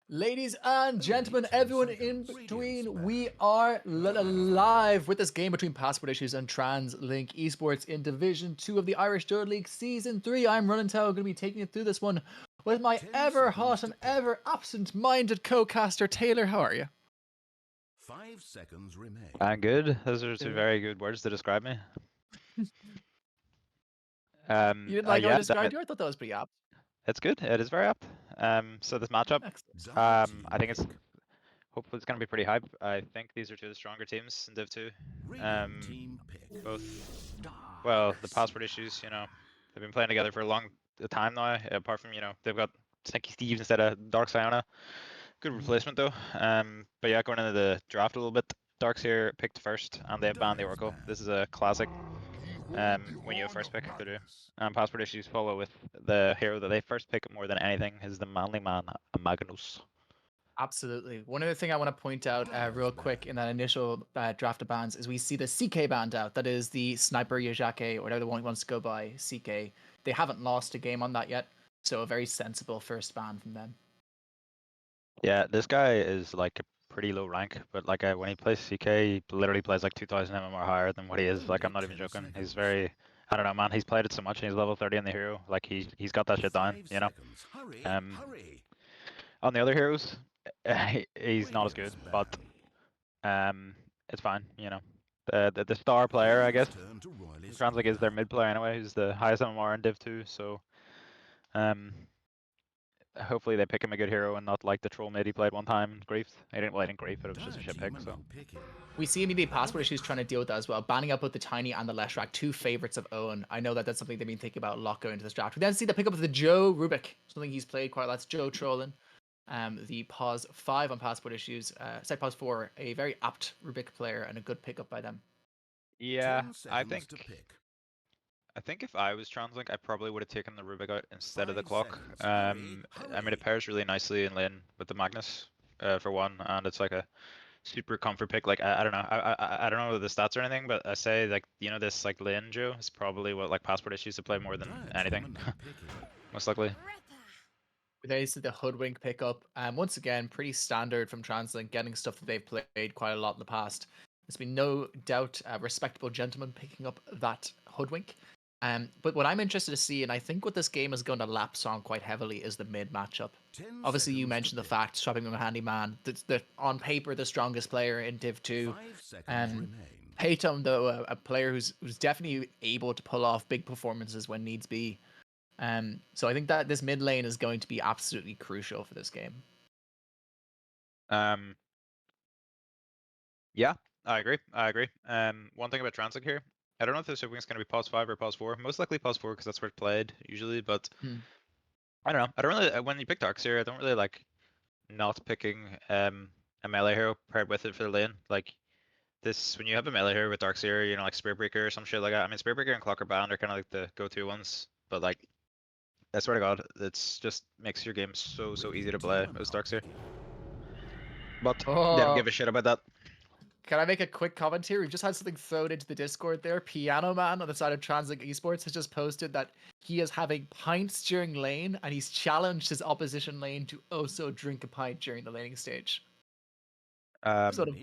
Ladies and gentlemen, everyone in between, we are live with this game between Passport Issues and TransLink Esports in Division 2 of the Irish Dirt League Season 3. I'm Running Tao, going to be taking you through this one with my ever hot and ever absent-minded co-caster, Taylor. How are you? 5 seconds remain. I'm good. Those are two very good words to describe me. You didn't like how I yeah, described you? I thought that was pretty apt. it's good. It is very apt. So this matchup, I think it's hopefully it's going to be pretty hype. I think these are two of the stronger teams in Div 2. Both, well, the Passport Issues, you know, they've been playing together for a long the time now. Apart from they've got Sneaky Steve instead of Dark Siona. Good replacement though. But yeah, going into the draft a little bit. Darkseer picked first, and they have banned the Oracle. This is a classic. When you have first pick, they do. Passport issues follow with the hero that they first pick more than anything is the manly man, Magnus. Absolutely. One other thing I want to point out real quick in that initial draft of bans is we see the CK banned out. That is the Sniper Yojake, or whatever the one wants to go by, CK. They haven't lost a game on that yet, so a very sensible first ban from them. Yeah, this guy is like a pretty low rank, but like when he plays CK, he literally plays like 2000 MMR higher than what he is. Like I'm not even joking. He's very, I don't know, man. He's played it so much, and he's level 30 in the hero. Like he's got that shit down, you know. On the other heroes, he's not as good, but it's fine, you know. The star player, I guess, Translic is their mid player anyway, who's the highest MMR in Div 2. So hopefully they pick him a good hero and not like the troll mid he played one time, Grief. He didn't, well, he didn't Grief, but it was just a shit pick, so. We see immediate passport issues trying to deal with that as well, banning out both the Tiny and the Leshrac, two favorites of Owen. I know that that's something they've been thinking about a lot going into this draft. We then see the pickup of the Joe Rubik, something he's played quite a lot. That's Joe trolling. The pause 5 on passport issues, set pause 4, a very apt Rubik player and a good pickup by them. Yeah, I think if I was Translink, I probably would have taken the Rubik out instead of the clock. I mean, it pairs really nicely in lane with the Magnus, for one, and it's like a super comfort pick. Like I don't know, I don't know the stats or anything, but I say like this like lane Joe is probably what like passport issues to play more than anything, most likely. They see the Hoodwink pickup. Once again, pretty standard from Translink, getting stuff that they've played quite a lot in the past. There's been no doubt a respectable gentleman picking up that Hoodwink. But what I'm interested to see, and I think what this game is going to lapse on quite heavily, is the mid matchup. Obviously, you mentioned the fact, Shopping a Handyman, that's on paper the strongest player in Div 2. Paytom, though, a player who's definitely able to pull off big performances when needs be. So I think that this mid lane is going to be absolutely crucial for this game. Yeah, I agree. One thing about Translink here, I don't know if this Hoodwink's going to be pause 5 or pause 4. Most likely pause 4 because that's where it's played usually, but I don't know. I don't really, when you pick Darkseer, I don't really like not picking a melee hero paired with it for the lane. Like this, when you have a melee hero with Darkseer, like Spearbreaker or some shit like that. I mean, Spearbreaker and Clocker Band are kind of like the go-to ones, but like, I swear to God, it's just makes your game so easy to play as Darkseer. But they don't give a shit about that. Can I make a quick comment here? We've just had something thrown into the Discord there. Piano Man on the side of Translink Esports has just posted that he is having pints during lane, and he's challenged his opposition lane to also drink a pint during the laning stage. Sort of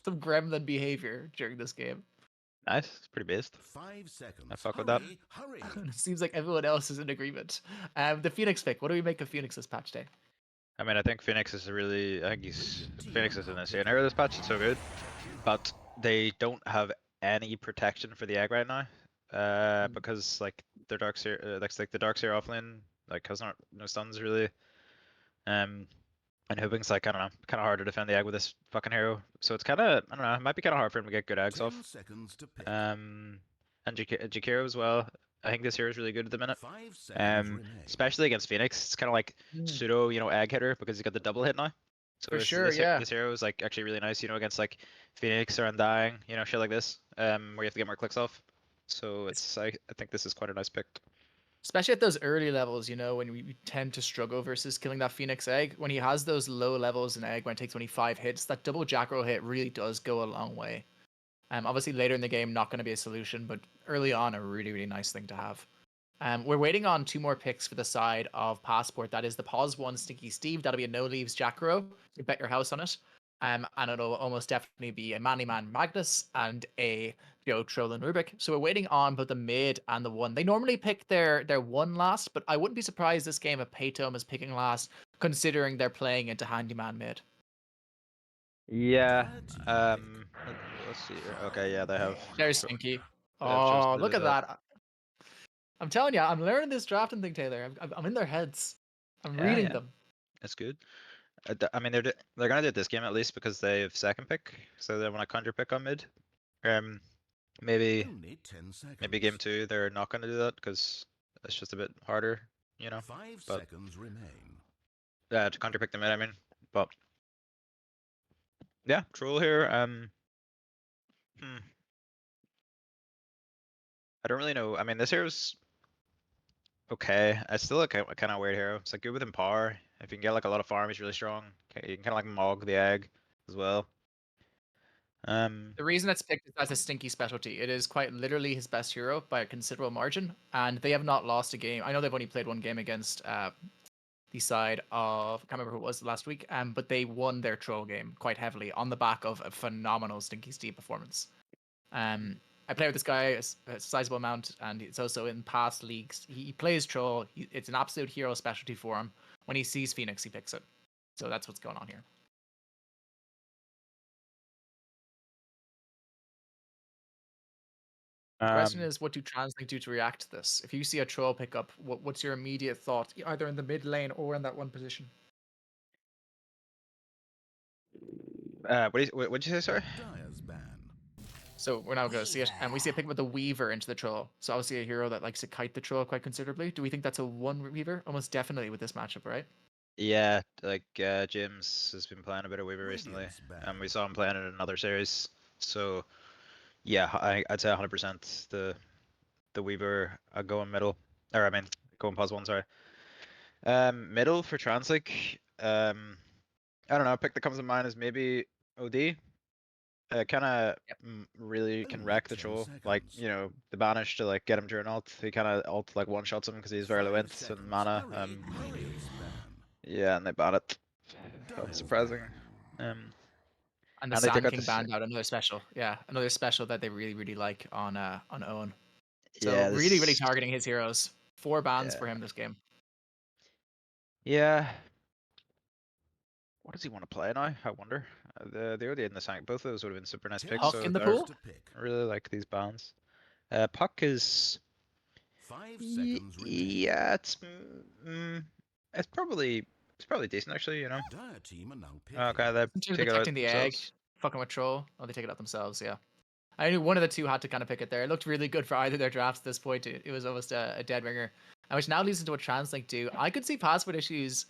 some gremlin behavior during this game. Nice, it's pretty based. 5 seconds. I fuck with that. It seems like everyone else is in agreement. The Phoenix pick. What do we make of Phoenix this patch day? I mean, I think Phoenix is Phoenix is an insane hero this patch. It's so good, but they don't have any protection for the egg right now, because like their Darkseer, like the Darkseer offlane, like has no stuns really, and Hooping's like, I don't know, kind of hard to defend the egg with this fucking hero. So it's kind of, I don't know, it might be kind of hard for him to get good eggs off. And Jakiro as well. I think this hero is really good at the minute. Especially against Phoenix. It's kind of like pseudo, egg hitter because he's got the double hit now. So For sure, yeah. This hero is like actually really nice, against like Phoenix or Undying, shit like this, where you have to get more clicks off. So I think this is quite a nice pick. Especially at those early levels, when we tend to struggle versus killing that Phoenix egg. When he has those low levels in egg, when it takes only 5 hits, that double jack roll hit really does go a long way. Obviously later in the game, not going to be a solution, but early on, a really nice thing to have. We're waiting on 2 more picks for the side of Passport. That is the pause 1 Stinky Steve. That'll be a no leaves Jack Row. You bet your house on it. And it'll almost definitely be a Manly Man Magnus and a Joe Trollen Rubik. So we're waiting on both the mid and the 1. They normally pick their 1 last, but I wouldn't be surprised this game if Paytom is picking last, considering they're playing into Handyman mid. Yeah. Let's see here. Okay, yeah, they have. There's Stinky. Oh, look at that. I'm telling you, I'm learning this drafting thing, Taylor. I'm in their heads. I'm reading them. That's good. I mean, they're gonna do it this game at least because they have second pick, so they want to conjure pick on mid. Maybe game 2 they're not gonna do that because It's just a bit harder, you know. 5 But seconds remain. to counter pick the mid, I mean. But yeah, troll here. I don't really know. I mean, this hero's okay. It's still a kind of weird hero. It's like good with Empower. If you can get like a lot of farm, he's really strong. You can kind of like Mog the egg as well. The reason it's picked is as a stinky specialty. It is quite literally his best hero by a considerable margin, and they have not lost a game. I know they've only played one game against the side of, I can't remember who it was last week, but they won their troll game quite heavily on the back of a phenomenal Stinky Steve performance. I play with this guy a sizable amount, and it's also in past leagues. He plays troll. It's an absolute hero specialty for him. When he sees Phoenix, he picks it. So that's what's going on here. The question is, what do TransLink do to react to this? If you see a troll pick up, what's your immediate thought, either in the mid lane or in that one position? What'd you say, sorry? Dyer's ban. So we're now going to see it, and we see a pick with the Weaver into the troll. So obviously a hero that likes to kite the troll quite considerably. Do we think that's a one Weaver? Almost definitely with this matchup, right? Yeah, like James has been playing a bit of Weaver recently, Radiant's ban. and we saw him playing in another series. So yeah, I'd say 100% the Weaver going middle, or I mean going pause one. Sorry. Middle for Translic. I don't know. A pick that comes to mind is maybe OD. Kind of Yep. really can Only wreck the 10 troll. Like, seconds. you know, the banish to like get him during ult. He kind of ult like one shots him because he's very low 5 int and seconds. mana. Hurry. Radiant's ban. Yeah, and they ban it. Dyer's Surprising. ban. And the And they take Sand out King banned out another special. Yeah, another special that they really, really like on Owen. So yeah, really, really this targeting his heroes. 4 bans yeah for him this game. yeah. What does he want to play now? I wonder. The OD and the Sank, both of those would have been super nice 10 picks. Puck So in the they're pool? to pick. I really like these bands. Puck is 5 seconds remain. yeah, it's probably decent actually. You know. Dire team are now picking. Okay, they In terms of take it out protecting the egg, themselves. fucking with troll. Oh, they take it out themselves, yeah. I knew one of the two had to kind of pick it there. It looked really good for either their drafts at this point. It was almost a dead ringer. And which now leads into what TransLink do. I could see password issues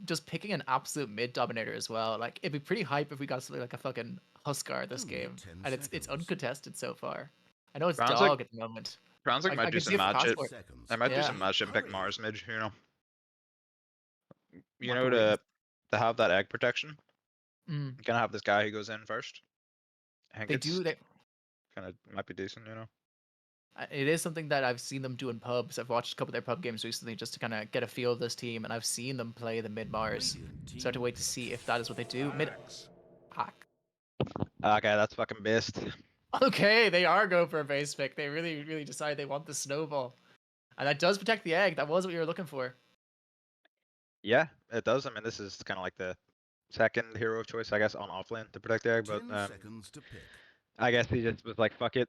just picking an absolute mid dominator as well. Like it'd be pretty hype if we got something like a fucking Huskar this Only game. 10 And it's seconds. uncontested so far. I know it's Translic dog at the moment. Translic might I do can see some it for magic. passport. Seconds. I might do Yeah. some match and pick Hurry. Mars mid. You know. You We'll have know to wait and to have that egg protection. Mm. You kind of have this guy who goes in first. I think They it's do. kind of might be decent. You know. It is something that I've seen them do in pubs. I've watched a couple of their pub games recently just to kind of get a feel of this team, and I've seen them play the mid Mars. Radiant So I have to team wait to picks. see if that is what they do. Mid pack. Okay, that's fucking based. Okay, they are going for a base pick. They really, really decide they want the snowball, and that does protect the egg. That was what you were looking for. Yeah, it does. I mean, this is kind of like the second hero of choice, I guess, on offlane to protect the egg. But 10 seconds to pick. I guess he just was like, "Fuck it,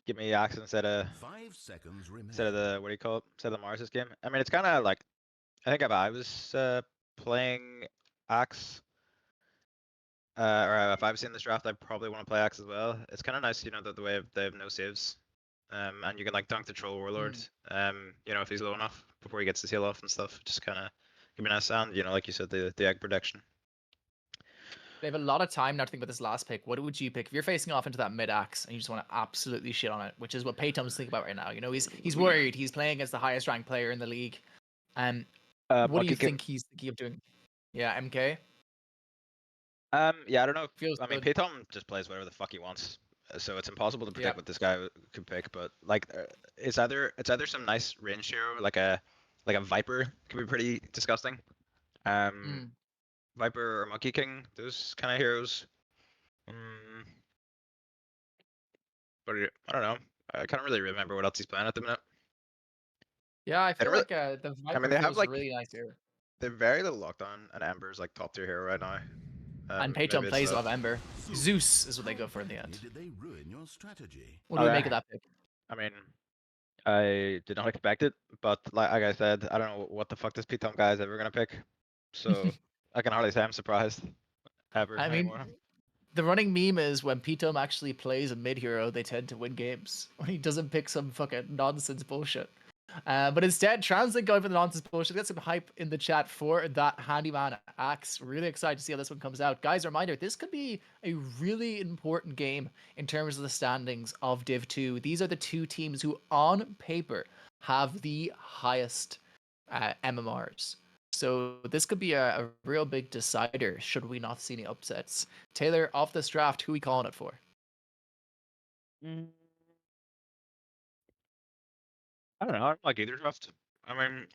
give me Axe instead of 5 seconds remain. the what do you call it? Instead of the Mars this game." I mean, it's kind of like I think if I was playing Axe, or if I've seen this draft, I'd probably want to play Axe as well. It's kind of nice, you know, that the way they have no saves, and you can like dunk the Troll Warlord, you know, if he's low enough before he gets his heal off and stuff. Just kind of give me a nice sound, you know, like you said, the egg protection. They have a lot of time now to think about this last pick. What would you pick if you're facing off into that mid axe and you just want to absolutely shit on it, which is what Paytom's thinking about right now. You know, he's worried. He's playing against the highest ranked player in the league. And what do Monkey you King. think he's thinking of doing? Yeah, MK Yeah, I don't know. feels I mean, good. Paytom just plays whatever the fuck he wants, so it's impossible to Yeah. predict what this guy could pick. But like, it's either some nice range hero, like a Viper, could be pretty disgusting. Mm. Viper or Monkey King, those kind of heroes. Mm, but I don't know. I can't really remember what else he's playing at the minute. Yeah, I I feel don't really. like the I mean, Viper they have feels like really nice here. they're very little lockdown, and Ember's like top tier hero right now. And Maybe Paytom it's plays a that. lot of Ember. Zeus is what they go for in the Badly end. did they ruin your strategy? What do we Okay. make of that pick? I mean, I did not expect it, but like I said, I don't know what the fuck this P-Tom guy is ever gonna pick. So I can hardly say I'm surprised ever I mean, anymore. the running meme is when Paytom actually plays a mid hero, they tend to win games. When he doesn't pick some fucking nonsense bullshit. But instead, Translink going for the nonsense bullshit. Get some hype in the chat for that handyman axe. Really excited to see how this one comes out. Guys, a reminder, this could be a really important game in terms of the standings of Div 2. These are the two teams who, on paper, have the highest MMRs. So this could be a real big decider should we not see any upsets. Taylor, off this draft, who are we calling it for? I don't know. I don't like either draft. I mean,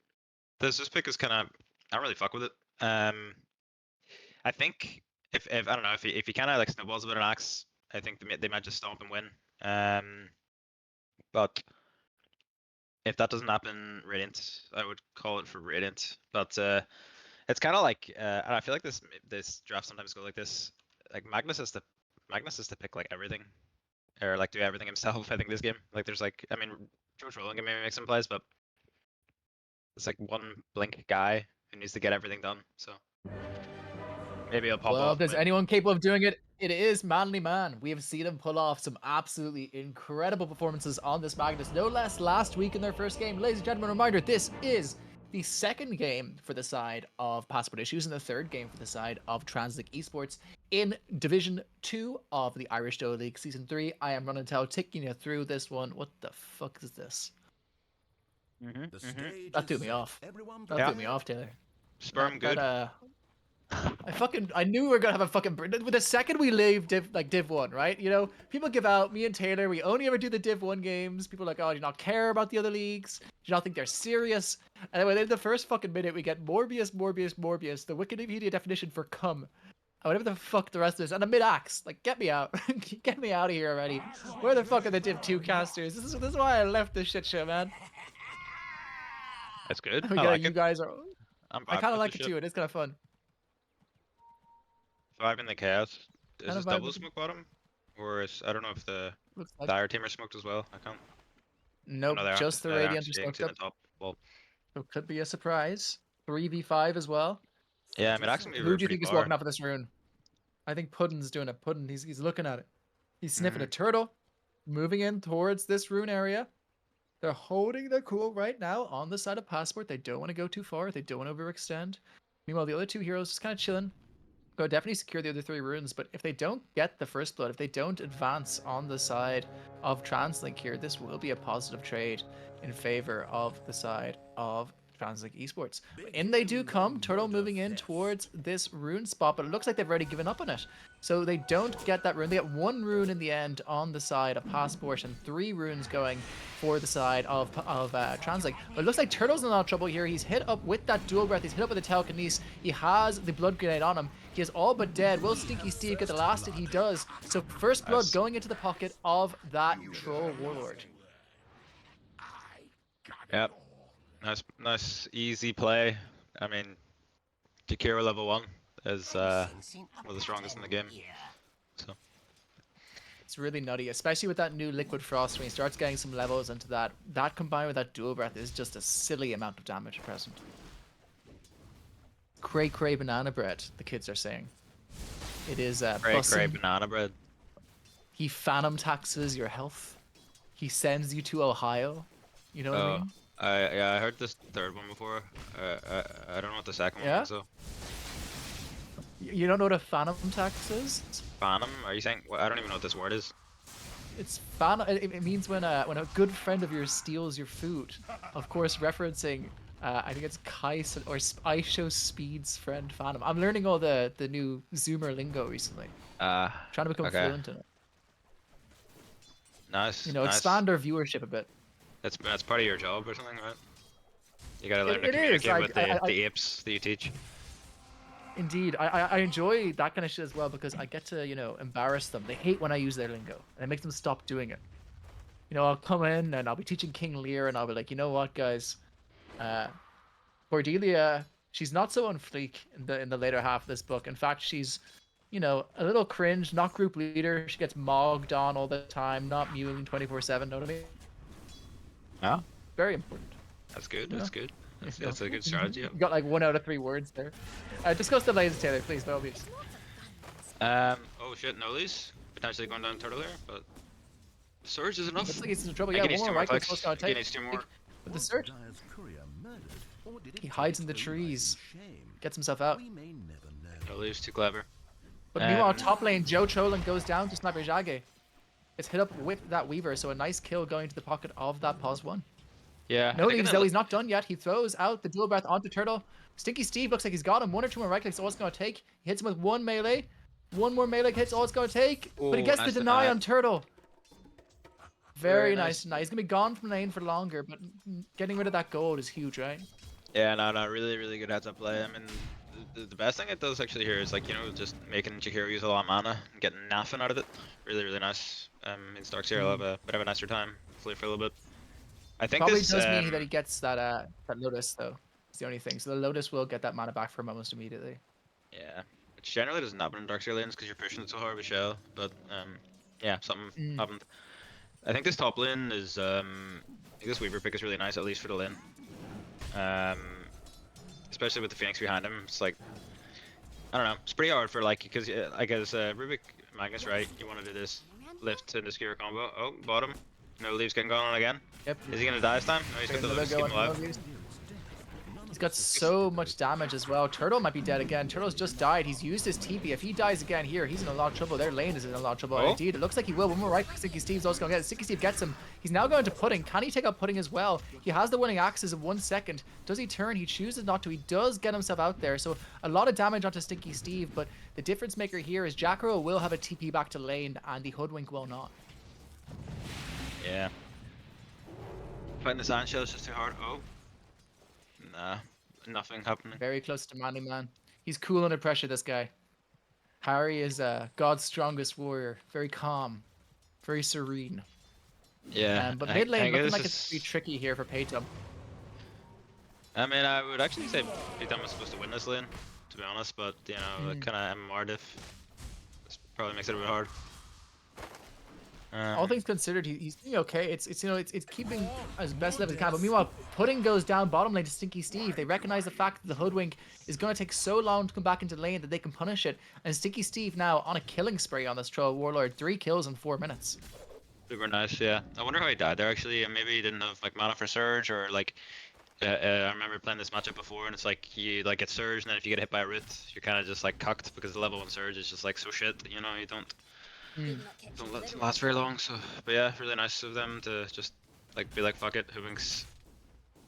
this pick is kind of. I don't really fuck with it. I think if I don't know if he kind of like snowballs a bit an axe, I think they might just stomp and win. But if that doesn't happen, Radiant, I would call it for Radiant. But it's kind of like, and I feel like this draft sometimes go like this. Like Magnus is to pick like everything, or like do everything himself. I think this game, like there's like, I mean, George Rowling can maybe make some plays, but it's like one blink guy who needs to get everything done. So maybe he'll pop Well, off. if there's anyone capable of doing it, it is Manly Man. We have seen him pull off some absolutely incredible performances on this Magnus, no less last week in their first game. Ladies and gentlemen, reminder, this is the second game for the side of Passport Issues and the third game for the side of Translink Esports in Division 2 of the Irish Dota League Season 3. I am running tail taking you through this one. What the fuck is this? The stage That threw is me set. off. Everyone That threw me off, Taylor. Sperm good. I knew we were gonna have a fucking. With the second we leave Div 1, right? You know, people give out. Me and Taylor, we only ever do the Div 1 games. People are like, oh, do you not care about the other leagues? Do you not think they're serious? And then within the first fucking minute, we get Morbius, the Wikipedia definition for cum. Whatever the fuck the rest of this, and a mid-axe. Like, get me out. Get me out of here already. Where the fuck are the Div 2 casters? This is why I left this shit show, man. That's good. We I got like you it. guys are. I vibing kind of with like this it shit. too. It is kind of fun. Vibing the chaos. Is Kind this of double vibing. smoke bottom? Or is, I don't know if the Looks like. dire team are smoked as well. I can't. Nope, No, they aren't. just the They Radiant aren't. are Yeah, you can smoked see up. the top. Well, So could be a surprise. 3v5 as well. yeah, I mean, actually, we Who were do you pretty think is far. walking off of this rune? I think Puddin's doing it. Puddin, he's looking at it. He's sniffing a Mhm. turtle, moving in towards this rune area. They're holding their cool right now on the side of Passport. They don't want to go too far. They don't want to overextend. Meanwhile, the other two heroes just kind of chilling. Go definitely secure the other three runes, but if they don't get the first blood, if they don't advance on the side of Translink here, this will be a positive trade in favor of the side of Translink Esports. In they do come, Turtle moving in towards this rune spot, but it looks like they've already given up on it. So they don't get that rune. They get one rune in the end on the side of Passport and 3 runes going for the side of Translink. But it looks like Turtle's in a lot of trouble here. He's hit up with that dual breath. He's hit up with the telekinesis. He has the blood grenade on him. He is all but dead. Will Stinky Steve get the last hit? He does. So first blood Nice. going into the pocket of that Troll Warlord. Yep. Nice, easy play. I mean, Jakiro level 1 is one of the strongest in the game. So It's really nutty, especially with that new Liquid Frost. When he starts getting some levels into that, that combined with that dual breath is just a silly amount of damage at present. Cray cray banana bread, the kids are saying. It is cray banana bread. He phantom taxes your health. He sends you to Ohio. You know what I mean? Yeah, I heard this third one before. I don't know what the second one Yeah? is though. You don't know what a phantom tax is? Phantom? Are you saying? Well, I don't even know what this word is. It's phantom. It means when a good friend of yours steals your food. Of course, referencing I think it's Kais or Aisho Speed's friend Phantom. I'm learning all the new Zoomer lingo recently. Trying to become Okay. fluent in it. Nice. You know, nice. expand our viewership a bit. That's part of your job or something, right? You gotta learn It to is, communicate like, with the apes that you teach. Indeed, I enjoy that kind of shit as well because I get to, you know, embarrass them. They hate when I use their lingo, and it makes them stop doing it. You know, I'll come in and I'll be teaching King Lear, and I'll be like, you know what, guys, Cordelia, she's not so on fleek in the later half of this book. In fact, she's, you know, a little cringe, not group leader. She gets mogged on all the time, not mewing 24/7. Know what I mean? Yeah. Very important. That's good. Yeah. That's good. That's a good strategy. You got like 1 out of 3 words there. Discuss the lanes, Taylor, please, by all means. Oh shit, Noli's potentially going down turtle here, but Surge is enough. Looks like he's in trouble. I Yeah, think he one needs more 2 more right click's clicks. supposed to He take. needs 2 more. with the search. Dyer's courier murdered, or did it He hides in the take to life trees. shame? Gets himself out. We may never know. No leaves too clever. But meanwhile, top lane, Joe Cholin goes down to Sniper Jage. It's hit up with that Weaver, so a nice kill going to the pocket of that pause 1. Yeah. No leaves though, he's not done yet. He throws out the dual breath onto Turtle. Stinky Steve looks like he's got him. 1 or 2 more right clicks, all it's going to take. He hits him with 1 melee. 1 more melee hits, all it's going to take. But he Ooh, gets nice the deny deny. on Turtle. Very Very nice nice. deny. He's going to be gone from lane for longer, but getting rid of that gold is huge, right? Yeah, no, really, really good heads up play. I mean, the best thing it does actually here is like, you know, just making Jakiro use a lot of mana and getting nothing out of it. Really, really nice. Means Darkseer will have a bit of a nicer time, hopefully for a little bit. I think Probably this does mean that he gets that that Lotus though. It's the only thing. So the Lotus will get that mana back from almost immediately. yeah, which generally doesn't happen in Darkseer lanes because you're pushing it so hard with Shell. But yeah, something happened. I think this top lane is I think this Weaver pick is really nice, at least for the lane. Especially with the Phoenix behind him. It's like, I don't know, it's pretty hard for like, because I guess Rubik Magnus, right? You want to do this lift into Skewer combo. Oh, bottom. No leaves getting going on again. Yep. Is he gonna die this time? No, he's got the Another leaves, go keep on him alive. no leaves. He's got so much damage as well. Turtle might be dead again. Turtle's just died. He's used his TP. If he dies again here, he's in a lot of trouble. Their lane is in a lot of trouble. Oh. Indeed, it looks like he will. One more right. Sticky Steve's also going to get it. Sticky Steve gets him. He's now going to Pudding. Can he take out Pudding as well? He has the winning axes in 1 second. Does he turn? He chooses not to. He does get himself out there. So a lot of damage onto Stinky Steve. But the difference maker here is Jackro will have a TP back to lane and the Hoodwink will not. Yeah. Fighting the sand shell is just too hard. Oh. Nah. Nothing happening. Very close to Manly Man. He's cool under pressure, this guy. Harry is God's strongest warrior. Very calm. Very serene. Yeah. But I mid lane think looking this like is- it's pretty tricky here for Paytum. I mean, I would actually say Paytum was supposed to win this lane, to be honest, but, you know, kind of MMR diff. This probably makes it a bit hard. All things considered, he's doing okay. It's keeping as best level as it can. But meanwhile, Pudding goes down bottom lane to Stinky Steve. They recognize the fact that the Hoodwink is going to take so long to come back into lane that they can punish it. And Stinky Steve now on a killing spree on this Troll Warlord. 3 kills in 4 minutes. Super nice, yeah. I wonder how he died there actually. Maybe he didn't have like mana for Surge, or like I remember playing this matchup before, and it's like you like get Surge, and then if you get hit by a Root, you're kind of just like cucked because the level 1 Surge is just like so shit. You know, you don't let it last very long. So, but yeah, really nice of them to just like be like, fuck it, Hoodwink's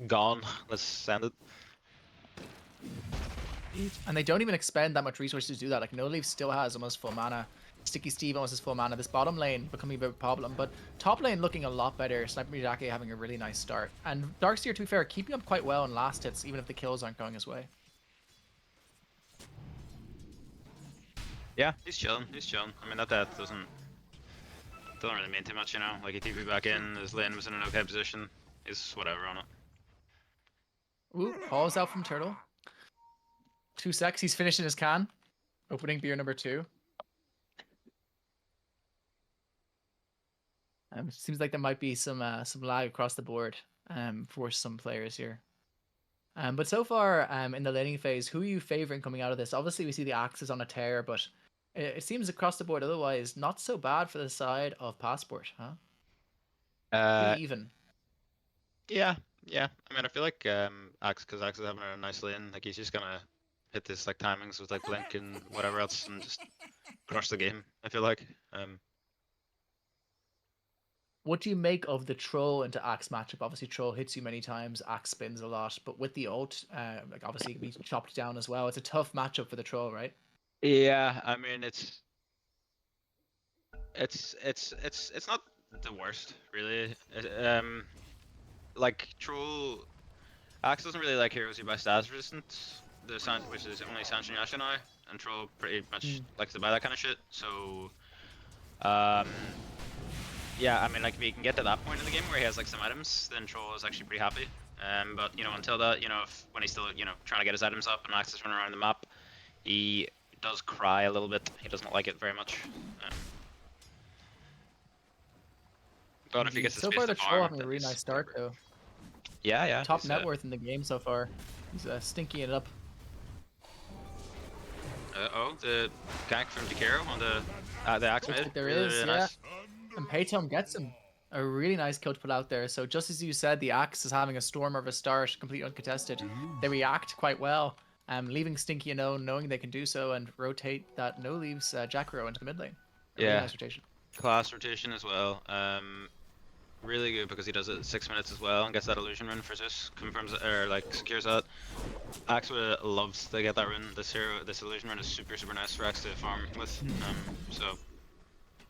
gone. Let's send it. And they don't even expend that much resources to do that. Like No Leaf still has almost full mana. Sticky Steve almost has full mana. This bottom lane becoming a bit of a problem, but top lane looking a lot better. Sniper Miyake having a really nice start. And Darkseer, to be fair, keeping up quite well in last hits, even if the kills aren't going his way. Yeah, he's chilling. He's chilling. I mean, that doesn't really mean too much, you know. Like he TP back in, his lane was in an okay position. He's whatever on it. Ooh, pause out from Turtle. 2 secs. He's finishing his can. Opening beer number 2. Seems like there might be some lag across the board for some players here. But so far in the laning phase, who are you favoring coming out of this? Obviously, we see the Axes on a tear, but it seems across the board otherwise not so bad for the side of Passport, huh? Pretty even. Yeah. I mean, I feel like Axe is having a nice lane. Like he's just gonna hit this like timings with like Blink and whatever else, and just crush the game. I feel like. What do you make of the Troll into Axe matchup? Obviously, Troll hits you many times, Axe spins a lot, but with the ult, like obviously, it can be chopped down as well. It's a tough matchup for the Troll, right? Yeah, I mean it's not the worst really. Like Troll Axe doesn't really like heroes who buy stats resistance, which is only Sancho and Yasha now, and Troll pretty much likes to buy that kind of shit. So, yeah, I mean like if he can get to that point in the game where he has like some items, then Troll is actually pretty happy. But you know, until that, you know, when he's still trying to get his items up and Axe is running around the map, he does cry a little bit. He doesn't like it very much. But if he gets the so space far, to the Troll farm, having a then really he's nice start great. though. Yeah. Top he's, net worth in the game so far. He's stinking it up. The gank from Jakiro on the Axe Looks mid. like there Really, is, really yeah. nice. And Paytom gets him. A really nice kill to put out there. So just as you said, the Axe is having a storm of a start, completely uncontested. They react quite well, leaving Stinky alone, knowing they can do so, and rotate that no leaves Jackro into the mid lane. A really Yeah, nice rotation. class rotation as well. Really good because he does it at 6 minutes as well and gets that illusion rune for Zeus, confirms it, or like secures that. Axel loves to get that rune. This illusion rune is super nice for Axe to farm with. So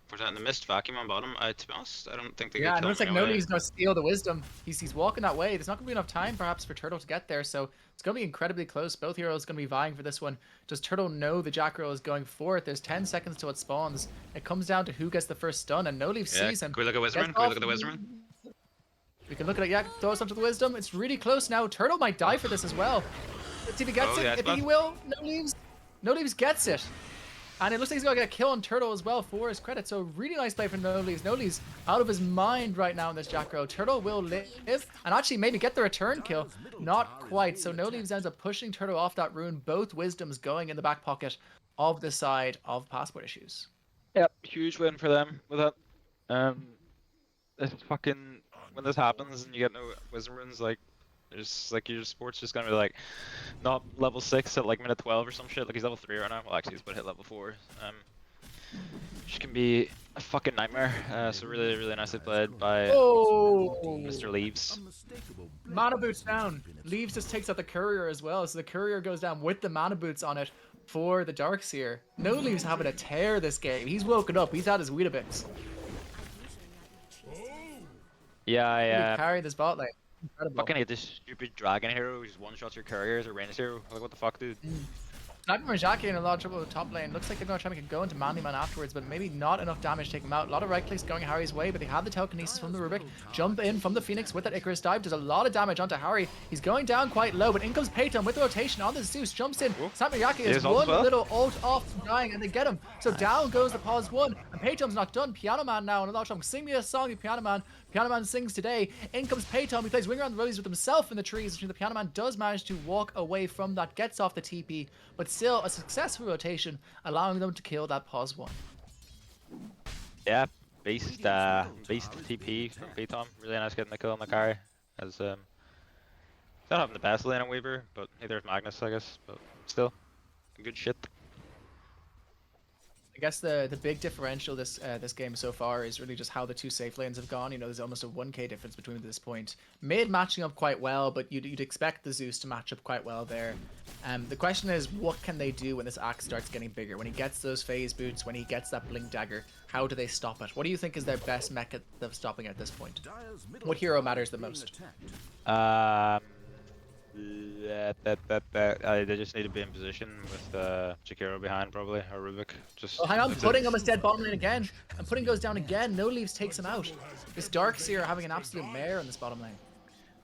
for that in the mist vacuum on bottom, to be honest, I don't think they Yeah, could it kill looks him like right away. Noli's gonna steal the wisdom. He's walking that way. There's not gonna be enough time perhaps for Turtle to get there, so it's gonna be incredibly close. Both heroes gonna be vying for this one. Does Turtle know the Jackro is going for it? There's 10 seconds till it spawns. It comes down to who gets the first stun, and Nolive Yeah, sees him. can we look at Wisdom Gets Rune? Can we off look at the Wisdom Rune? We can look at it, yeah, throw something to the wisdom. It's really close now. Turtle might die for this as well. Let's see if he gets Oh, it. yeah, If he will, No Leaves gets it. And it looks like he's gonna get a kill on Turtle as well for his credit. So really nice play for No Leaves. No Leaves out of his mind right now in this Jackro. Turtle will live and actually maybe get the return kill. Not quite. So No Leaves ends up pushing Turtle off that rune. Both wisdoms going in the back pocket of the side of passport issues. Yep, huge win for them with that. It's fucking when this happens and you get no Wisdom Runes, like there's like your sport's just gonna be like not level 6 at like minute 12 or some shit. Like he's level 3 right now. Well, actually he's about to hit level 4. Which can be a fucking nightmare. So really nicely played by Mr. Leaves. Mana boots down. Leaves just takes out the courier as well, so the courier goes down with the mana boots on it for the Darkseer. No Leaves having a tear this game. He's woken up. He's had his Weetabix. Yeah, Carry this bot lane. Incredible. fucking hate this stupid dragon hero who just one-shots your couriers or range hero. Like what the fuck, dude? Sniper Marjaki in a lot of trouble with top lane. Looks like they're going to try to make a go into Manly Man afterwards, but maybe not enough damage to take him out. A lot of right clicks going Harry's way, but they have the telekinesis from the Rubik. Jump in from the Phoenix with that Icarus dive. Does a lot of damage onto Harry. He's going down quite low, but in comes Peyton with the rotation on the Zeus. Jumps in. Sniper Marjaki is one little ult off from dying, and they get him. So down goes the pause one, and Peyton's not done. Piano Man now in a lot of trouble. Sing me a song, you Piano Man. Piano Man sings today. In comes Peyton. He plays Wing Around the Roses with himself in the trees. The Piano Man does manage to walk away from that. Gets off the TP, but still a successful rotation, allowing them to kill that pause one. Yeah, beast TP from Peyton. Really nice getting the kill on the carry. As not having the best lane on Weaver, but neither is Magnus, I guess. But still, good shit. I guess the big differential this game so far is really just how the two safe lanes have gone. You know, there's almost a 1k difference between them at this point. Mid matching up quite well, but you'd expect the Zeus to match up quite well there. The question is, what can they do when this Axe starts getting bigger? When he gets those phase boots, when he gets that blink dagger, how do they stop it? What do you think is their best method of stopping it at this point? What hero matters the most? They just need to be in position with Jakiro behind probably, or Rubik. Just. Oh, hang on, Pudding almost dead bottom lane again, and Pudding goes down again. No Leaves takes him out. This Darkseer having an absolute mare in this bottom lane.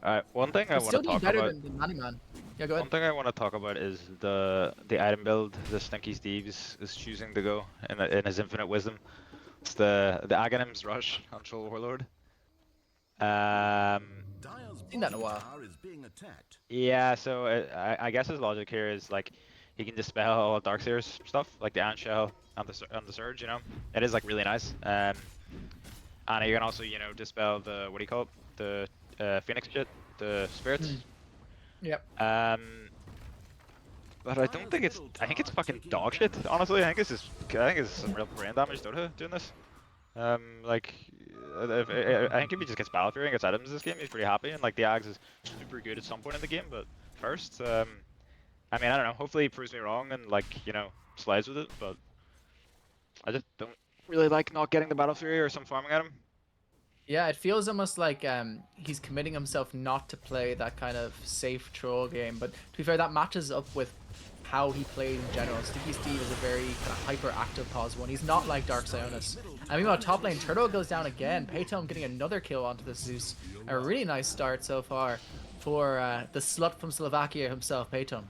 Alright, one thing I want to talk better about. than Manny Man. Yeah, go ahead. One thing I want to talk about is the item build the Stinky Steves is choosing to go in his infinite wisdom. It's the Aghanim's Rush on Troll Warlord. Seen that in a while. Yeah, so I guess his logic here is like he can dispel all Darkseer's stuff, like the Ant Shell on the Surge, you know. It is like really nice. And you can also, you know, dispel the what do you call it? The Phoenix shit, the spirits. Yep. But I don't think it's. I think it's fucking dog shit. Honestly, I think it's some real brain damage Dota doing this. Like, I think if he just gets battle fury and gets items this game, he's pretty happy. And like the Ags is super good at some point in the game, but first, I mean, I don't know. Hopefully he proves me wrong and like, you know, slides with it. But I just don't really like not getting the battle fury or some farming item. Yeah, it feels almost like he's committing himself not to play that kind of safe troll game. But to be fair, that matches up with how he played in general. Sticky Steve is a very kind of hyper-active pause one. He's not like Dark Sionis. And meanwhile, top lane, Turtle goes down again. Peyton getting another kill onto the Zeus. A really nice start so far for the slut from Slovakia himself, Peyton.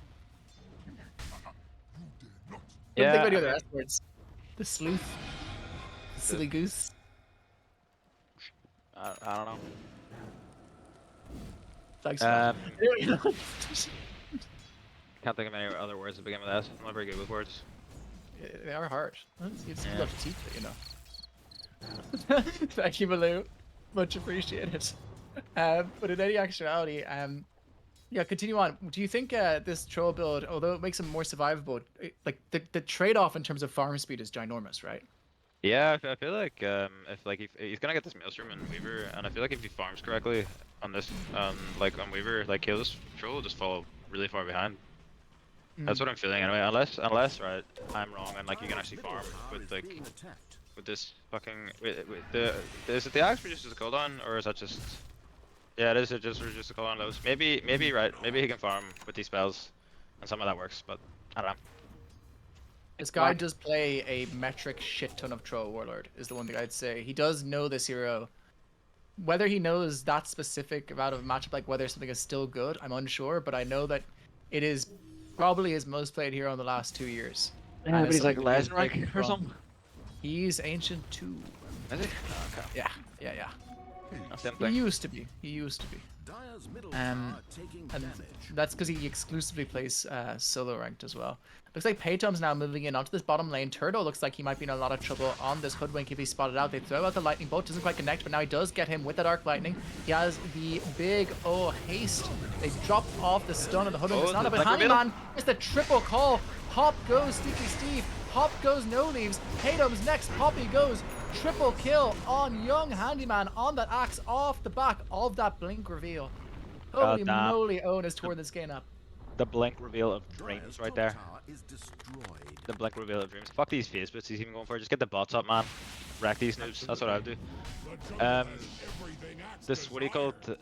Yeah, Think about the other S words. The sleuth. The silly goose. I don't know. Thanks, Can't think of any other words that begin with S. I'm not very good with words. They are hard. You just have to teach it, you know. Thank you, Baloo. Much appreciated. But in any actuality, yeah, continue on. Do you think this troll build, although it makes him more survivable, like the trade-off in terms of farm speed is ginormous, right? Yeah, I feel like if like if he's gonna get this Maelstrom and Weaver, and I feel like if he farms correctly on this, like on Weaver, like he'll just Troll will just fall really far behind. That's what I'm feeling anyway. Unless right, I'm wrong and like you can actually farm with like with this fucking with the is it the axe reduces the cooldown or is that just yeah it is it just reduces the cooldown those maybe right maybe he can farm with these spells and some of that works but I don't know. This guy does play a metric shit ton of troll warlord is the one thing I'd say. He does know this hero. Whether he knows that specific amount of matchup, like whether something is still good, I'm unsure. But I know that it is probably his most played hero in the last 2 years. Yeah, And but it's he's like something to be legend rank very or strong. something. He's ancient 2. Is he? Oh, okay. Yeah. That's the He thing. used to be. And that's because he exclusively plays solo ranked as well. Looks like Paytom's now moving in onto this bottom lane. Turtle looks like he might be in a lot of trouble on this Hoodwink if he's spotted out. They throw out the lightning bolt, doesn't quite connect, but now he does get him with that arc lightning. He has the big haste. They drop off the stun of the Hoodwink. It's not a Handyman. It's the triple call. Hop goes Sneaky Steve. Hop goes No Leaves. Paytom's next. Poppy goes. Triple kill on young Handyman on that axe off the back of that blink reveal. Holy moly, Owen is touring this game up. The blink reveal of dreams right there. The blink reveal of dreams. Fuck these face bits he's even going for. Just get the bots up, man. Wreck these noobs. That's what I would do. This what do you call it?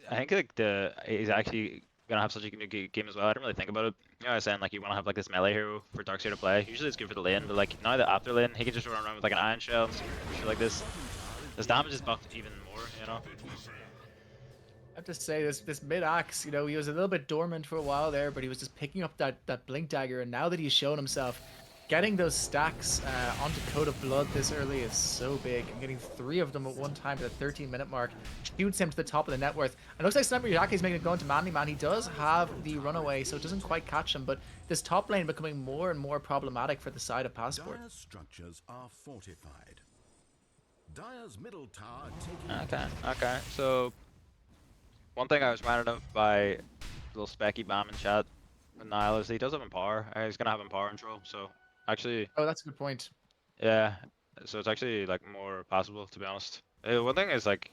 I think like he's actually gonna have such a good game as well. I didn't really think about it. You know, I was saying like you want to have like this melee hero for Darkseer to play. Usually it's good for the lane, but like now that after lane, he can just run around with like an iron shell and shit like this. His damage is buffed even more, you know. I have to say, this mid axe, you know, he was a little bit dormant for a while there, but he was just picking up that blink dagger, and now that he's shown himself, getting those stacks onto Code of Blood this early is so big. And getting 3 of them at one time at the 13-minute mark shoots him to the top of the net worth. And it looks like Sniper Yaki's making it go into Manly Man. He does have the runaway, so it doesn't quite catch him, but this top lane becoming more and more problematic for the side of Passport. Dire's structures are fortified. Dire's middle tower taking Okay. So one thing I was reminded of by little Specky Bam in chat with Nile is he does have Empower. He's gonna have Empower in Troll, so actually Oh, that's a good point. yeah. So it's actually like more possible to be honest. One thing is like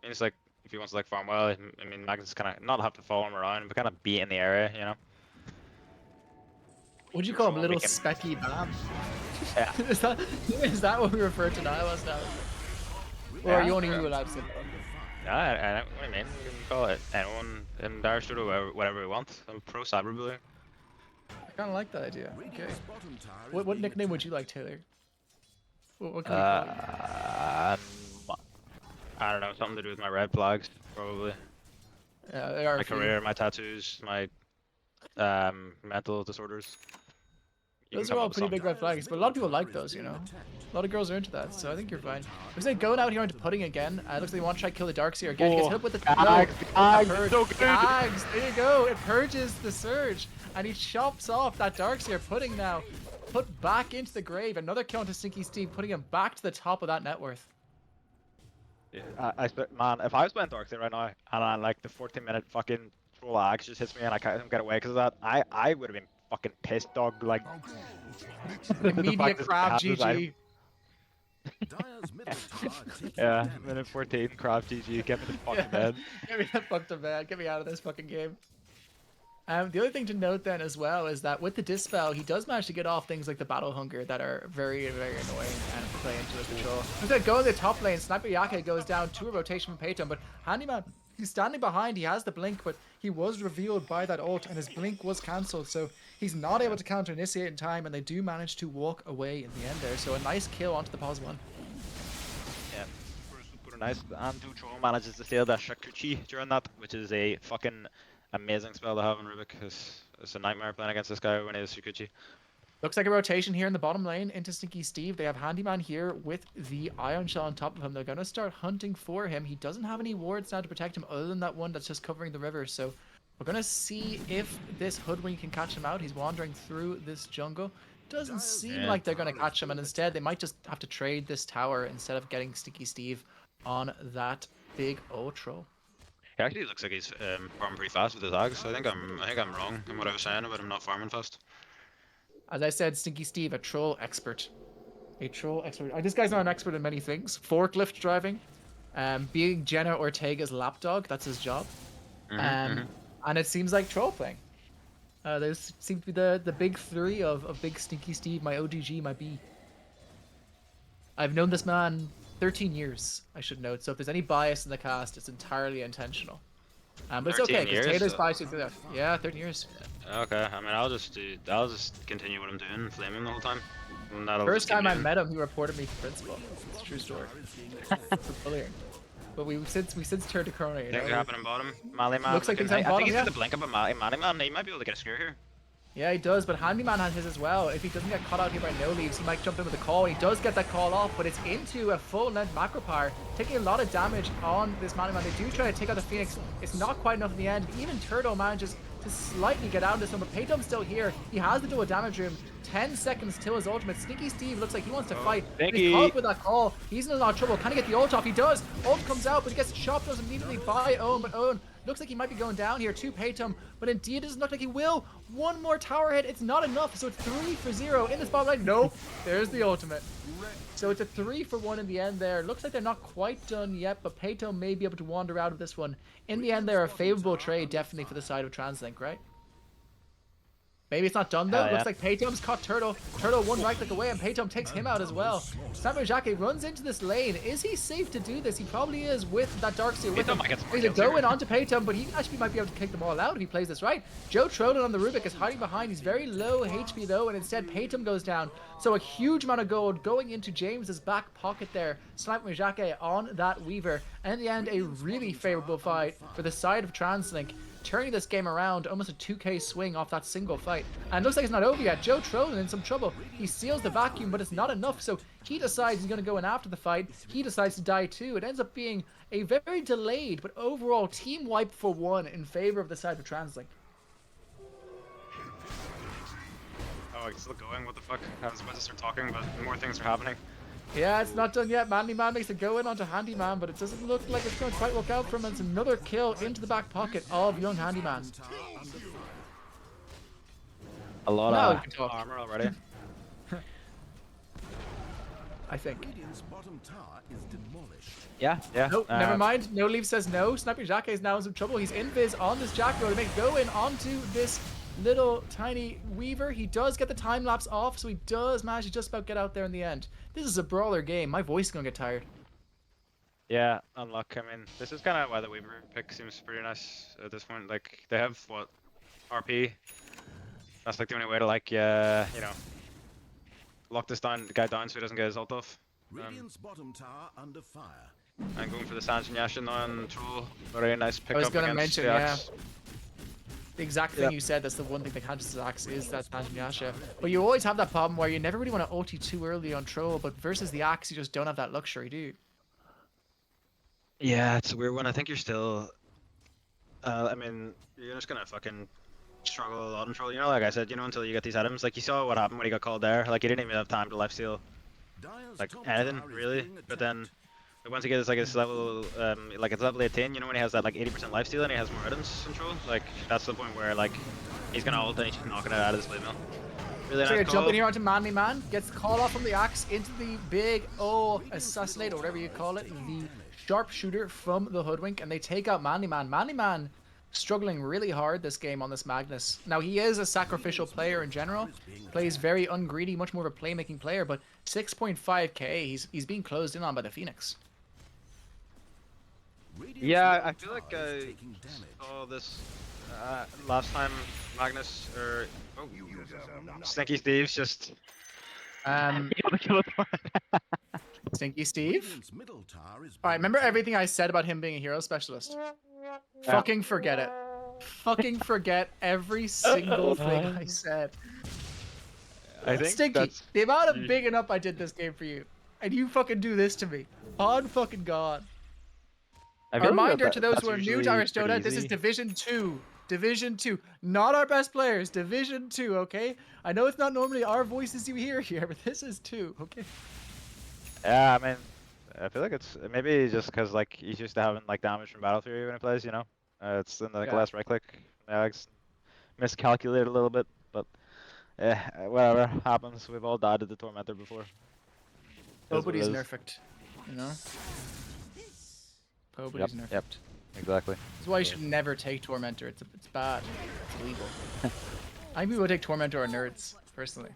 it's like if he wants to like farm well, I mean Magnus kind of not have to follow him around, but kind of be in the area, you know. Would you call him Little Specky Bam? Yeah. is that what we refer to Nile as now? Or you only knew allowed to say that? Yeah, what I mean, we can call it anyone in Dire Studio whatever we want. I'm pro cyberbullying. I kind of like that idea. Okay. What nickname would you like, Taylor? What can we call you? I don't know, something to do with my red flags, probably. Yeah, they are My career, my tattoos, my mental disorders. Those are all pretty big red flags, but a lot of people like those, you know. A lot of girls are into that, so I think you're fine. Looks like going out here into pudding again. Looks like they want to try to kill the Darkseer again. He gets hit with the Gags, so good. Gags, there you go. It purges the surge, and he chops off that Darkseer pudding now. Put back into the grave. Another kill into Stinky Steve, putting him back to the top of that net worth. Yeah, man, if I was playing Darkseer right now, and like the 14-minute fucking troll axe just hits me and I can't get away because of that, I would have been fucking pissed, dog. Like, Media crab GG. Yeah, minute 14, crab GG, get me the fuck to bed. Get me the fuck to bed, get me out of this fucking game. The other thing to note then as well is that with the Dispel, he does manage to get off things like the Battle Hunger that are very, very annoying and play into his control. Instead, going to the top lane, Sniper Yaka goes down to a rotation from Payton, but Handyman, he's standing behind, he has the blink, but he was revealed by that ult and his blink was cancelled, so he's not able to counter initiate in time, and they do manage to walk away in the end there. So a nice kill onto the pos 1. Yeah, put a nice and Troll manages to steal that Shakuchi during that, which is a fucking amazing spell to have in Rubik. It's a nightmare playing against this guy when he has Shakuchi. Looks like a rotation here in the bottom lane into Stinky Steve. They have Handyman here with the Ion Shell on top of him. They're going to start hunting for him. He doesn't have any wards now to protect him other than that one that's just covering the river. So we're going to see if this Hoodwink can catch him out. He's wandering through this jungle. Doesn't seem like they're going to catch him, and instead they might just have to trade this tower instead of getting Stinky Steve on that big old troll. He actually looks like he's farming pretty fast with his ags. I think I'm wrong in what I was saying about him not farming fast. As I said, Stinky Steve, a troll expert. A troll expert. This guy's not an expert in many things. Forklift driving, being Jenna Ortega's lapdog, that's his job. And it seems like troll playing. Those seem to be the big three of Big Stinky Steve, my OGG, my B. I've known this man 13 years, I should note. So if there's any bias in the cast, it's entirely intentional. But it's okay, because Taylor's bias is there. Yeah, 13 years. Okay, I mean, I'll just continue what I'm doing, flame him the whole time. First time I met him, he reported me to principal. It's a true story. For bullying. But we since turned to corner. Things are happening bottom. Mali Man. Looks like things are I bottom. think he's got the blink up at Mali Man. He might be able to get a screw here. Yeah, he does, but Handyman has his as well. If he doesn't get caught out here by no leaves, he might jump in with a call. He does get that call off, but it's into a full-length macro power, taking a lot of damage on this Handyman. They do try to take out the Phoenix. It's not quite enough in the end. Even Turtle manages to slightly get out of this one, but Paytom's still here. He has the dual damage room. 10 seconds till his ultimate. Stinky Steve looks like he wants to fight. He's caught up with that call. He's in a lot of trouble. Can he get the ult off? He does. Ult comes out, but he gets chopped off immediately by Owen, but Owen looks like he might be going down here to Paytom, but indeed it doesn't look like he will. One more tower hit, it's not enough, so it's 3 for 0 in the spotlight. Nope, there's the ultimate. So it's a 3 for 1 in the end there. Looks like they're not quite done yet, but Paytom may be able to wander out of this one. In the end, they're a favorable trade, definitely for the side of TransLink, right? Maybe it's not done though. Yeah. Looks like Paytom's caught Turtle. Turtle one right click away, and Paytom takes him out as well. Samurai Jake runs into this lane. Is he safe to do this? He probably is with that Darkseer with him. He's going onto Paytom, but he actually might be able to kick them all out if he plays this right. Joe Trollen on the Rubik is hiding behind. He's very low HP though, and instead Paytom goes down. So a huge amount of gold going into James's back pocket there. Samurai Jake on that Weaver. And in the end, a really favorable fight for the side of TransLink, turning this game around, almost a 2k swing off that single fight. And it looks like it's not over yet. Joe Trollen in some trouble. He seals the vacuum, but it's not enough, so he decides he's going to go in after the fight. He decides to die too. It ends up being a very delayed, but overall team wipe for 1 in favor of the side of TransLink. Oh, it's still going, what the fuck? I was about to start talking, but more things are happening. Yeah, it's not done yet. Handyman makes a go in onto Handyman, but it doesn't look like it's going to quite work out for him. It's another kill into the back pocket of young Handyman. A lot of armor already. I think. Yeah. Nope, never mind. No Leaf says no. Sniper Jacke is now in some trouble. He's invis on this Jacko to make go in onto this little tiny Weaver. He does get the time lapse off, so he does manage to just about get out there in the end. This is a brawler game. My voice is gonna get tired. Yeah, unluck. I mean, this is kind of why the Weaver pick seems pretty nice at this point. Like, they have, what, RP? That's like the only way to, like, you know, lock this guy down so he doesn't get his ult off. Bottom tower under fire. I'm going for the Sanjin Yashin on Troll. Very nice pickup. I was gonna against mention, the yeah. Axe. The exact thing you said, that's the one thing that catches his axe is that Yasha. But you always have that problem where you never really want to ulti too early on Troll, but versus the axe, you just don't have that luxury, do you? Yeah, it's a weird one. I think you're still... I mean, you're just gonna fucking struggle a lot on Troll. You know, like I said, you know, until you get these items. Like, you saw what happened when he got called there. Like, he didn't even have time to lifesteal, like, anything, really. But then, once he gets, like, his level, like, it's level 18, you know, when he has that, like, 80% lifesteal and he has more items in Troll, like, that's the point where, like, he's gonna ult and he's knocking it out of his blade mill. Really So nice you're call. jumping here onto Manly Man, gets called off from the axe into the big, assassinate, or whatever you call it, the sharpshooter from the Hoodwink, and they take out Manly Man. Manly Man struggling really hard this game on this Magnus. Now, he is a sacrificial player in general, plays very ungreedy, much more of a playmaking player, but 6.5k, he's being closed in on by the Phoenix. Yeah, I feel like I saw this last time Magnus, or Stinky Steve's just Stinky Steve? Alright, remember everything I said about him being a hero specialist? Fucking forget it. Fucking forget every single thing I said. I think Stinky, the amount of bigging up I did this game for you, and you fucking do this to me. On fucking God. A reminder to those who are new to Irish Dota, this is Division 2. Division 2. Not our best players. Division 2, okay? I know it's not normally our voices you hear here, but this is 2, okay? Yeah, I mean, I feel like it's maybe just because like he's used to having like damage from Battle Fury when he plays, you know. It's in like Yeah. less right click. Alex miscalculated a little bit, but whatever happens. We've all died to the Tormentor before. Is what it Nobody's is. nerfed, you know? Yep. Nobody's nerfed. Yep. Exactly. That's why you should never take Tormentor. It's bad. It's illegal. I think people would take Tormentor are nerds, personally.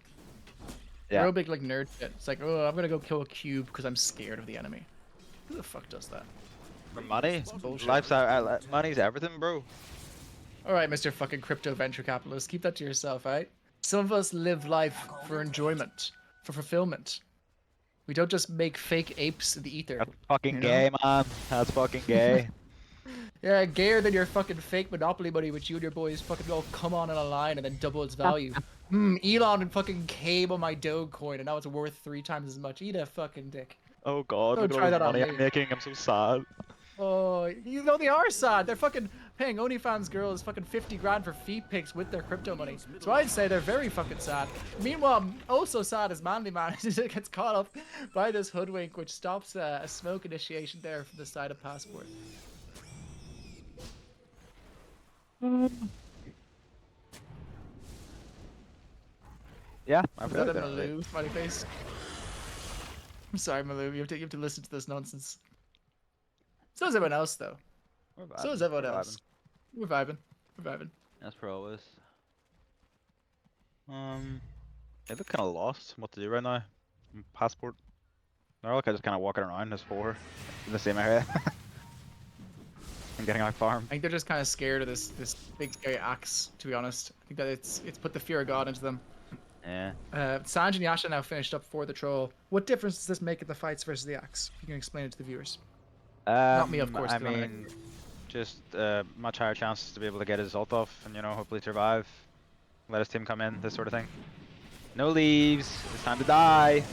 Yeah. Real big like nerd shit. It's like, oh, I'm gonna go kill a cube because I'm scared of the enemy. Who the fuck does that? For money, bullshit. money's everything, bro. All right, Mr. fucking crypto venture capitalist, keep that to yourself, right? Some of us live life for enjoyment, for fulfillment. We don't just make fake apes in the ether. That's fucking you know? gay, man. That's fucking gay. Yeah, gayer than your fucking fake Monopoly money, which you and your boys fucking all come on in a line and then double its value. Elon fucking came on my Dogecoin and now it's worth 3 times as much. Eat a fucking dick. Oh god, Don't look at try all the that on money me. I'm making. I'm so sad. Oh, you know they are sad. They're fucking paying OnlyFans girls fucking 50 grand for feet pics with their crypto money. So I'd say they're very fucking sad. Meanwhile, also sad is Manly Man gets caught up by this hoodwink, which stops a smoke initiation there from the side of Passport. Yeah, I Is feel that like a they're Malou smiley face? I'm sorry, Malou. You have to listen to this nonsense. So is everyone else, though. So is everyone else. We're vibing. We're vibing. As per always. They look kind of lost what to do right now. Passport. They're all just kind of walking around as 4 in the same area. And getting out farm. I think they're just kind of scared of this big scary axe. To be honest, I think that it's put the fear of God into them. Yeah. Sanj and Yasha now finished up for the troll. What difference does this make in the fights versus the axe? You can explain it to the viewers. Not me, of course. I mean, just much higher chances to be able to get his ult off and, you know, hopefully survive. Let his team come in, this sort of thing. No leaves. It's time to die.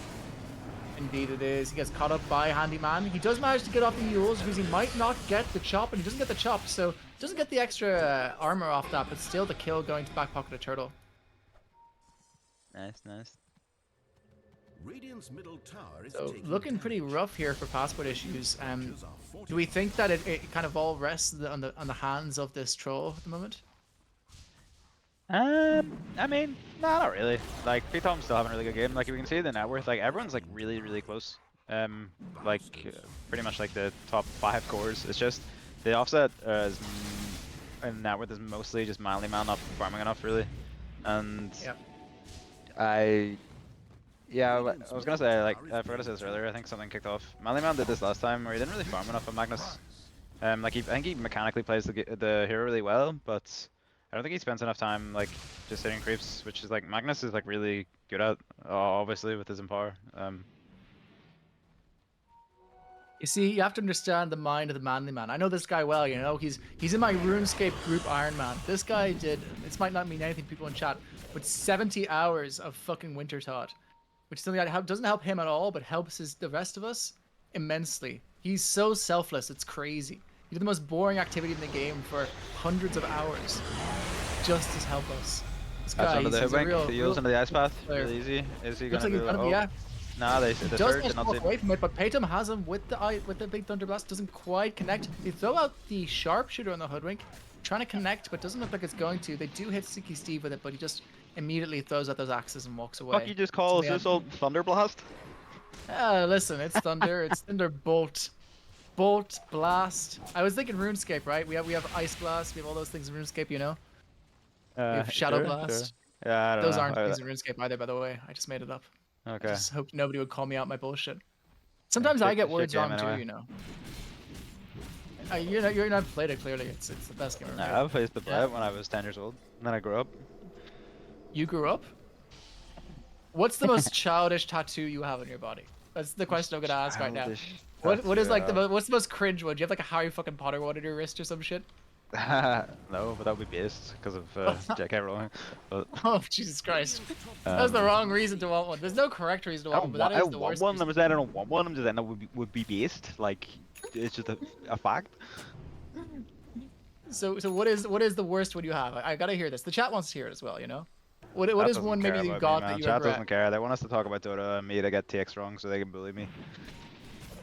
Indeed it is. He gets caught up by Handyman. He does manage to get off the mules because he might not get the chop, and he doesn't get the chop, so he doesn't get the extra armor off that, but still the kill going to back pocket a turtle. Nice, nice. Radiant's middle tower is So taking looking pretty damage. rough here for passport issues. Structures are Do we fortified. think that it kind of all rests on the hands of this troll at the moment? I mean, nah, not really. Like, P-Tom's still having a really good game. Like, we can see the net worth. Like, everyone's like really, really close. Like, pretty much like the top 5 cores. It's just the offset and net worth is mostly just Manly Man not farming enough, really. And Yep. I was gonna say, like, I forgot to say this earlier. I think something kicked off. Manly Man did this last time where he didn't really farm enough on Magnus. Like, I think he mechanically plays the hero really well, but I don't think he spends enough time like just hitting creeps, which is like Magnus is like really good at, obviously with his Empower. You see, you have to understand the mind of the Manly Man. I know this guy well, you know. He's in my RuneScape group Iron Man. This guy did, this might not mean anything to people in chat, but 70 hours of fucking Winter Taught, which is something that doesn't help him at all, but helps the rest of us immensely. He's so selfless, it's crazy. He did the most boring activity in the game for hundreds of hours, just to help us. This That's guy, under the he's a hoodwink. real, The heals into the ice path. player. Really easy. Is he Looks gonna like he's do? gonna be, Oh, yeah. nah, the Does surge manage did to not walk see. away from it, but Paytom has him with the big Thunder Blast. Doesn't quite connect. They throw out the Sharpshooter on the Hoodwink, trying to connect, but doesn't look like it's going to. They do hit Sticky Steve with it, but he just immediately throws out those axes and walks away. Fuck, you just call So, yeah. this old Thunder Blast? Listen, it's Thunder. It's Thunder Bolt. Bolt, Blast. I was thinking RuneScape, right? We have Ice Blast. We have all those things in RuneScape, you know? We have Shadow Sure, Blast. sure. Yeah, I don't Those know. aren't things in RuneScape either, by the way. I just made it up. Okay. I just hoped nobody would call me out my bullshit. Sometimes shit- I get shit words game wrong anyway. too, you know. You're not played it clearly. It's the best game ever. Nah, made. I used to play Yeah. it when I was 10 years old. And then I grew up. You grew up? What's the most childish tattoo you have on your body? That's the question I'm gonna ask right now. Childish What is like tattoo, what's the most cringe one? Do you have like a Harry fucking Potter one on your wrist or some shit? No, but that would be based because of J.K. Rowling. But Oh Jesus Christ! That was the wrong reason to want one. There's no correct reason to I want one, but that is the want worst. one. reason. I'm saying I don't want one. I'm just saying that would be based. Like it's just a fact. So what is the worst one you have? I gotta hear this. The chat wants to hear it as well. You know. What Chat is doesn't one care maybe you about got me, that man. you Chat regret? doesn't care. They want us to talk about Dota and me to get TX wrong so they can bully me.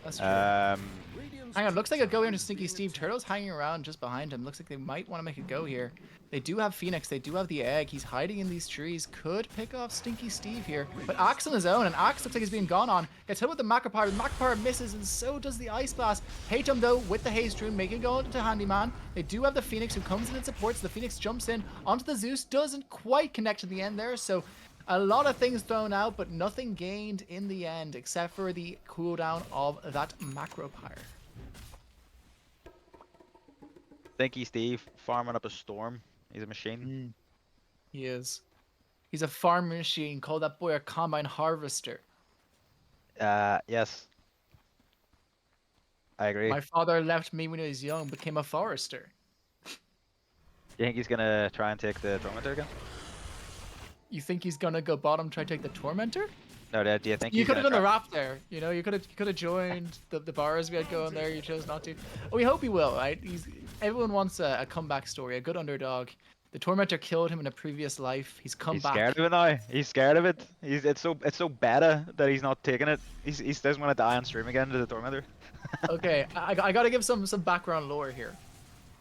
That's true. Radiant's Hang on, looks like a top go tower into is Stinky being Steve. attacked. Turtle's hanging around just behind him. Looks like they might want to make a go here. They do have Phoenix. They do have the egg. He's hiding in these trees. Could pick off Stinky Steve here. But Axe on his own, and Axe looks like he's being gone on. Gets hit with the Macropyre. The Macropyre misses, and so does the Ice Blast. Paytum, though, with the Haste Rune, making it go into Handyman. They do have the Phoenix, who comes in and supports. The Phoenix jumps in onto the Zeus. Doesn't quite connect to the end there, so a lot of things thrown out, but nothing gained in the end, except for the cooldown of that Macropyre. Thinky Steve farming up a storm. He's a machine. He is. He's a farm machine. Call that boy a combine harvester. Yes. I agree. My father left me when he was young, became a forester. You think he's gonna try and take the Tormentor again? You think he's gonna go bottom, try to take the Tormentor? No, do you think You he's could have gonna done a try? rap there. You know, you could have joined the bars we had going there. You chose not to. We hope he will, right? Everyone wants a comeback story, a good underdog. The Tormentor killed him in a previous life. He's come He's back. scared of it now. He's scared of it. It's so beta that he's not taking it. He doesn't want to die on stream again to the Tormentor. Okay, I gotta give some background lore here.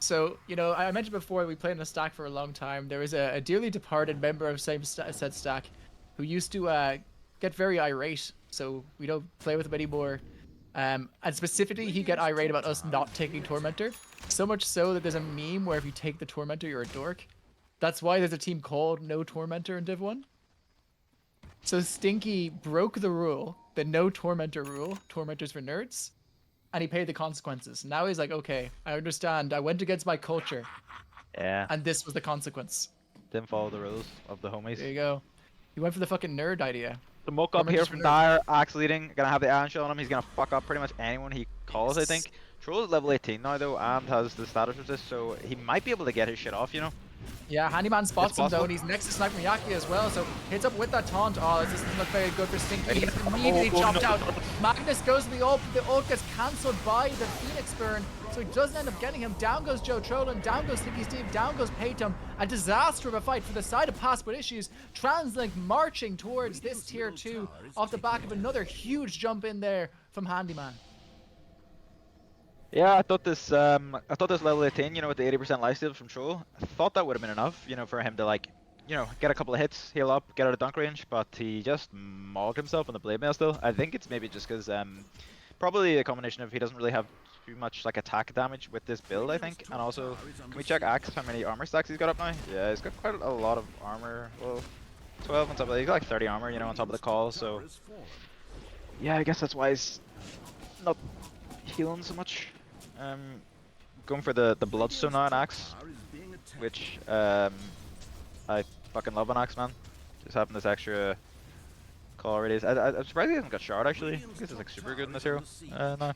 So, you know, I mentioned before we played in a stack for a long time. There was a dearly departed member of said stack who used to get very irate. So we don't play with him anymore. And specifically, he get irate about us not taking Tormentor. So much so that there's a meme where if you take the Tormentor, you're a dork. That's why there's a team called No Tormentor in Div 1. So Stinky broke the rule, the no Tormentor rule, Tormentors for nerds, and he paid the consequences. Now he's like, okay, I understand. I went against my culture, Yeah. and this was the consequence. Didn't follow the rules of the homies. There you go. He went for the fucking nerd idea. The muck up here Tormentors from for nerds. Dire, Axe leading, gonna have the iron shell on him. He's gonna fuck up pretty much anyone he calls, I think. Troll is level 18 now though, and has the status resist, so he might be able to get his shit off, you know? Yeah, Handyman spots him though, possible. and he's next to Sniper Miyaki as well, so hits up with that taunt. Oh, this doesn't look very good for Stinky. He's immediately chopped no. out. Magnus goes to the ult, but the ult gets cancelled by the Phoenix burn, so he doesn't end up getting him. Down goes Joe Trollan, down goes Stinky Steve, down goes Paytum. A disaster of a fight for the side of Passport Issues. TransLink marching towards this tier 2 off the back of another huge jump in there from Handyman. Yeah, I thought this level 18, you know, with the 80% lifesteal from Troll, I thought that would have been enough, you know, for him to like, you know, get a couple of hits, heal up, get out of dunk range, but he just mauled himself on the blade mail still. I think it's maybe just because, probably a combination of he doesn't really have too much like attack damage with this build, I think, and also, can we check Axe how many armor stacks he's got up now? Yeah, he's got quite a lot of armor, well, 12 on top of that, he's got like 30 armor, you know, on top of the call, so, yeah, I guess that's why he's not healing so much. Going for the Bloodstone now on Axe, which I fucking love on Axe, man. Just having this extra call already. I'm surprised he hasn't got shard actually. I guess it's like super good in this hero. No.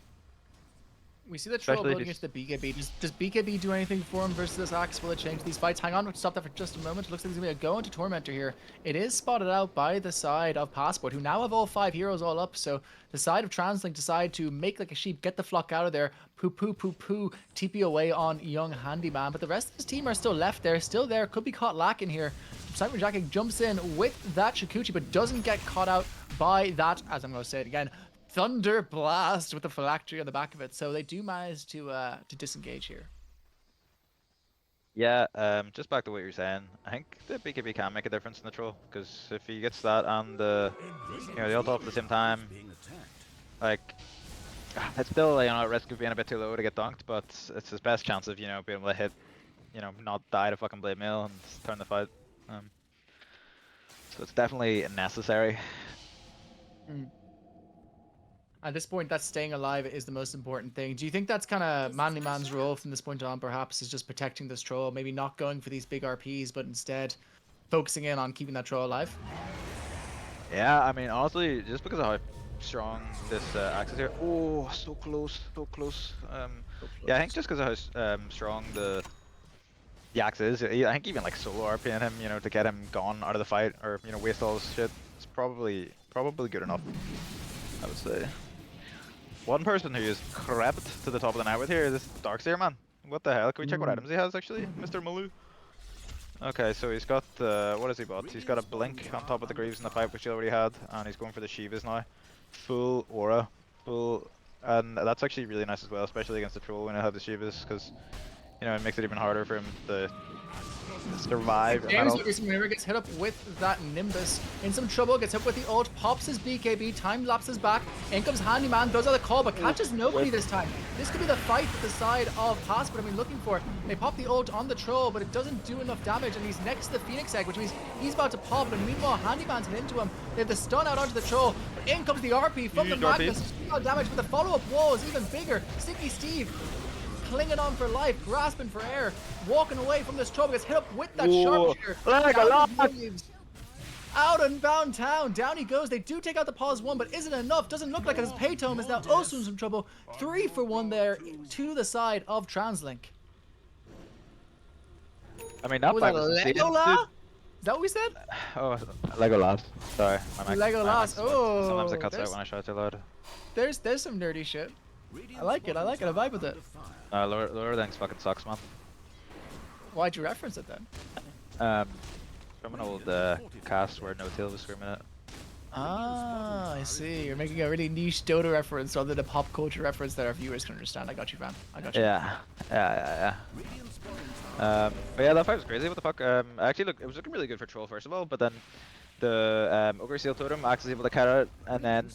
We see the troll Especially building if into the BKB. Does BKB do anything for him versus this Axe? Will it change these fights? Hang on, we'll stop that for just a moment. It looks like there's going to be a go into Tormentor here. It is spotted out by the side of Passport, who now have all 5 heroes all up. So the side of TransLink decide to make like a sheep, get the flock out of there, poo, TP away on young Handyman. But the rest of his team are still left there, still there, could be caught lacking here. Sniper Jackie jumps in with that Shikuchi, but doesn't get caught out by that, as I'm going to say it again, Thunder Blast with the phylactery on the back of it. So they do manage to disengage here. Yeah, just back to what you were saying. I think the BKB can make a difference in the troll, because if he gets that and the ult off at the same time, like, it's still, you know, at risk of being a bit too low to get dunked, but it's his best chance of, you know, being able to hit, you know, not die to fucking blade mail and turn the fight. So it's definitely necessary. At this point, that staying alive is the most important thing. Do you think that's kind of Manly Man's role from this point on, perhaps, is just protecting this troll, maybe not going for these big RPs, but instead focusing in on keeping that troll alive? Yeah, I mean, honestly, just because of how strong this Axe is here. Oh, so close, so close. Yeah, I think just because of how strong the Axe is, I think even like solo RPing him, you know, to get him gone out of the fight, or, you know, waste all his shit, it's probably good enough, I would say. One person who is crept to the top of the net with here is this Darkseer man. What the hell? Can we check what items he has actually, Mr. Maloo? Okay, so he's got, what has he bought? He's got a Blink on top of the Greaves and the 5, which he already had, and he's going for the Shivas now. Full aura, full and that's actually really nice as well, especially against the troll when I have the Shivas, because you know it makes it even harder for him to survive. And James that'll... Lucas gets hit up with that Nimbus. In some trouble, gets hit with the ult, pops his BKB, time lapses back. In comes Handyman, does the call, but catches nobody this time. This could be the fight at the side of Passport I've been looking for. They pop the ult on the troll, but it doesn't do enough damage, and he's next to the Phoenix Egg, which means he's about to pop, and meanwhile, Handyman's hit into him. They have the stun out onto the troll, but in comes the RP from the Magnus. Damage, but the follow-up wall is even bigger. Stinky Steve clinging on for life, grasping for air, walking away from this trouble, gets hit up with that sharpshooter. Out and bound town, down he goes. They do take out the pause 1, but isn't enough. Doesn't look like it. His Paytome is now also in some trouble. 3 for 1 there to the side of TransLink. I mean, that Was fight that was insane, Legolas? dude. Is that what we said? Oh, Legolas. Sorry, my mic. Legolas. Oh, sometimes it cuts out when I shout too loud. There's some nerdy shit. I like it. I vibe with it. Lower thanks fucking sucks, man. Why'd you reference it then? From an old cast where No Tail was screaming it. Ah, I see. You're making a really niche Dota reference rather than a pop culture reference that our viewers can understand. I got you, fam. I got you. Yeah. But yeah, that fight was crazy. What the fuck? Actually, look, it was looking really good for Troll first of all, but then the Ogre Seal Totem Axe was able to cut out, and then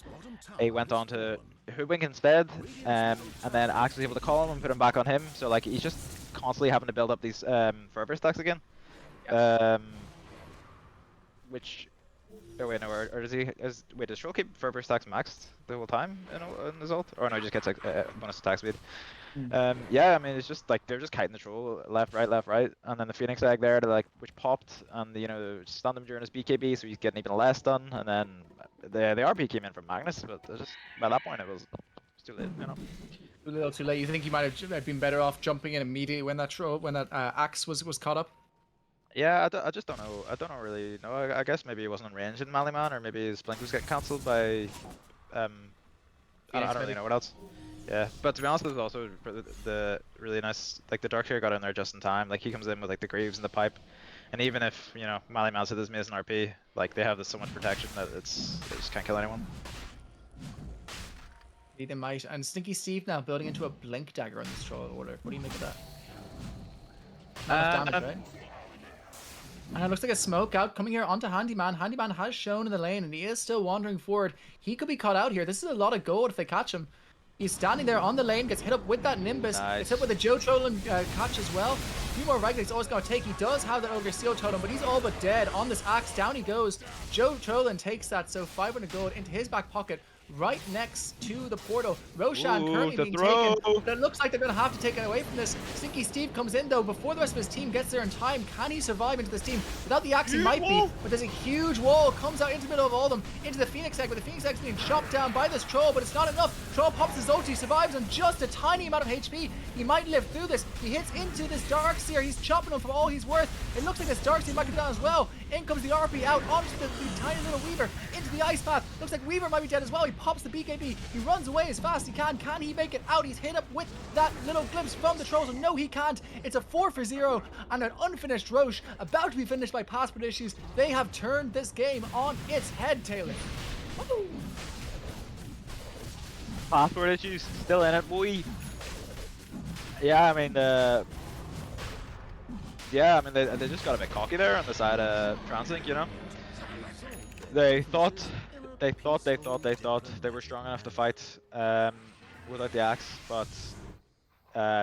he went on to Hoodwink instead, and then Axe was able to call him and put him back on him. So like he's just constantly having to build up these fervor stacks again. Which, oh wait, no, or does he? Wait, does Troll keep fervor stacks maxed the whole time in his ult? Or no, he just gets like bonus attack speed. Yeah, I mean it's just like they're just kiting the Troll left, right, and then the Phoenix Egg there, which popped, and you know stunned him during his BKB, so he's getting even less stun, and then the RP came in from Magnus, but just by that point it was too late, you know. A little too late. You think he might have been better off jumping in immediately when that axe was caught up? Yeah, I just don't know. I don't really know. I guess maybe he wasn't in range in Maliman, or maybe his blink was getting cancelled by I don't really know what else. Yeah, but to be honest, there's also the really nice, like the Darkseer got in there just in time. Like he comes in with like the Greaves and the pipe, and even if you know Maliman's hit his maze and RP, like they have so much protection that they just can't kill anyone. They might. And Stinky Steve now building into a blink dagger on this troll order. What do you make of that? Not enough damage, right? And it looks like a smoke out coming here onto Handyman. Handyman has shown in the lane, and he is still wandering forward. He could be caught out here. This is a lot of gold if they catch him. He's standing there on the lane, gets hit up with that Nimbus. Nice. Gets hit with a Joe Trollan catch as well. A few more right clicks always going to take. He does have that Ogre Seal Totem, but he's all but dead on this axe. Down he goes. Joe Trollan takes that, so 500 gold into his back pocket. Right next to the portal. Roshan currently being taken, but it looks like they're going to have to take it away from this. Stinky Steve comes in though before the rest of his team gets there in time. Can he survive into this team? Without the axe he might be, but there's a huge wall comes out into the middle of all of them, into the Phoenix Egg, but the Phoenix Egg's being chopped down by this Troll, but it's not enough. Troll pops his ulti, survives on just a tiny amount of HP. He might live through this. He hits into this Darkseer. He's chopping him for all he's worth. It looks like this Darkseer might come down as well. In comes the RP out onto the tiny little Weaver, into the ice path. Looks like Weaver might be dead as well. He pops the BKB. He runs away as fast as he can. Can he make it out? He's hit up with that little glimpse from the Trolls. And no, he can't. It's a 4-for-0 and an unfinished Roche about to be finished by passport issues. They have turned this game on its head, Taylor. Woo! Passport issues still in it, boy. Yeah, I mean, they just got a bit cocky there on the side of TransLink, you know. They thought they were strong enough to fight without the axe, but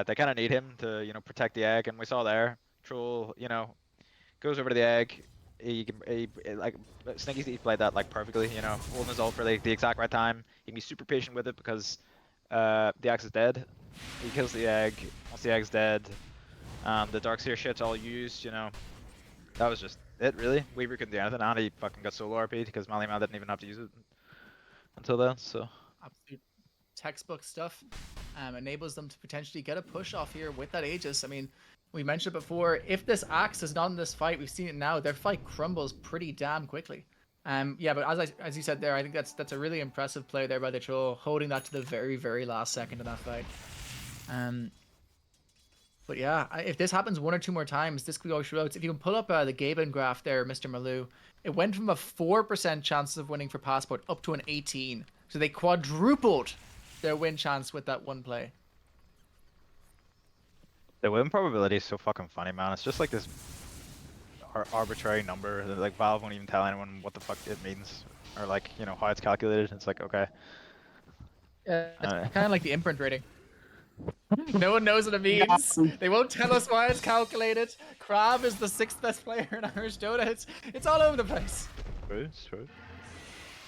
they kind of need him to, you know, protect the egg. And we saw there, Troll, you know, goes over to the egg. He like Stinky Steve played that like perfectly, you know, holding his ult for like the exact right time. He can be super patient with it because the axe is dead. He kills the egg once the egg's dead. The Darkseer shit's all used, you know. That was just it, really. Weaver couldn't do anything, and he fucking got solo RP'd because Maliman didn't even have to use it until then, so. Absolute textbook stuff. Enables them to potentially get a push off here with that Aegis. I mean, we mentioned before, if this axe is not in this fight, we've seen it now, their fight crumbles pretty damn quickly. Yeah, but as you said there, I think that's a really impressive play there by the Troll, holding that to the very, very last second of that fight. But yeah, if this happens 1 or 2 more times, this could go roads. If you can pull up the Gaben graph there, Mr. Malou, it went from a 4% chance of winning for Passport up to an 18. So they quadrupled their win chance with that one play. The win probability is so fucking funny, man. It's just like this arbitrary number that like Valve won't even tell anyone what the fuck it means or like how it's calculated. It's like okay. Yeah, it's kind of like the imprint rating. No one knows what it means. They won't tell us why it's calculated. Crab is the 6th best player in Irish Dota. It's all over the place. True, it's true.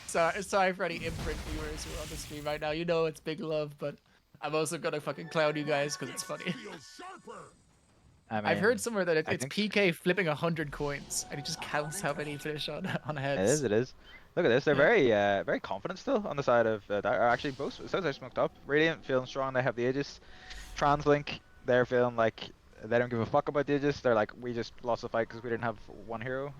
Sorry for any imprint viewers who are on the stream right now. You know it's big love, but I'm also gonna fucking clown you guys because it's funny. I mean, I've heard somewhere that it's think PK flipping 100 coins, and he just counts how many finish on heads. it is. It is. Look at this. They're very confident still on the side of. Actually, both sides are smoked up. Radiant feeling strong. They have the Aegis. TransLink, they're feeling like they don't give a fuck about the Aegis. They're like, we just lost the fight because we didn't have one hero.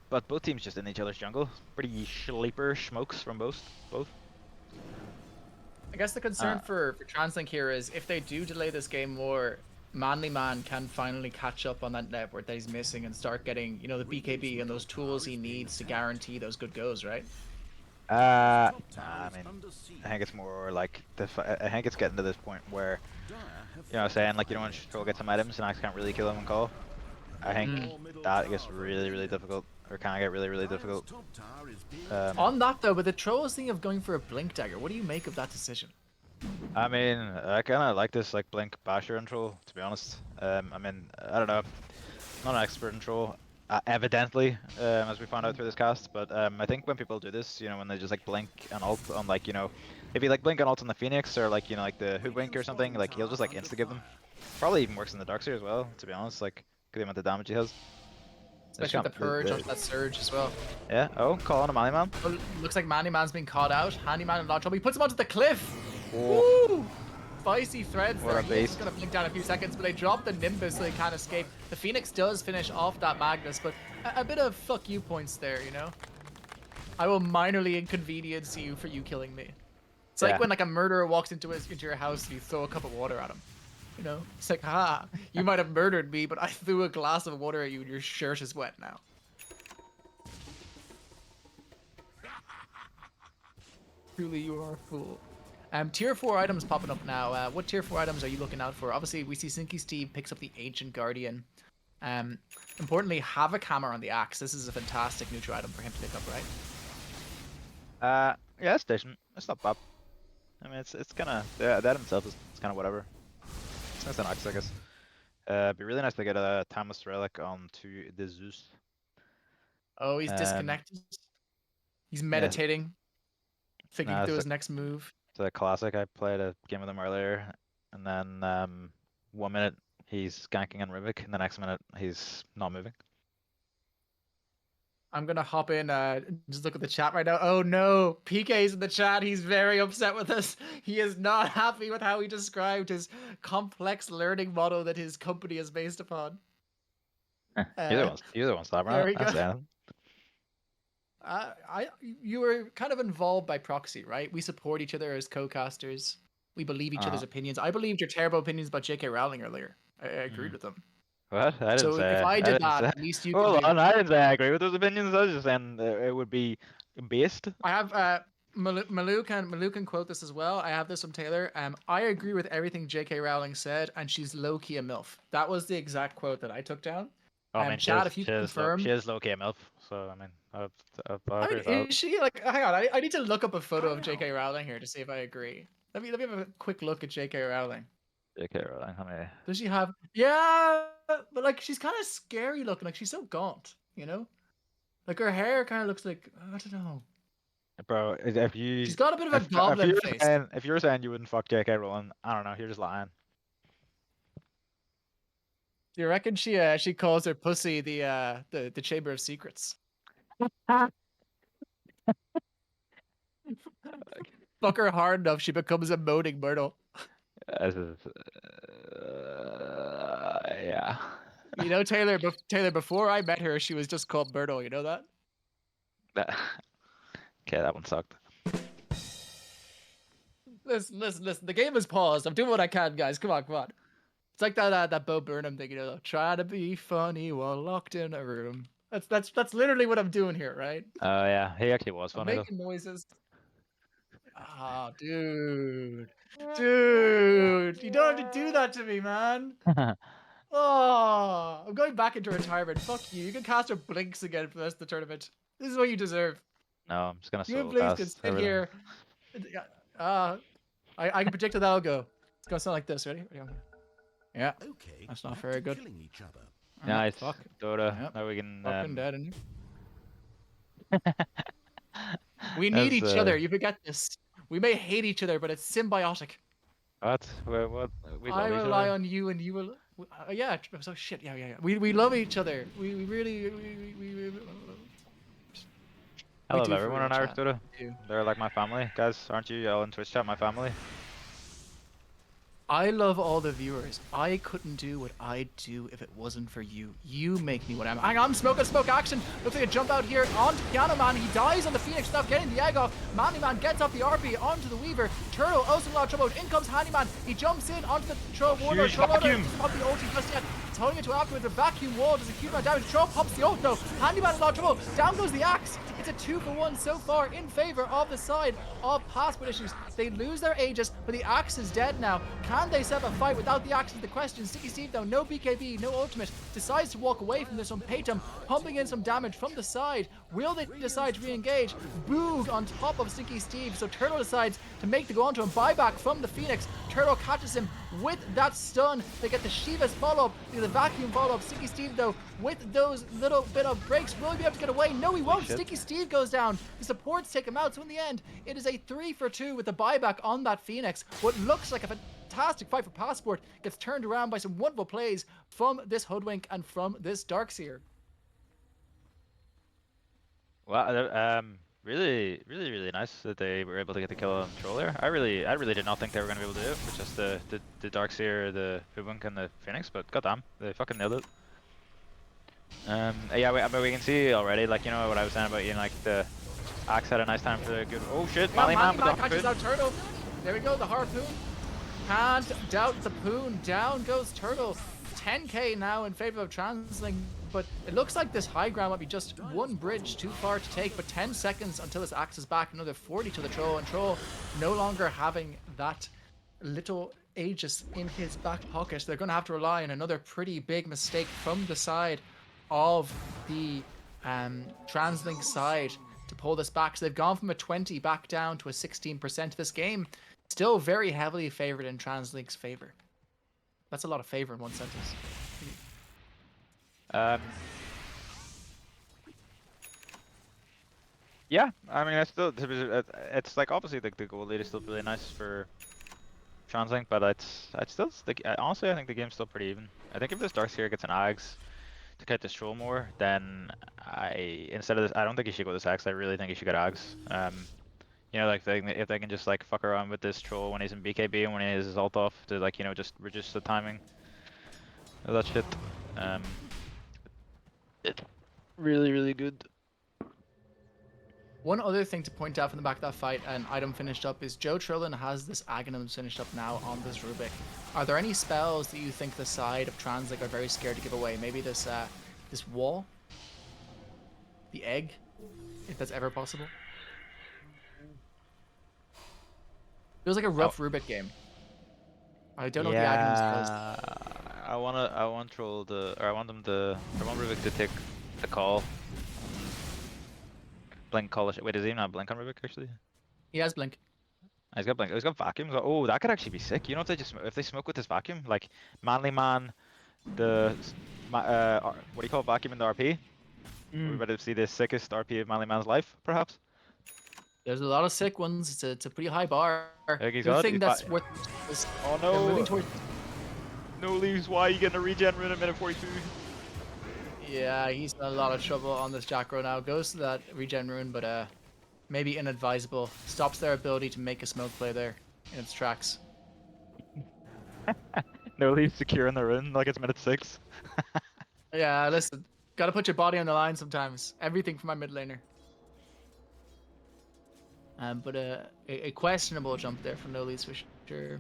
But both teams just in each other's jungle. Pretty sleeper smokes from both. I guess the concern for TransLink here is if they do delay this game more, Manly Man can finally catch up on that network that he's missing and start getting, the BKB and those tools he needs to guarantee those good goes, right? I mean, I think it's more like I think it's getting to this point where, saying like you don't want to go get some items and I can't really kill him and call. I think that gets really difficult, or can get really difficult. On that though, with the trolls thing of going for a blink dagger, what do you make of that decision? I mean, I kind of like this like blink basher and troll, to be honest. I mean, I don't know, I'm not an expert in troll, evidently, as we found out through this cast. But I think when people do this, when they just like blink and ult on like if you like blink and ult on the Phoenix or like like the hoodwink or something, like he'll just like insta give them. Probably even works in the Darkseer as well, to be honest. Like, the amount of damage he has. Especially with the purge after that surge as well. Yeah. Oh, call on a Manly Man. Oh, looks like Manly Man's been caught out. Handyman in a lot of trouble. He puts him onto the cliff. Oh. Woo! Spicy threads What there. a He's beast. gonna blink down a few seconds, but they drop the Nimbus so they can't escape. The Phoenix does finish off that Magnus, but a bit of fuck you points there, I will minorly inconvenience you for you killing me. It's like when like a murderer walks into your house and you throw a cup of water at him. It's like, you might have murdered me, but I threw a glass of water at you and your shirt is wet now. Truly, you are a fool. Tier 4 items popping up now. What tier 4 items are you looking out for? Obviously, we see Sinky Steve picks up the Ancient Guardian. Importantly, Havoc Hammer on the Axe. This is a fantastic neutral item for him to pick up, right? Yeah, it's decent. It's not bad. I mean, it's kind of the item itself is kind of whatever. It's nice and axe, I guess. It'd be really nice to get a Timeless Relic onto the Zeus. Oh, he's disconnected. He's meditating, thinking through his next move. It's a classic. I played a game with him earlier, and then 1 minute he's ganking on Rubik, and the next minute he's not moving. I'm gonna hop in, just look at the chat right now. Oh no, PK's in the chat. He's very upset with us. He is not happy with how he described his complex learning model that his company is based upon. You're the one stop, there we right? go. You were kind of involved by proxy, right? We support each other as co-casters. We believe each other's opinions. I believed your terrible opinions about J.K. Rowling earlier. I agreed with them. What? I didn't So say. if I did that, at least you can Hold do. on, I didn't say I agree with those opinions. I was just saying it would be based. I have Malou can quote this as well. I have this from Taylor. I agree with everything J.K. Rowling said, and she's low key a milf. That was the exact quote that I took down. Oh, I mean, Chad, if you confirm, she is low key a milf. So I mean, I I agree mean, with that. is she like? Hang on, I need to look up a photo of J.K. Rowling here to see if I agree. Let me have a quick look at J.K. Rowling. J.K. Rowling, how many? Does she have? Yeah, but like she's kind of scary looking. Like she's so gaunt, Like her hair kind of looks like I don't know. Bro, if you She's got a bit of a goblin face. If you were saying you wouldn't fuck J.K. Rowling, I don't know, you're just lying. Do you reckon she calls her pussy the Chamber of Secrets? Fuck her hard enough, she becomes a moaning myrtle. Yeah. Taylor. Taylor, before I met her, she was just called Myrtle. You know that? Okay, that one sucked. Listen. The game is paused. I'm doing what I can, guys. Come on. It's like that Bo Burnham thing, Try to be funny while locked in a room. That's literally what I'm doing here, right? Oh yeah, he actually was I'm funny making noises. Ah, dude. Dude, you don't have to do that to me, man. Oh, I'm going back into retirement. Fuck you. You can cast your blinks again for the rest of the tournament. This is what you deserve. No, I'm just gonna You and solo Blinks can cast sit everything. here. Uh, I can predict how that'll go. It's gonna sound like this. Ready? Yeah. Okay, That's not back very to good. killing each other. Nice. Fuck. Dota. Yep. Now we can. Fucking dead, and we need That's each other. You forget this. We may hate each other, but it's symbiotic. what? What? We I love each rely other. on you, and you will. Yeah. So shit. Yeah. We love each other. We really I we love do for everyone real, on Irish chat. Dota. We do. They're like my family, guys. Aren't you all in Twitch chat? My family. I love all the viewers. I couldn't do what I'd do if it wasn't for you. You make me what I am. Hang on, smoke action. Looks like a jump out here onto Piano Man. He dies on the Phoenix without getting the egg off. Manly Man gets off the RP onto the Weaver. Turtle also in a lot of trouble. In comes Handyman. He jumps in onto the Troll Warlord. Huge Troll Warlord vacuum. doesn't pop the ult just yet. It's holding it to afterwards. A vacuum wall does a huge amount of damage. Troll pops the ult though. Handyman in a lot of trouble. Down goes the axe. It's a 2-for-1 so far in favor of the side of passport issues. They lose their Aegis, but the axe is dead now. Can they set up a fight without the axe is the question. Sticky Steve though, no BKB, no ultimate, decides to walk away from this one. Paytum pumping in some damage from the side. Will they decide to re-engage? Boog on top of Sticky Steve, so Turtle decides to make the go onto him. Buyback from the Phoenix. Turtle catches him with that stun. They get the Shiva's follow-up, the vacuum follow-up. Sticky Steve though, with those little bit of breaks, will he be able to get away? No, he won't. Sticky Steve goes down. The supports take him out, so in the end, it is a 3-for-2 with the buyback on that Phoenix. What looks like a fantastic fight for Passport gets turned around by some wonderful plays from this Hoodwink and from this Darkseer. Well, really nice that they were able to get the kill on Troll there. I really did not think they were gonna be able to do it with just the Darkseer, the Hoodwink, and the Phoenix, but goddamn, they fucking nailed it. Yeah, but we can see already, like, you know what I was saying about, you know, like the Axe had a nice time for the good. Oh shit, Mally Man with the catches harpoon. out Turtle. There we go, the harpoon. Can't doubt the poon. Down goes Turtle. 10k now in favor of Translink, but it looks like this high ground might be just one bridge too far to take, but 10 seconds until his axe is back, another 40 to the Troll, and Troll no longer having that little Aegis in his back pocket. They're going to have to rely on another pretty big mistake from the side of the Translink side to pull this back. So they've gone from a 20 back down to a 16% this game. Still very heavily favored in Translink's favor. That's a lot of favor in one sentence. Yeah, I mean, it's like obviously the goal lead is still really nice for Translink, but it's still like, honestly I think the game's still pretty even. I think if this Darkseer gets an Ags to get this Troll more, then instead of this, I don't think he should go this Axe. I really think he should get Ags. You know, like if they can just like fuck around with this Troll when he's in BKB and when he has his ult off to, like, you know, just reduce the timing of that shit. It's really good. One other thing to point out from the back of that fight, and item finished up, is Joe Trillin has this Aghanim finished up now on this Rubik. Are there any spells that you think the side of Translink are very scared to give away? Maybe this this wall? The egg? If that's ever possible? Feels like a rough Rubik game. I don't know what the Aghanim spell is. I want Rubik to take the call. Blink call. Wait, does he even have blink on Rubik actually? He has blink. He's got blink. He's got vacuum. Oh, that could actually be sick. You know, if they smoke with this vacuum, like Manly Man, what do you call it, vacuum in the RP? We're about to see the sickest RP of Manly Man's life, perhaps. There's a lot of sick ones. It's a pretty high bar. The thing that's worth is oh no! Moving towards. No leaves. Why are you getting a regen rune at minute 42? Yeah, he's in a lot of trouble on this Jackro now. Goes to that regen rune, but maybe inadvisable. Stops their ability to make a smoke play there in its tracks. No leaves securing the rune like it's minute 6. Yeah, listen. Gotta put your body on the line sometimes. Everything for my mid laner. But a questionable jump there from No Leaves for sure.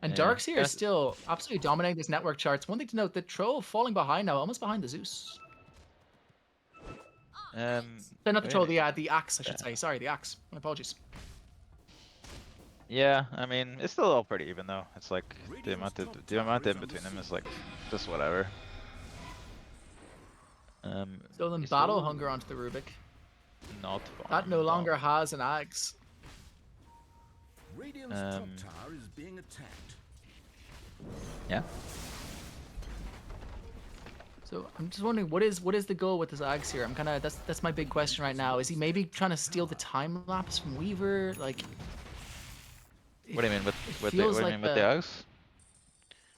And Yeah, Darkseer is still absolutely dominating this network charts. One thing to note, the Troll falling behind now, almost behind the Zeus. Not Not the Troll, the Axe, I should say. Sorry, the Axe. My apologies. Yeah, I mean, it's still all pretty even though. It's like the amount in between them is like just whatever. So then It's Battle so Hunger onto the Rubik. not That farm no bomb. longer has an axe. Radiant's top tower is being attacked. Yeah. So I'm just wondering what is the goal with this axe here? I'm kind of that's my big question right now. Is he maybe trying to steal the time lapse from Weaver? Like, What do you mean with it the feels what do you like mean with the eggs?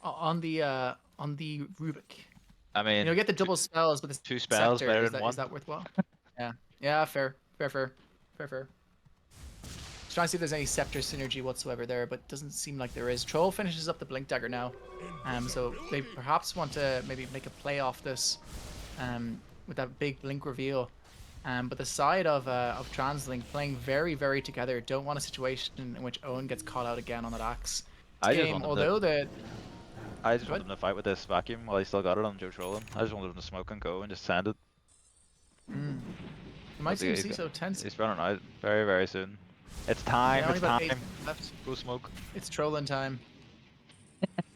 on the Rubik. I You know, mean, get the double spells, but the two spells scepter better is than that one. worthwhile? Yeah, yeah, fair. Just trying to see if there's any scepter synergy whatsoever there, but doesn't seem like there is. Troll finishes up the blink dagger now, so they perhaps want to maybe make a play off this, with that big blink reveal. But the side of TransLink playing very together don't want a situation in which Owen gets caught out again on that axe. This I just game, want them although to. I just Go want ahead. them to fight with this vacuum while he still got it on Joe trolling. I just wanted him to smoke and go and just send it. You might But see him see so tense. he's running out very soon. It's time. Yeah, only It's about 8 time. left. Go smoke. It's trolling time.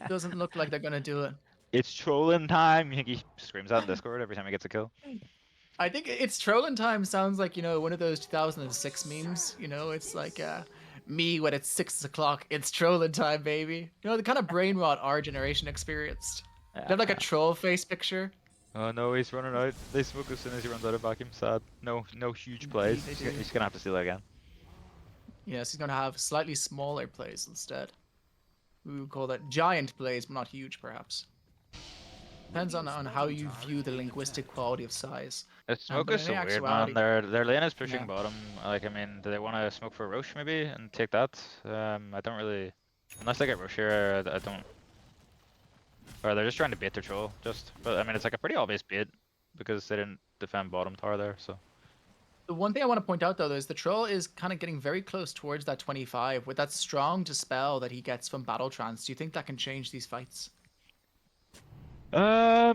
Doesn't look like they're gonna do it. It's trolling time. He screams out in Discord every time he gets a kill. I think it's trolling time sounds like, you know, one of those 2006 memes. You know, it's like me when it's 6 o'clock. It's trolling time, baby. You know, the kind of brain rot our generation experienced. They have like a troll face picture. Oh no, he's running out. They smoke as soon as he runs out of vacuum. Sad. No huge plays. Indeed, they do. He's gonna have to steal it again. Yes, he's gonna have slightly smaller plays instead. We would call that giant plays, but not huge, perhaps. Depends on how you view the linguistic quality of size. Smoke But is in so weird, actuality, man. Their lane is pushing yeah. bottom. Like, I mean, do they want to smoke for Roche maybe and take that? I don't really. Unless they get Roche here, I don't. Or they're just trying to bait their troll. But I mean, it's like a pretty obvious bait because they didn't defend bottom tower there. So. The one thing I want to point out though is the troll is kind of getting very close towards that 25 with that strong dispel that he gets from battle trance. Do you think that can change these fights? I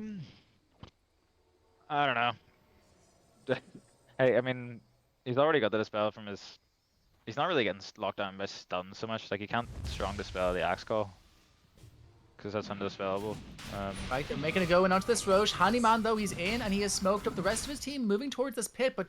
don't know. Hey, I mean, he's already got the dispel from his. He's not really getting locked down by stun so much. Like, he can't strong dispel the axe call because that's undispellable. Right, they're making a go in onto this Roche. Handyman though, he's in and he has smoked up the rest of his team moving towards this pit, but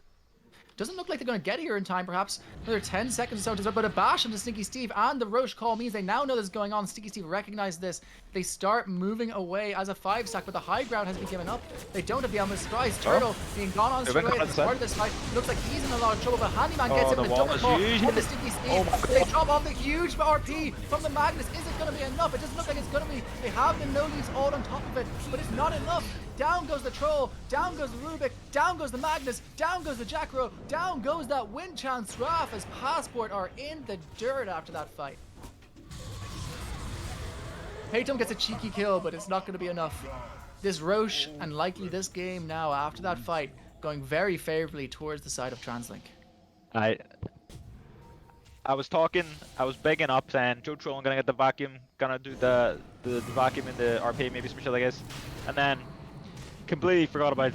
doesn't look like they're going to get here in time, perhaps. Another 10 seconds or so to but a bash into Sneaky Steve, and the Roche call means they now know this is going on. Sneaky Steve recognizes this. They start moving away as a 5-stack, but the high ground has been given up. They don't have the element surprise. Turtle being gone on straight away at the start of this fight. Looks like he's in a lot of trouble, but Handyman gets him in a double call on the Sneaky Steve. They drop off the huge RP from the Magnus. Is it going to be enough? It doesn't look like it's going to be. They have the no-leaves all on top of it, but it's not enough. Down goes the Troll, down goes the Rubik, down goes the Magnus, down goes the Jackro, down goes that win chance. Raph as Passport are in the dirt after that fight. Paytum gets a cheeky kill, but it's not going to be enough. This Roche, and likely this game now after that fight, going very favorably towards the side of TransLink. I was begging up saying Joe Troll gonna get the vacuum, gonna do the vacuum in the RP, maybe special I guess, and then completely forgot about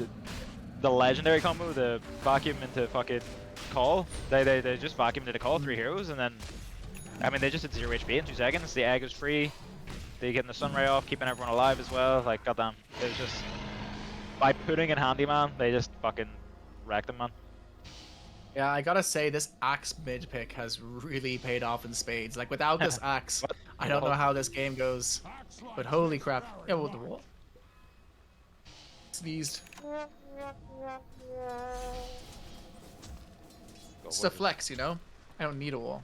the legendary combo, the vacuum into fucking call. They just vacuumed into call 3 heroes, and then I mean they just hit 0 HP in 2 seconds. The egg is free. They getting the sunray off, keeping everyone alive as well. Like goddamn, it was just by putting in Handyman, they just fucking wrecked them, man. Yeah, I gotta say, this axe mid pick has really paid off in spades. Like, without this axe, I don't know how this game goes. But holy crap. Yeah, well, the wall. Sneezed. It's a flex, you know? I don't need a wall.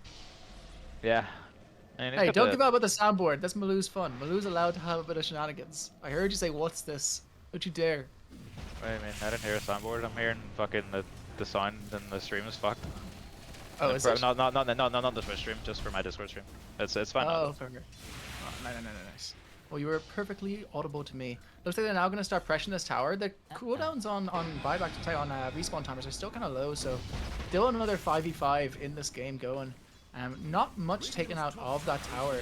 Yeah. And Hey, don't give up on the soundboard. That's Maloo's fun. Maloo's allowed to have a bit of shenanigans. I heard you say, what's this? Don't you dare. Wait a minute, I didn't hear a soundboard. I'm hearing fucking the sound and the stream is fucked. Oh, is it? Not the Twitch stream, just for my Discord stream. It's fine. Oh, fair. Oh, nice. Well, you were perfectly audible to me. Looks like they're now going to start pressuring this tower. The cooldowns on buyback on respawn timers are still kind of low, so still another 5v5 in this game going. Not much taken out of that tower.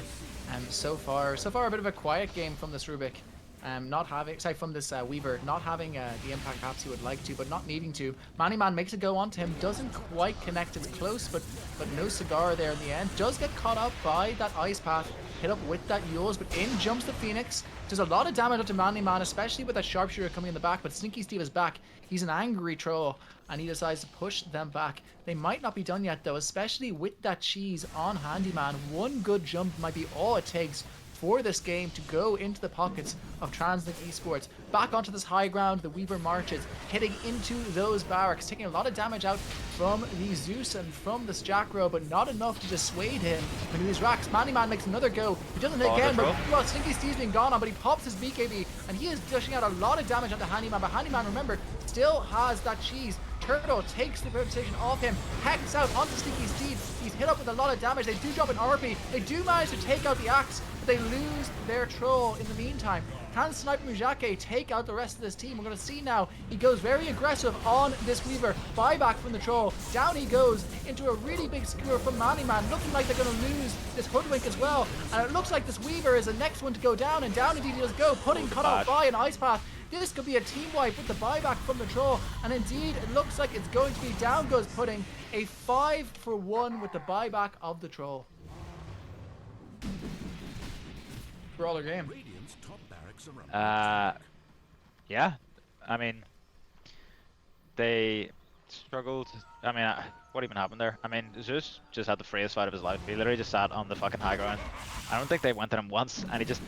So far a bit of a quiet game from this Rubik. not having, sorry, from this Weaver, not having the impact perhaps he would like to, but not needing to. Man makes a go onto him, doesn't quite connect. It's close, but no cigar there in the end. Does get caught up by that ice path, hit up with that Yules, but in jumps the Phoenix. Does a lot of damage up to Man, especially with that sharpshooter coming in the back, but Sneaky Steve is back. He's an angry troll, and he decides to push them back. They might not be done yet, though, especially with that cheese on Handyman. One good jump might be all it takes for this game to go into the pockets of TransLink Esports. Back onto this high ground, the Weaver marches, hitting into those barracks, taking a lot of damage out from the Zeus and from this Jackro, but not enough to dissuade him into these racks. Man makes another go. He doesn't hit again, but well, Sneaky Steve's being gone on, but he pops his BKB, and he is dishing out a lot of damage onto Handyman, but Handyman, remember, still has that cheese. Turtle takes the protection off him, hacks out onto Sneaky Steve. He's hit up with a lot of damage. They do drop an RP. They do manage to take out the axe, but they lose their troll in the meantime. Can Sniper Mujake take out the rest of this team? We're going to see now. He goes very aggressive on this Weaver. Buyback from the troll. Down he goes into a really big skewer from Man, looking like they're going to lose this Hoodwink as well. And it looks like this Weaver is the next one to go down, and down indeed he does go, putting cut off by an ice path. This could be a team wipe with the buyback from the troll, and indeed it looks like it's going to be down goes Pudding, a 5-for-1 with the buyback of the troll. Brawler game. Yeah, I mean, they struggled. I mean, what even happened there? I mean, Zeus just had the freest fight of his life. He literally just sat on the fucking high ground. I don't think they went at him once, and he just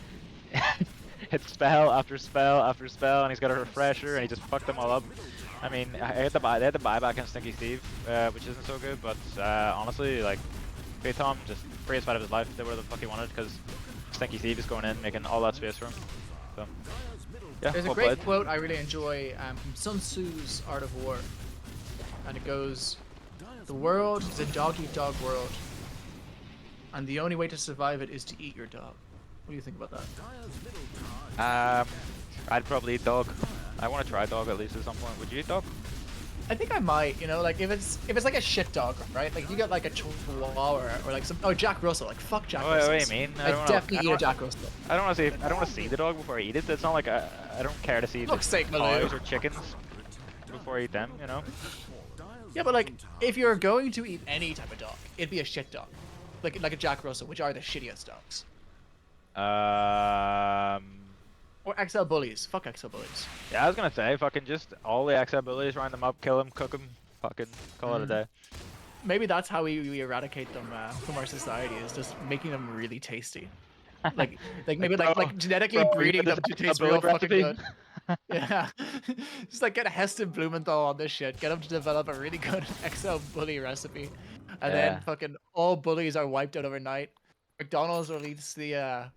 hit spell after spell after spell, and he's got a refresher, and he just fucked them all up. I mean, they had the buyback on Stinky Steve, which isn't so good, but honestly, like, Tom just freest fight of his life. They were the fuck he wanted, because Stinky Steve is going in, making all that space for him. So, yeah, there's a great quote I really enjoy from Sun Tzu's Art of War, and it goes, "The world is a dog-eat-dog world, and the only way to survive it is to eat your dog." What do you think about that? I'd probably eat dog. I want to try dog at least at some point. Would you eat dog? I think I might, you know, like if it's like a shit dog, right? Like if you got like a Chihuahua or like some Jack Russell, like fuck Jack Russell. What do you mean? I'd definitely eat a Jack Russell. I don't want to see the dog before I eat it. It's not like I don't care to see cows or chickens before I eat them, you know. Yeah, but like if you're going to eat any type of dog, it'd be a shit dog, like a Jack Russell, which are the shittiest dogs. Or XL bullies. Fuck XL bullies. Yeah, I was gonna say, fucking just all the XL bullies, round them up, kill them, cook them, fucking call it a day. Maybe that's how we eradicate them from our society, is just making them really tasty. Like maybe like genetically breeding them to taste real fucking good. Yeah. Just like get a Heston Blumenthal on this shit. Get them to develop a really good XL bully recipe. And then fucking all bullies are wiped out overnight. McDonald's released the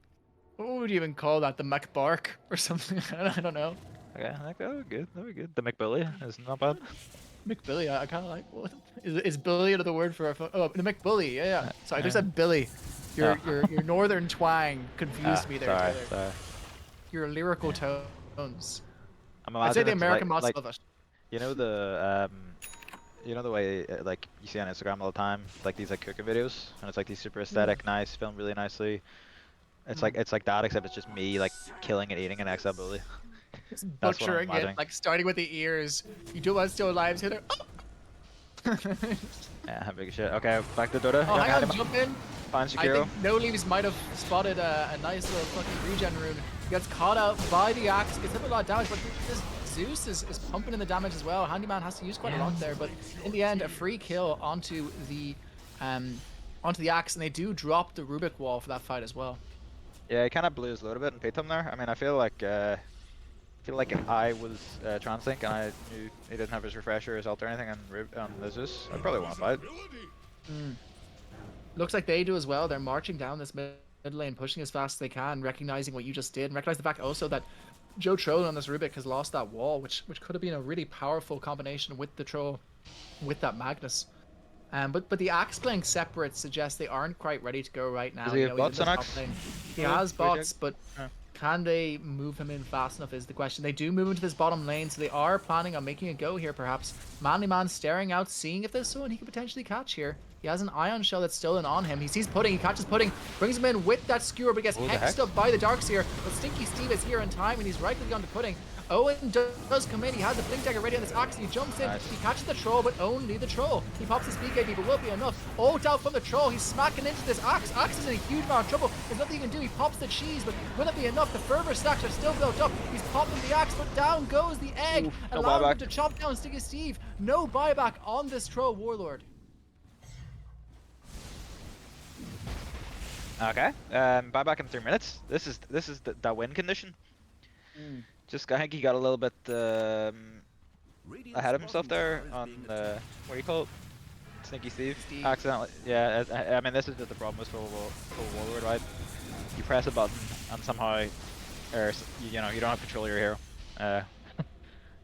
what would you even call that? The McBark or something? I don't know. Okay, that would be good. That would be good. The McBilly is not bad. McBilly, I kind of like. What is Billy another word for the McBully? Yeah. Sorry, there's a Billy. Your northern twang confused me there. Sorry. Your lyrical tones. I'd say the American mods love it. You know the way like you see on Instagram all the time, like these like cooking videos, and it's like these super aesthetic, nice, filmed really nicely. It's like that, except it's just me like killing and eating an XL bully. Butchering it, like starting with the ears. You do want still lives here. Yeah, big shit. Okay, back to Dota. Oh, hang on, jump in. Find I think No Leaves might have spotted a nice little fucking regen rune. He gets caught out by the axe, gets hit with a lot of damage, but this Zeus is pumping in the damage as well. Handyman has to use quite a lot there, but in the end, a free kill onto the axe, and they do drop the Rubik wall for that fight as well. Yeah, he kind of blew his load a bit and paid him there. I mean, I feel like if I was TransLink and I knew he didn't have his refresher, his ult or anything on Zeus, I'd probably want to fight. Looks like they do as well. They're marching down this mid lane, pushing as fast as they can, recognizing what you just did, and recognize the fact also that Joe Troll on this Rubik has lost that wall, which could have been a really powerful combination with the Troll, with that Magnus. But the axe playing separate suggests they aren't quite ready to go right now. Does he have bots on axe? He has bots, but can they move him in fast enough is the question. They do move into this bottom lane, so they are planning on making a go here perhaps. Man staring out, seeing if there's someone he could potentially catch here. He has an Ion Shell that's stolen on him. He sees Pudding, he catches Pudding, brings him in with that skewer, but gets hexed up by the Darkseer. But Stinky Steve is here in time, and he's right click onto Pudding. Owen does come in, he has the Blink Dagger ready on this Axe, and he jumps in, he catches the Troll, but only the Troll. He pops his BKB, but won't be enough. Ult out from the Troll, he's smacking into this Axe. Axe is in a huge amount of trouble, there's nothing he can do, he pops the cheese, but will it be enough? The fervor stacks are still built up, he's popping the Axe, but down goes the egg, allowing him to chop down Stinky Steve. No buyback on this Troll Warlord. Okay, buyback in 3 minutes. This is that win condition. Just I think he got a little bit ahead of himself there on what do you call it? Stinky Steve. Accidentally. Yeah, I mean this is just the problem with full Warlord, right? You press a button and somehow, or you know, you don't have control of your hero,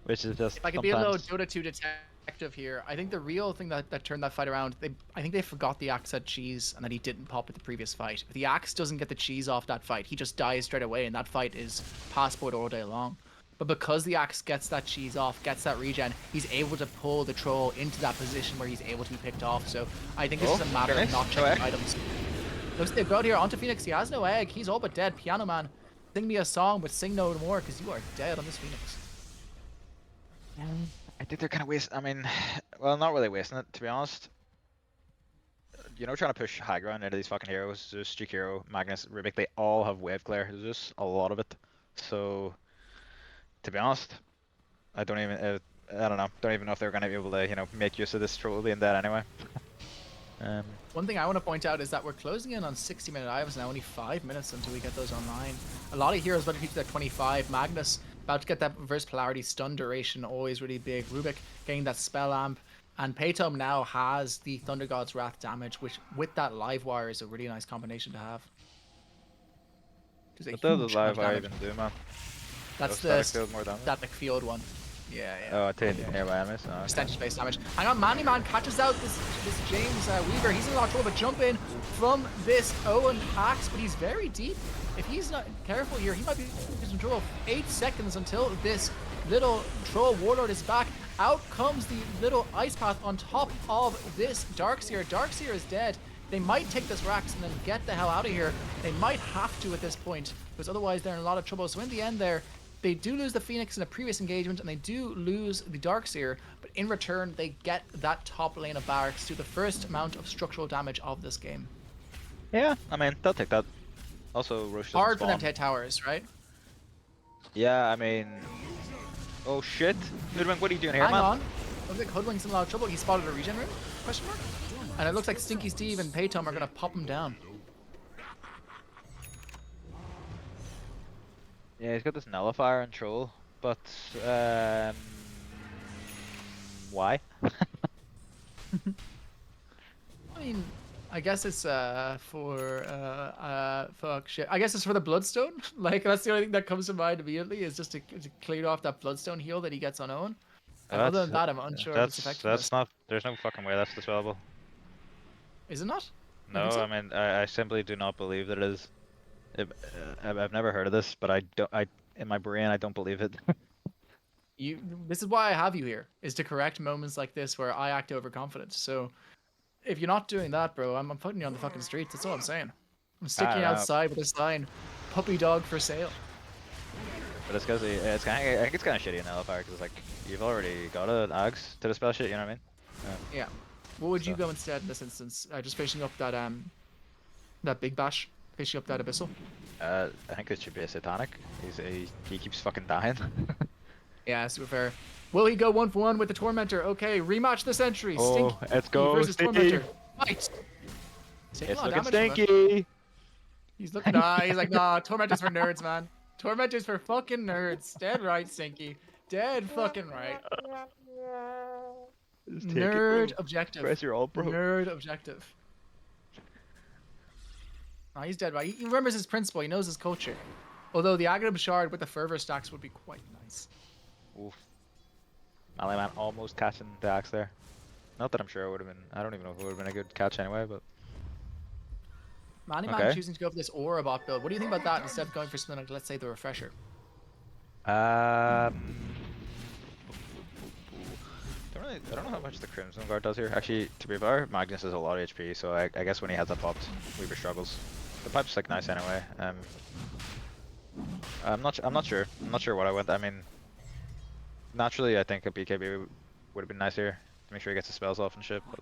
which is just. If I could be a little Dota 2 detective here, I think the real thing that turned that fight around, I think they forgot the Axe had cheese and that he didn't pop at the previous fight. If the Axe doesn't get the cheese off that fight, he just dies straight away, and that fight is passport all day long. But because the Axe gets that cheese off, gets that regen, he's able to pull the Troll into that position where he's able to be picked off. So I think it's just a matter of not checking items. Looks like they go out here onto Phoenix. He has no egg. He's all but dead. Piano Man, sing me a song, but sing no more because you are dead on this Phoenix. I think they're kind of wasting. I mean, well, not really wasting it, to be honest. You know, trying to push high ground into these fucking heroes, just Hero, Magnus, Rubik, they all have wave clear. There's just a lot of it. So, to be honest, I don't even, I don't know. Don't even know if they're going to be able to, you know, make use of this Troll being dead anyway. One thing I want to point out is that we're closing in on 60-minute items now, only 5 minutes until we get those online. A lot of heroes about to reach their 25. Magnus about to get that reverse polarity stun duration, always really big. Rubik getting that spell amp, and Paytom now has the Thunder God's Wrath damage, which with that live wire is a really nice combination to have. What does the live wire even do, man? That's the static field one. Yeah. Oh, I take nearby enemies. Oh, okay. Percentage-based damage. Hang on, Manny Man catches out this James Weaver. He's in a lot of trouble, but jump in from this Owen Axe, but he's very deep. If he's not careful here, he might be in trouble. 8 seconds until this little Troll Warlord is back. Out comes the little Ice Path on top of this Darkseer. Darkseer is dead. They might take this Rax and then get the hell out of here. They might have to at this point, because otherwise they're in a lot of trouble. So in the end there, they do lose the Phoenix in a previous engagement, and they do lose the Darkseer, but in return, they get that top lane of barracks to the first amount of structural damage of this game. Yeah, I mean, they'll take that. Also, Roche doesn't hard for them spawn. to hit towers, right? Yeah, I mean... Oh shit! Hoodwink, what are you doing here, Hang man? on. Looks like Hoodwink's in a lot of trouble. He spotted a regen room? Question mark? And it looks like Stinky Steve and Paytom are going to pop him down. Yeah, he's got this nullifier and troll, but why? I mean, I guess it's for fuck shit. I guess it's for the Bloodstone. Like that's the only thing that comes to mind immediately is just to clear off that Bloodstone heal that he gets on Owen. And other than that, I'm unsure of its effectiveness. That's not. There's no fucking way that's dispellable. Is it not? No, I mean I simply do not believe that it is. I've never heard of this, but I don't. In my brain, I don't believe it. This is why I have you here, is to correct moments like this where I act overconfident. So, if you're not doing that, bro, I'm putting you on the fucking streets. That's all I'm saying. I'm sticking you outside with a sign, "Puppy dog for sale." But it's because it's kind of. I think it's kind of shitty in Nullifier because like you've already got an Ags to dispel shit. You know what I mean? Yeah. What would you go instead in this instance? Just finishing up that big bash. Fishing up that abyssal. I think it should be a satanic. He keeps fucking dying. Yeah, super fair. Will he go 1-for-1 with the Tormentor? Okay, rematch the Sentry. Oh, Stinky let's go, versus Stinky. Tormentor. Fight. It's looking stinky. He's looking. He's like, nah. Tormentor's for nerds, man. Tormentor's for fucking nerds. Dead right, Stinky. Dead fucking right. Nerd objective. Press your ult, bro. Nerd objective. Oh, he's dead right. He remembers his principle. He knows his culture. Although the Aghanim Shard with the fervor stacks would be quite nice. Oof. Melee Man almost catching the axe there. Not that I'm sure it would have been. I don't even know if it would have been a good catch anyway, but. Manny Man choosing to go for this Aura bot build. What do you think about that instead of going for something like, let's say, the Refresher? Don't I don't know how much the Crimson Guard does here. Actually, to be fair, Magnus has a lot of HP, so I guess when he has that popped, Weaver struggles. The pipe's like nice anyway. I'm not sure. I'm not sure what I went. I mean, naturally, I think a BKB would have been nice here to make sure he gets the spells off and shit. But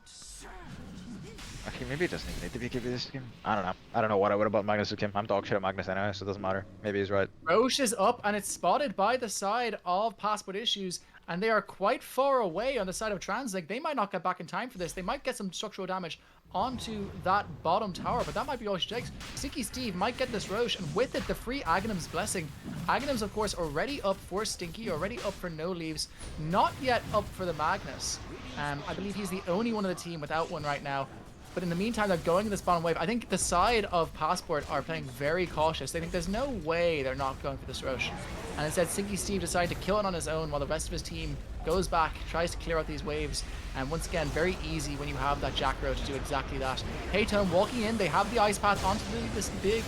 actually, maybe it doesn't even need the BKB this game. I don't know. I don't know what I would have bought Magnus with Kim. I'm dog shit at Magnus anyway, so it doesn't matter. Maybe he's right. Roche is up, and it's spotted by the side of Passport Issues, and they are quite far away on the side of Translink. They might not get back in time for this. They might get some structural damage onto that bottom tower, but that might be all she takes. Stinky Steve might get this Roche, and with it, the free Aghanim's Blessing. Aghanim's, of course, already up for Stinky, already up for No Leaves, not yet up for the Magnus. I believe he's the only one of the team without one right now. But in the meantime, they're going in this bottom wave. I think the side of Passport are playing very cautious. They think there's no way they're not going for this Roche. And instead, Stinky Steve decided to kill it on his own while the rest of his team goes back, tries to clear out these waves. And once again, very easy when you have that Jackro to do exactly that. Haytone walking in. They have the Ice Path onto this big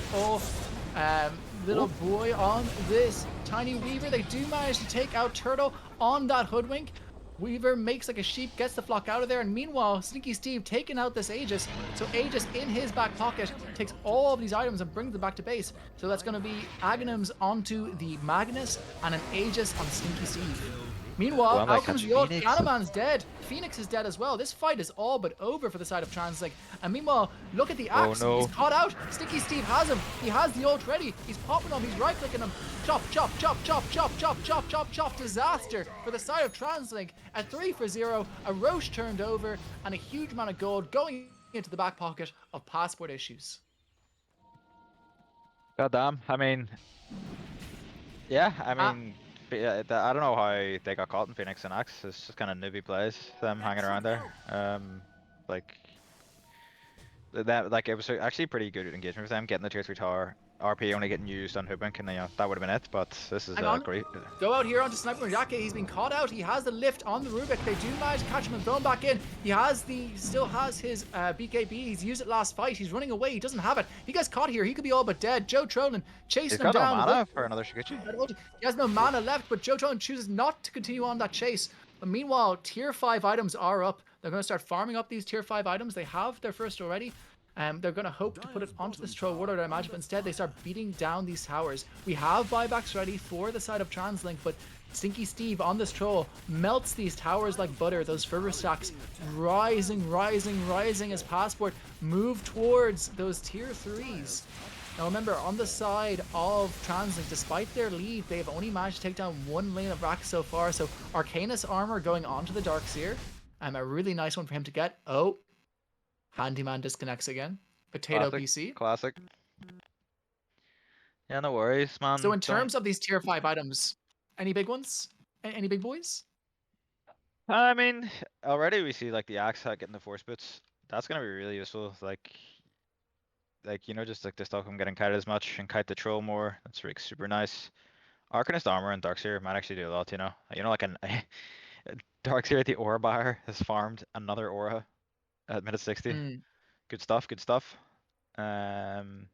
little boy on this tiny Weaver. They do manage to take out Turtle on that Hoodwink. Weaver makes like a sheep, gets the flock out of there, and meanwhile, Sneaky Steve taking out this Aegis. So Aegis in his back pocket takes all of these items and brings them back to base. So that's going to be Aghanim's onto the Magnus and an Aegis on Sneaky Steve. Meanwhile, out comes the old Ganaman's dead. Phoenix is dead as well. This fight is all but over for the side of Translink. And meanwhile, look at the axe. Oh, no. He's caught out. Stinky Steve has him. He has the ult ready. He's popping him. He's right-clicking him. Chop, chop, chop, chop, chop, chop, chop, chop, chop. Disaster for the side of Translink. At 3-0, a Roche turned over, and a huge amount of gold going into the back pocket of Passport Issues. God damn. I mean, yeah, I mean, I don't know how they got caught in Phoenix and Axe. It's just kind of newbie plays, them hanging around there. Like it was actually pretty good engagement for them, getting the tier 3 tower. RP only getting used on Hoodwink, and that would have been it. But this is great. Go out here onto Sniper Jackie. He's been caught out. He has the lift on the Rubik. They do manage to catch him and throw him back in. Still has his BKB. He's used it last fight. He's running away. He doesn't have it. If he gets caught here, he could be all but dead. Joe Trolin chasing him down. He's got no mana for another Shiguchi. He has no mana left, but Joe Trolin chooses not to continue on that chase. But meanwhile, tier 5 items are up. They're going to start farming up these tier 5 items. They have their first already. They're going to hope to put it onto this Troll Warlord, I imagine, but instead they start beating down these towers. We have buybacks ready for the side of Translink, but Stinky Steve on this Troll melts these towers like butter. Those fervor stacks rising, rising, rising as Passport move towards those tier 3s. Now remember, on the side of Translink, despite their lead, they've only managed to take down one lane of Rack so far, so Arcanus armor going onto the Darkseer. A really nice one for him to get. Oh. Handyman disconnects again. Potato Classic, PC. Classic. Yeah, no worries, man. So in terms of these tier 5 items, any big ones? Any big boys? I mean, already we see like the axe getting the force boots. That's gonna be really useful. Like just like to stop him getting kited as much and kite the troll more. That's really super nice. Arcanist armor and Darkseer might actually do a lot. Like an Darkseer at the aura buyer has farmed another aura at minute 60. Good stuff, good stuff. Trying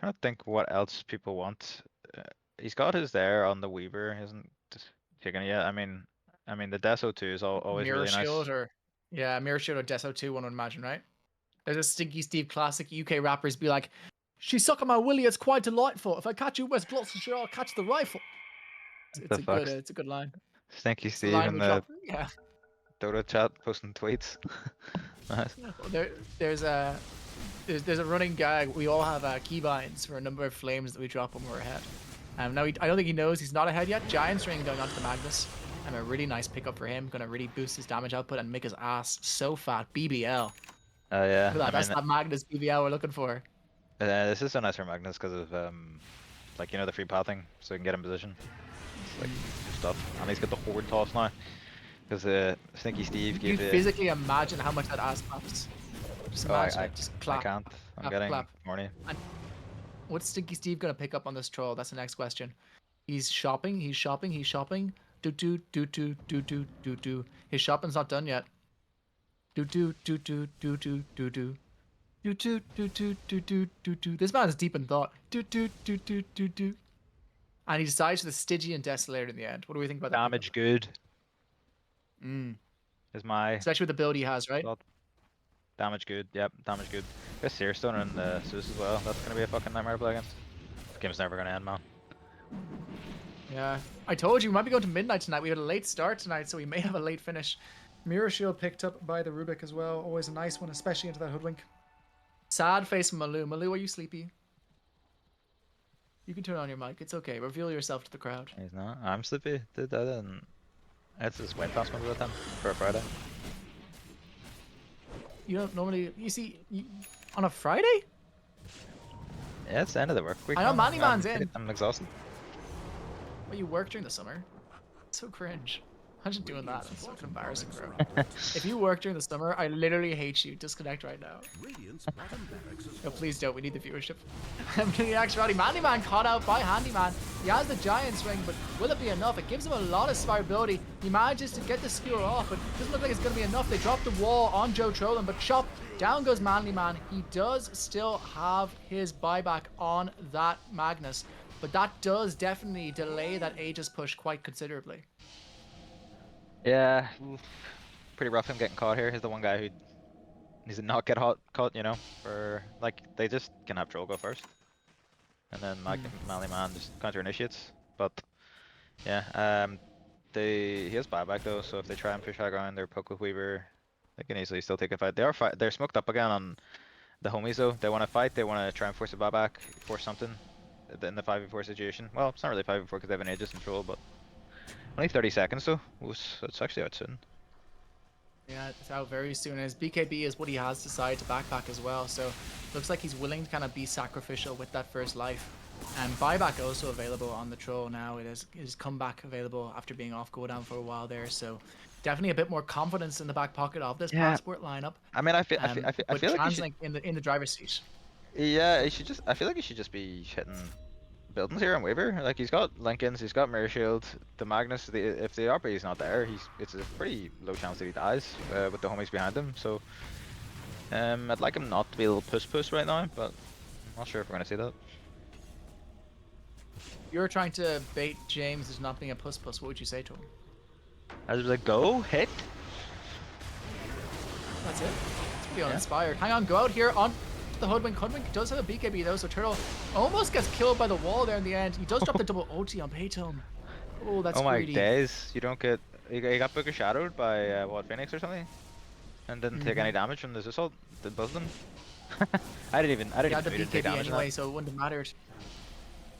to think what else people want. He's got his there on the Weaver, isn't taking it yet. I mean the Deso 2 is always Mirror really nice. Shield Mirror Shield or Deso 2, one would imagine, right? There's a Stinky Steve classic. UK rappers be like, "She's sucking my willy, it's quite delightful. If I catch you West Gloucestershire, I'll catch the rifle." It's a good line. Stinky Steve in the Dota chat posting tweets. Nice. There's a running gag. We all have keybinds for a number of flames that we drop when we're ahead. Now I don't think he knows he's not ahead yet. Giant's Ring going onto the Magnus. A really nice pickup for him. Gonna really boost his damage output and make his ass so fat. BBL. Oh yeah. That's that Magnus BBL we're looking for. This is so nice for Magnus because of the free pathing, so he can get in position. It's like good stuff. And he's got the horde toss now. Because Stinky Steve gave you physically imagine how much that ass claps. Just imagine it. Just clap. I can't. I'm getting horny. And what's Stinky Steve gonna pick up on this troll? That's the next question. He's shopping. He's shopping. He's shopping. Do do do do do do do do. His shopping's not done yet. Do do do do do do do do. Do do do do do do do do. This man is deep in thought. Do do do do do do. And he decides for the Stygian Desolator in the end. What do we think about that? Damage good. Is my Especially with the build he has, right? thought. Damage good. Yep, damage good. There's Seer Stone and Zeus as well. That's gonna be a fucking nightmare to play against. This game's never gonna end, man. Yeah. I told you we might be going to midnight tonight. We had a late start tonight, so we may have a late finish. Mirror Shield picked up by the Rubik as well. Always a nice one, especially into that Hoodwink. Sad face from Malou. Malou, are you sleepy? You can turn on your mic. It's okay. Reveal yourself to the crowd. He's not. I'm sleepy. Dude, I didn't. It's just way past my bedtime for a Friday. You don't normally... on a Friday? Yeah, it's the end of the work week. I know man. Man's in. I'm exhausted. But you work during the summer. It's so cringe. Imagine doing that. It's fucking embarrassing, bro. If you work during the summer, I literally hate you. Disconnect right now. Radiant's bottom barracks is No, please don't. We need the viewership. I'm getting actuality. Mandyman caught out by Handyman. He has the Giant's Ring, but will it be enough? It gives him a lot of survivability. He manages to get the skewer off, but it doesn't look like it's going to be enough. They drop the wall on Joe Trollen, but chop. Down goes Mandyman. He does still have his buyback on that Magnus, but that does definitely delay that Aegis push quite considerably. Yeah, pretty rough him getting caught here. He's the one guy who needs to not get caught, you know, for like they just can have Troll go first, and then Manly Man just counter initiates. But yeah, he has buyback though, so if they try and push high ground, they're poke with Weaver, they can easily still take a fight. They're smoked up again on the homies though. They want to fight. They want to try and force a buyback, force something in the 5v4 situation. Well, it's not really 5v4 because they have an Aegis and Troll, but. Only 30 seconds though. It's actually out soon. Yeah, it's out very soon. And his BKB is what he has decided to backpack as well. So looks like he's willing to kind of be sacrificial with that first life. And buyback also available on the Troll now. It is comeback available after being off cooldown for a while there. So definitely a bit more confidence in the back pocket of this passport lineup. I mean, I feel like he should, in the driver's seat. Yeah, he should just. I feel like he should just be hitting buildings here on Weaver. Like he's got Lincolns, he's got Mirror Shield, the Magnus. If the RP is not there, it's a pretty low chance that he dies with the homies behind him. So I'd like him not to be a little push right now, but I'm not sure if we're gonna see that. You're trying to bait James as not being a puss. What would you say to him? I was like, go hit. That's it. It's pretty uninspired. Hang on, go out here on the Hoodwink. Hoodwink does have a BKB though, so Turtle almost gets killed by the wall there in the end. He does drop the double ulti on Paytome. Oh, that's greedy. Oh my days! You don't get. He got Booker shadowed by what, Phoenix or something, and didn't take any damage from this assault. Did both of them? I didn't even. He had the BKB anyway, so it wouldn't have mattered.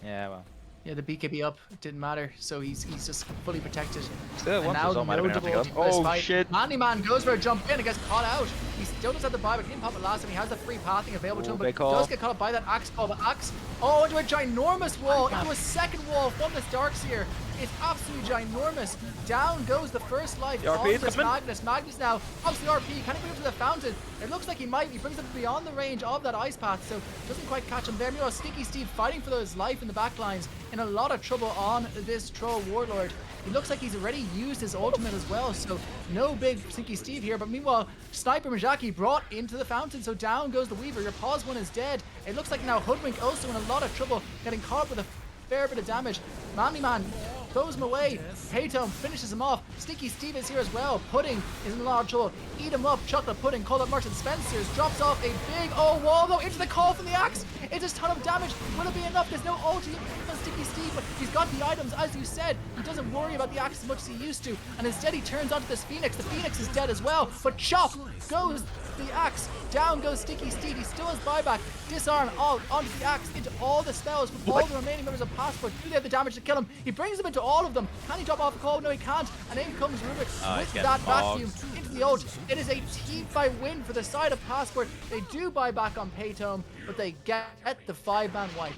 Yeah, well. Yeah, the BKB up, it didn't matter, so he's just fully protected. Still, and now no double ulti for this fight. Shit! Man goes for a jump in and gets caught out. He still does have the buyback. He didn't pop it last time. He has the free pathing available to him, but does get caught up by that Axe call. But Axe, into a ginormous wall, into a second wall from this Darkseer. It's absolutely ginormous. Down goes the first life of this Magnus. Magnus now pops the RP. Can he bring him to the fountain? It looks like he might. He brings him beyond the range of that ice path, so doesn't quite catch him there. Meanwhile, Stinky Steve fighting for his life in the back lines, in a lot of trouble on this Troll Warlord. He looks like he's already used his ultimate as well, so no big Stinky Steve here. But meanwhile, Sniper Majaki brought into the fountain, so down goes the Weaver. Your pause one is dead. It looks like now Hoodwink also in a lot of trouble, getting caught with a fair bit of damage. Man throws him away. Paytome finishes him off. Stinky Steve is here as well. Pudding is in a lot of trouble. Eat him up. Chocolate Pudding called up Martin Spencer's. Drops off a big wall though into the call from the Axe. It does a ton of damage. Will it be enough? There's no ulti on Stinky Steve, but he's got the items as you said. He doesn't worry about the Axe as much as he used to, and instead he turns onto this Phoenix. The Phoenix is dead as well, but chop goes the Axe. Down goes Stinky Steve. He still has buyback. Disarm all onto the Axe into all the spells from all the remaining members of Passport. Do they have the damage to kill him? He brings them into all of them. Can he drop off a call? No, he can't. And in comes Rubik with that vacuum into the ult. It is a team fight win for the side of Passport. They do buy back on Paytome, but they get the 5-man wipe.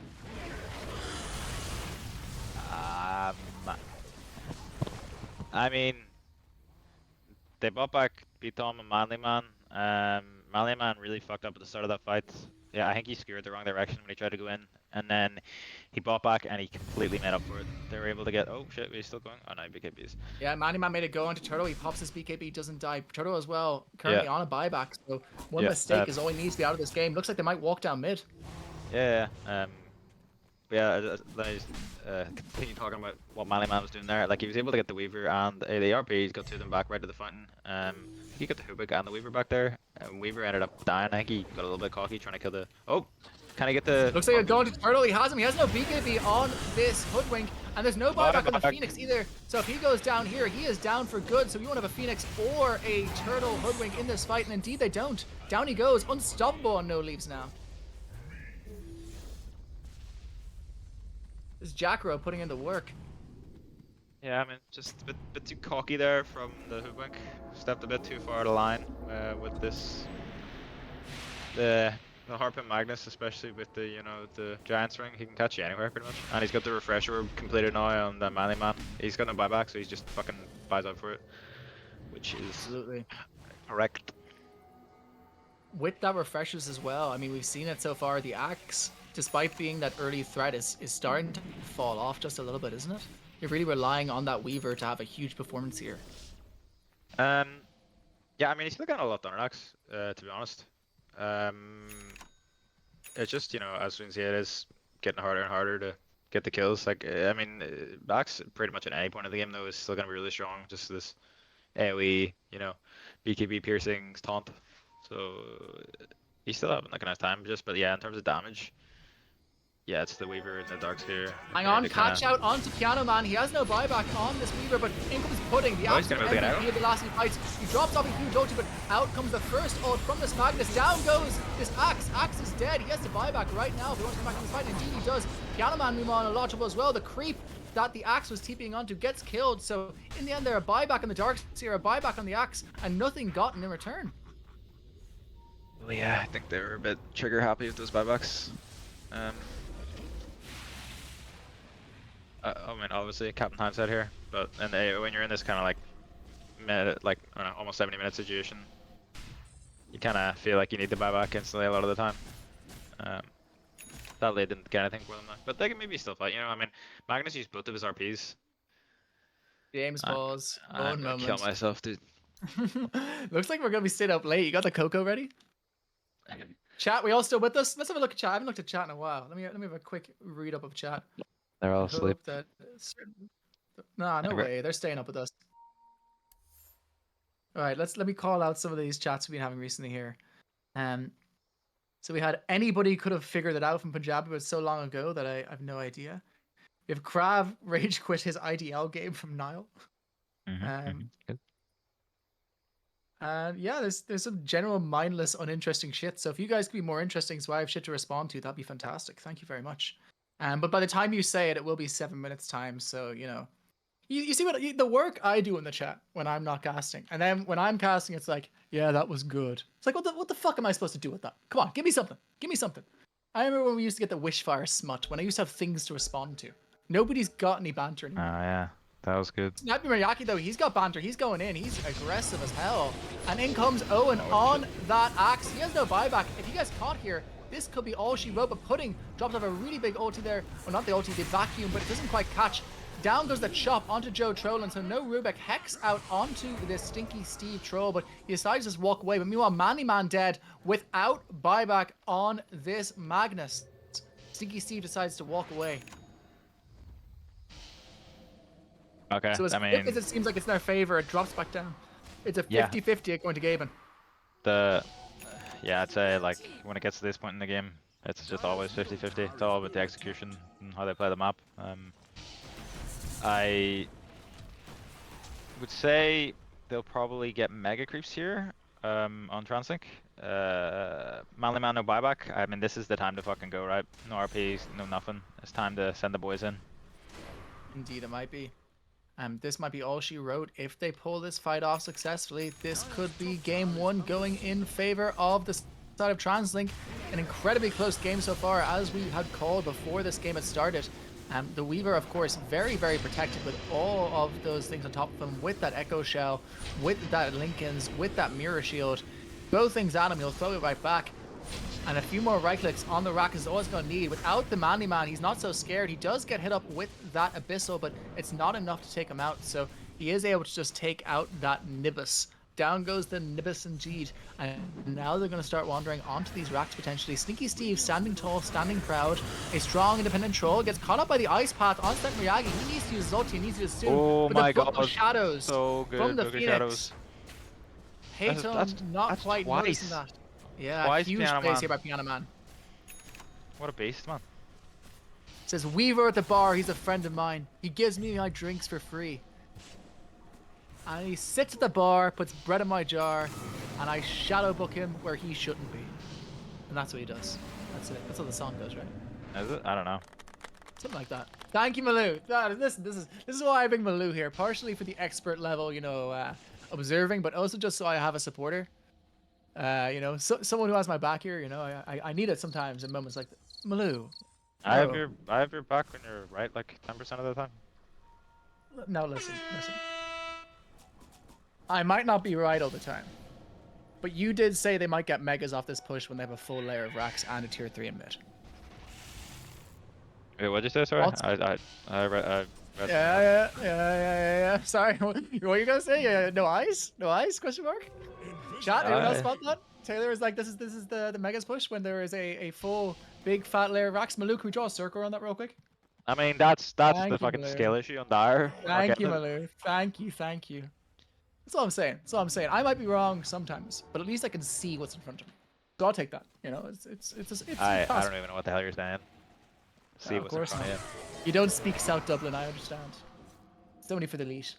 I mean, they bought back Paytome and Manly Man. Manly Man really fucked up at the start of that fight. Yeah, I think he skewered the wrong direction when he tried to go in, and then he bought back and he completely made up for it. They were able to get. Oh shit, he's still going. Oh no, BKBs. Yeah, Man made it go into Turtle. He pops his BKB, doesn't die. Turtle as well, currently on a buyback. So one mistake is all he needs to be out of this game. Looks like they might walk down mid. Yeah. But yeah, let me continue talking about what Manly Man was doing there. Like he was able to get the Weaver and the RP. He's got two of them back right to the fountain. He got the Hubik and the Weaver back there. And Weaver ended up dying. I think he got a little bit cocky trying to kill the. Oh, can I get the? Looks like a going to turtle. He has him. He has no BKB on this Hoodwink, and there's no buyback on the Phoenix either. So if he goes down here, he is down for good. So we won't have a Phoenix or a turtle Hoodwink in this fight, and indeed they don't. Down he goes, unstoppable on no leaves now. This is Jackro putting in the work. Yeah, I mean, just a bit too cocky there from the Hoodwink. Stepped a bit too far out of line with this. The Harpin Magnus, especially with the the Giant's Ring, he can catch you anywhere pretty much. And he's got the refresher completed now on the Manly Man. He's got no buyback, so he's just fucking buys out for it, which is Absolutely correct. With that refreshers as well, I mean, we've seen it so far. The Axe, despite being that early threat, is starting to fall off just a little bit, isn't it? You're really relying on that Weaver to have a huge performance here. Yeah, I mean, he's still got a lot done, Axe, to be honest. It's just, as soon as it is getting harder and harder to get the kills. Like, I mean, Axe pretty much at any point of the game though is still gonna be really strong. Just this AoE, BKB piercings, taunt. So he's still having like a nice time. But yeah, in terms of damage, yeah, it's the Weaver in the Dark Sphere. Hang on, catch out onto Piano Man. He has no buyback on this Weaver, but in comes Pudding. The absolute MVP of the last few fights. He drops off a huge ulti, but out comes the first ult from this Magnus. Down goes this Axe. Axe is dead. He has to buyback right now if he wants to come back to this fight. Indeed he does. Piano Man, meanwhile, on a launchable as well. The creep that the Axe was TPing onto gets killed. So in the end, they're a buyback on the Dark Sphere, a buyback on the Axe, and nothing gotten in return. Well, yeah, I think they were a bit trigger happy with those buybacks. I mean, obviously, Captain Hindsight here, but when you're in this kind of like I don't know, almost 70-minute situation, you kind of feel like you need to buy back instantly a lot of the time. That late didn't get anything for them though, but they can maybe still fight. I mean, Magnus used both of his RPs. James pause. I'm gonna kill myself, dude. Looks like we're gonna be staying up late. You got the cocoa ready? Chat, we all still with us? Let's have a look at chat. I haven't looked at chat in a while. Let me have a quick read up of chat. They're all asleep. No way. They're staying up with us. All right, let me call out some of these chats we've been having recently here. So we had anybody could have figured it out from Punjabi, but so long ago that I have no idea. We have Krav rage quit his IDL game from Nile. Good. And yeah, there's some general mindless, uninteresting shit. So if you guys could be more interesting, so I have shit to respond to, that'd be fantastic. Thank you very much. But by the time you say it, it will be 7 minutes time. So you see what the work I do in the chat when I'm not casting, and then when I'm casting, it's like, yeah, that was good. It's like, what the fuck am I supposed to do with that? Come on, give me something. Give me something. I remember when we used to get the Wishfire smut, when I used to have things to respond to. Nobody's got any banter anymore. Oh yeah, that was good. Snappy Mariaki though, he's got banter. He's going in. He's aggressive as hell. And in comes Owen on that Axe. He has no buyback. If you guys caught here, this could be all she wrote, but Pudding dropped off a really big ulti there. Well, not the ulti, the vacuum, but it doesn't quite catch. Down goes the chop onto Joe Troll, and so no Rubik. Hex out onto this Stinky Steve Troll, but he decides to just walk away. But meanwhile, Manly Man dead without buyback on this Magnus. Stinky Steve decides to walk away. Okay, So as it seems like it's in their favor, it drops back down. It's a 50-50 going to Gaben. Yeah, I'd say like when it gets to this point in the game, it's just always 50-50. It's all about the execution and how they play the map. I would say they'll probably get mega creeps here on Translink. Manly Man, no buyback. I mean, this is the time to fucking go, right? No RPs, no nothing. It's time to send the boys in. Indeed, it might be. This might be all she wrote. If they pull this fight off successfully, this could be game one going in favor of the side of Translink. An incredibly close game so far, as we had called before this game had started. The Weaver, of course, very, very protected with all of those things on top of him, with that Echo Shell, with that Lincoln's, with that Mirror Shield. Both things at him, he'll throw it right back. And a few more right clicks on the rack is always going to need. Without the Manly Man, he's not so scared. He does get hit up with that Abyssal, but it's not enough to take him out. So he is able to just take out that Nibus Down goes the Nibus and Jeed. And now they're going to start wandering onto these racks potentially. Sneaky Steve, standing tall, standing proud. A strong, independent troll gets caught up by the ice path on Set Miyagi. He needs to use his ulti, he needs to use soon. Oh but my the book god. of shadows So good. from the Book of Phoenix. Shadows. Hayton not that's quite twice. noticing that. Yeah, Twice, huge Piano plays Man. here by Piano Man. What a beast, man. Says, Weaver at the bar, he's a friend of mine. He gives me my drinks for free. And he sits at the bar, puts bread in my jar, and I shadow book him where he shouldn't be. And that's what he does. That's it. That's how the song goes, right? Is it? I don't know. Something like that. Thank you, Malou. This is why I bring Malou here. Partially for the expert level, you know, observing, but also just so I have a supporter. You know, someone who has my back here. You know, I need it sometimes in moments like this. Malou. I have No. your back when you're right like 10% of the time. No, listen. I might not be right all the time, but you did say they might get megas off this push when they have a full layer of racks and a tier 3 in mid. Wait, what'd you say? Sorry, I read. Yeah. Sorry, what you gonna say? Yeah, no eyes? No eyes? Question mark? Chat, anyone else spot that? Taylor is like, this is the megas push when there is a full big fat layer of racks. Malou, can we draw a circle around that real quick? I mean, that's the Thank you, fucking Malou. skill issue on Dire. Thank you, Malou. Thank you. That's all I'm saying. I might be wrong sometimes, but at least I can see what's in front of me. So I'll take that. You know, it's I don't even know what the hell you're saying. See of what's in course front not. of you. You don't speak South Dublin, I understand. It's only for the elite.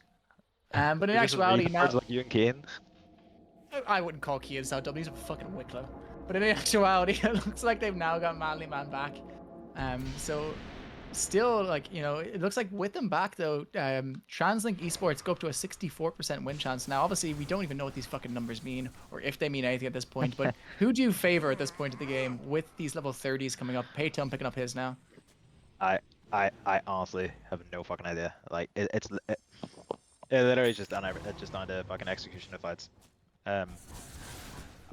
But in You're just actuality, now retards like you and Kane. I wouldn't call Kian South Dublin. He's a fucking Wicklow. But in actuality, it looks like they've now got Manly Man back. So still, like, you know, it looks like with them back though, TransLink Esports go up to a 64% win chance. Now, obviously, we don't even know what these fucking numbers mean or if they mean anything at this point. But who do you favor at this point of the game with these level 30s coming up? Payton picking up his now. I honestly have no fucking idea. Like it literally is just down to fucking execution of fights.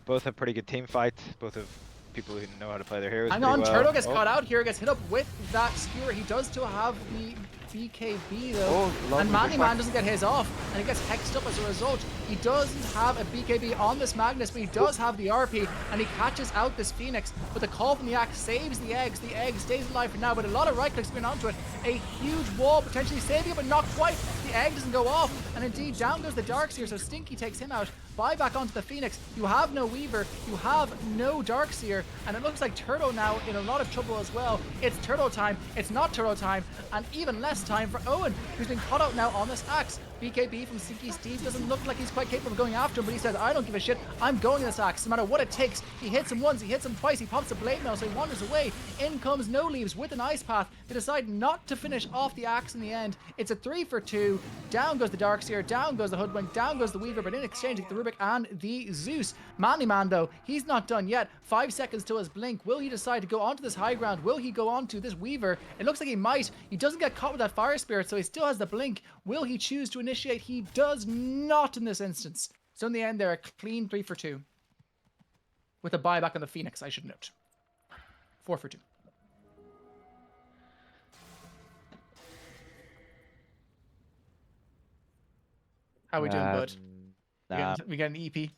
Both have pretty good team fights. Both have people who know how to play their heroes. Hang on, Turtle gets caught out here, gets hit up with that skewer. He does still have the BKB though, and Manly Man doesn't get his off, and he gets hexed up as a result. He doesn't have a BKB on this Magnus, but he does have the RP, and he catches out this Phoenix. But the call from the Axe saves the eggs. The egg stays alive for now, but a lot of right clicks going onto it. A huge wall potentially saving it, but not quite. The egg doesn't go off, and indeed down goes the Darkseer, so Stinky takes him out. Buyback onto the Phoenix. You have no Weaver, you have no Darkseer, and it looks like Turtle now in a lot of trouble as well. It's Turtle time, it's not Turtle time, and even less time for Owen, who's been caught out now on this Axe. BKB from Stinky Steve doesn't look like he's quite capable of going after him, but he says, I don't give a shit, I'm going this Axe, no matter what it takes. He hits him once, he hits him twice, he pops a blade mail, so he wanders away. In comes No Leaves with an Ice Path. They decide not to finish off the Axe in the end. It's a 3 for 2. Down goes the Darkseer, down goes the Hoodwink, down goes the Weaver, but in exchange, the Rubik and the Zeus. Manly Man, though, he's not done yet. 5 seconds till his blink. Will he decide to go onto this high ground? Will he go onto this Weaver? It looks like he might. He doesn't get caught with that Fire Spirit, so he still has the blink. Will he choose to initiate? He does not in this instance. So in the end, they're a clean 3 for 2. With a buyback on the Phoenix, I should note. 4 for 2. How we doing, bud? Nah. We get an EP.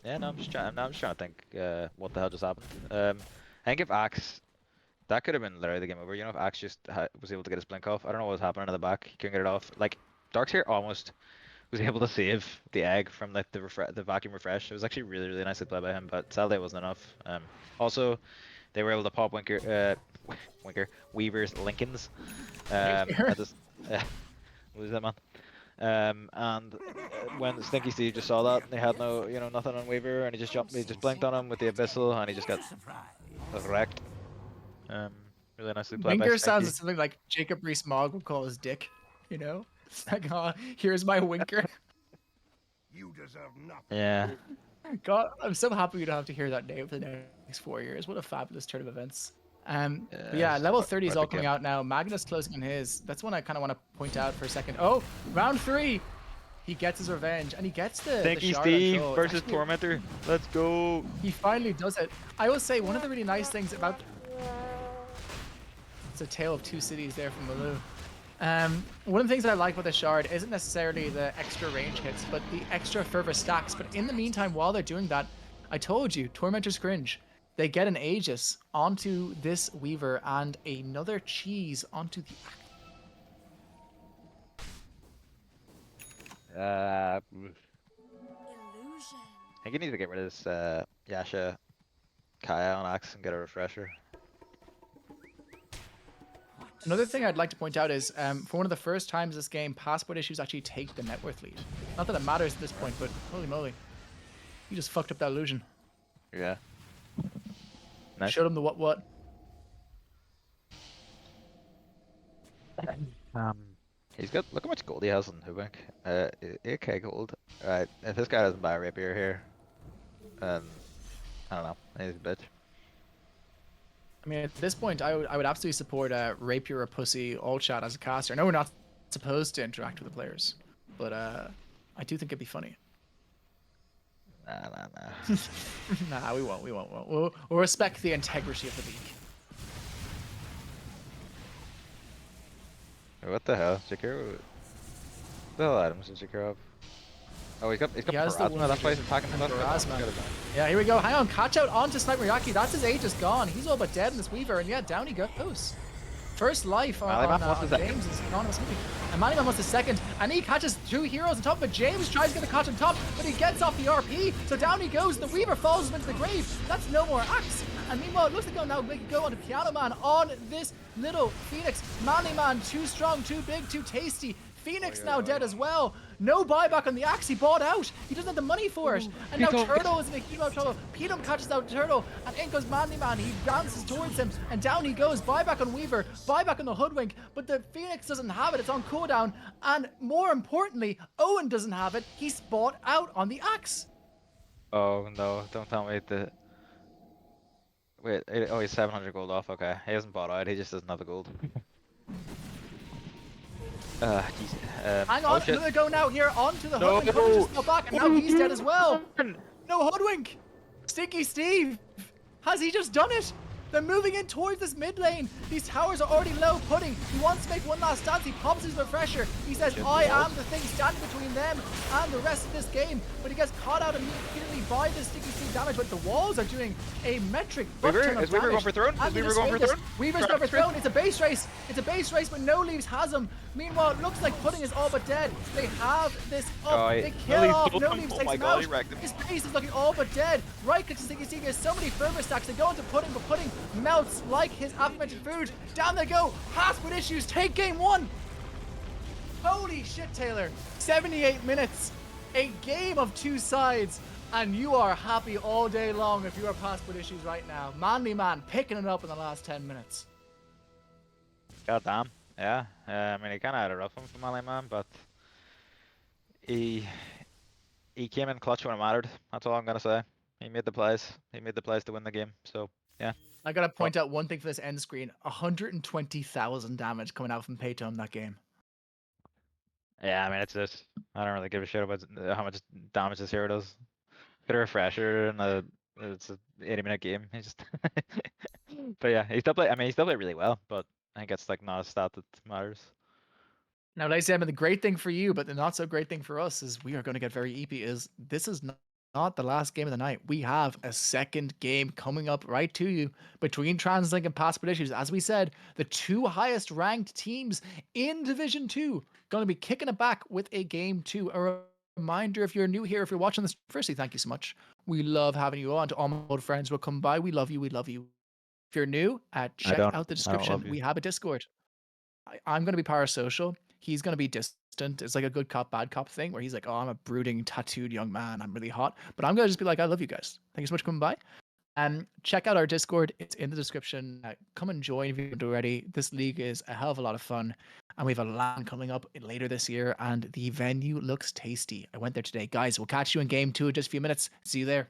Yeah, no, I'm just trying to think what the hell just happened. I think if Axe, that could have been literally the game over. You know, if Axe just was able to get his blink off. I don't know what was happening in the back. He couldn't get it off. Like Darkseer almost was able to save the egg from like the vacuum refresh. It was actually really nicely played by him, but sadly it wasn't enough. Also, they were able to pop Weaver's Lincolns. What was that, man? And when Stinky Steve just saw that, they had nothing on Weaver, and he just blinked on him with the Abyssal, and he just got wrecked. Really nicely played by Winker Stinky. sounds something like Jacob Rees-Mogg would call his dick, you know? It's like, oh, here's my Winker. You deserve nothing. Yeah. God, I'm so happy we don't have to hear that name for the next 4 years. What a fabulous turn of events. But yeah, level 30 is all coming out now. Magnus closing on his. That's one I kind of want to point out for a second. Oh, round 3. He gets his revenge, and he gets the Stinky shard Steve control. versus Tormentor. Let's go. He finally does it. I will say, one of the really nice things about... It's a tale of two cities there from Malou. One of the things that I like about the shard isn't necessarily the extra range hits, but the extra fervor stacks. But in the meantime, while they're doing that, I told you, Tormentor's Cringe. They get an Aegis onto this Weaver and another cheese onto the I Illusion. think you need to get rid of this Yasha Kaya on Axe and get a refresher. Another thing I'd like to point out is, for one of the first times this game, passport issues actually take the net worth lead. Not that it matters at this point, but holy moly. You just fucked up that illusion. Yeah. Nice. Showed him the what. He's got, look how much gold he has on Hubink. 8k gold. Right, if this guy doesn't buy a rapier here, I don't know, he's a bitch. I mean, at this point, I would absolutely support Rapier or Pussy all chat as a caster. I know we're not supposed to interact with the players, but I do think it'd be funny. Nah. Nah, we won't. We'll respect the integrity of the league. What the hell? Jakiro? What the hell items does Jakiro have? Oh, he's got He has the Parasma, that's why he's attacking and stuff. Parasma. Yeah, here we go. Hang on, catch out onto Sniper Yaki. That's his Aegis gone. He's all but dead in this Weaver, and yeah, down he goes. First life on James is anonymous movie. And Maniman wants the second, and he catches two heroes on top, but James tries to get the catch on top, but he gets off the RP, so down he goes. The Weaver falls into the grave. That's no more Axe. And meanwhile, it looks like they'll now make it go on to Piano Man on this little Phoenix. Maniman, too strong, too big, too tasty. Phoenix now dead as well. No buyback on the Axe. He bought out. He doesn't have the money for it. And now Turtle is in a huge amount of trouble. Petum catches out Turtle, and in goes Manly Man. He bounces towards him, and down he goes. Buyback on Weaver. Buyback on the Hoodwink. But the Phoenix doesn't have it. It's on cooldown. And more importantly, Owen doesn't have it. He's bought out on the Axe. Oh no, don't tell me that. Wait, oh, he's 700 gold off, okay. He hasn't bought out, he just doesn't have the gold. Hang on, another go now here onto the Hoodwink. Hoodwink just got back, and now he's dead as well. No Hoodwink. Stinky Steve. Has he just done it? They're moving in towards this mid lane. These towers are already low pudding. He wants to make one last dance. He pops his refresher. He says, I am the thing standing between them and the rest of this game. But he gets caught out immediately by the Sticky Steve damage. But the walls are doing a metric butt ton of damage. Is Weaver going for throne? Is Weaver going for throne? Weaver's going for throne. It's a base race. It's a base race, but No Leaves has him. Meanwhile, it looks like Pudding is all but dead. They have this up. They kill off. No Leaves takes him out. His base is looking all but dead. Right click to Sticky Steve. There's so many fervor stacks. They go into Pudding, but Pudding melts like his aforementioned food. Down they go. Passport issues take game one. Holy shit, Taylor. 78 minutes. A game of two sides. And you are happy all day long if you are passport issues right now. Manly Man picking it up in the last 10 minutes. God damn. Yeah. I mean, he kind of had a rough one for Manly Man, but he came in clutch when it mattered. That's all I'm going to say. He made the plays. He made the plays to win the game. So, yeah. I gotta point out one thing for this end screen: 120,000 damage coming out from Paytone that game. Yeah, I mean, it's just, I don't really give a shit about how much damage this hero does. Get a refresher and it's a 80-minute game. He just, but yeah, he still play. I mean, he still played really well, but I think it's like not a stat that matters. Now, ladies and gentlemen, the great thing for you, but the not so great thing for us is we are going to get very EP. Is this is not the last game of the night. We have a second game coming up right to you between TransLink and Passport Issues. As we said, the two highest ranked teams in Division 2 going to be kicking it back with a game 2. A reminder, if you're new here, if you're watching this, firstly, thank you so much. We love having you on. To all my old friends will come by. We love you. We love you. If you're new, check out the description. We have a Discord. I'm going to be parasocial. He's going to be distant. It's like a good cop, bad cop thing where he's like, oh, I'm a brooding, tattooed young man. I'm really hot. But I'm going to just be like, I love you guys. Thank you so much for coming by. Check out our Discord. It's in the description. Come and join if you haven't already. This league is a hell of a lot of fun. And we have a LAN coming up later this year. And the venue looks tasty. I went there today. Guys, we'll catch you in game 2 in just a few minutes. See you there.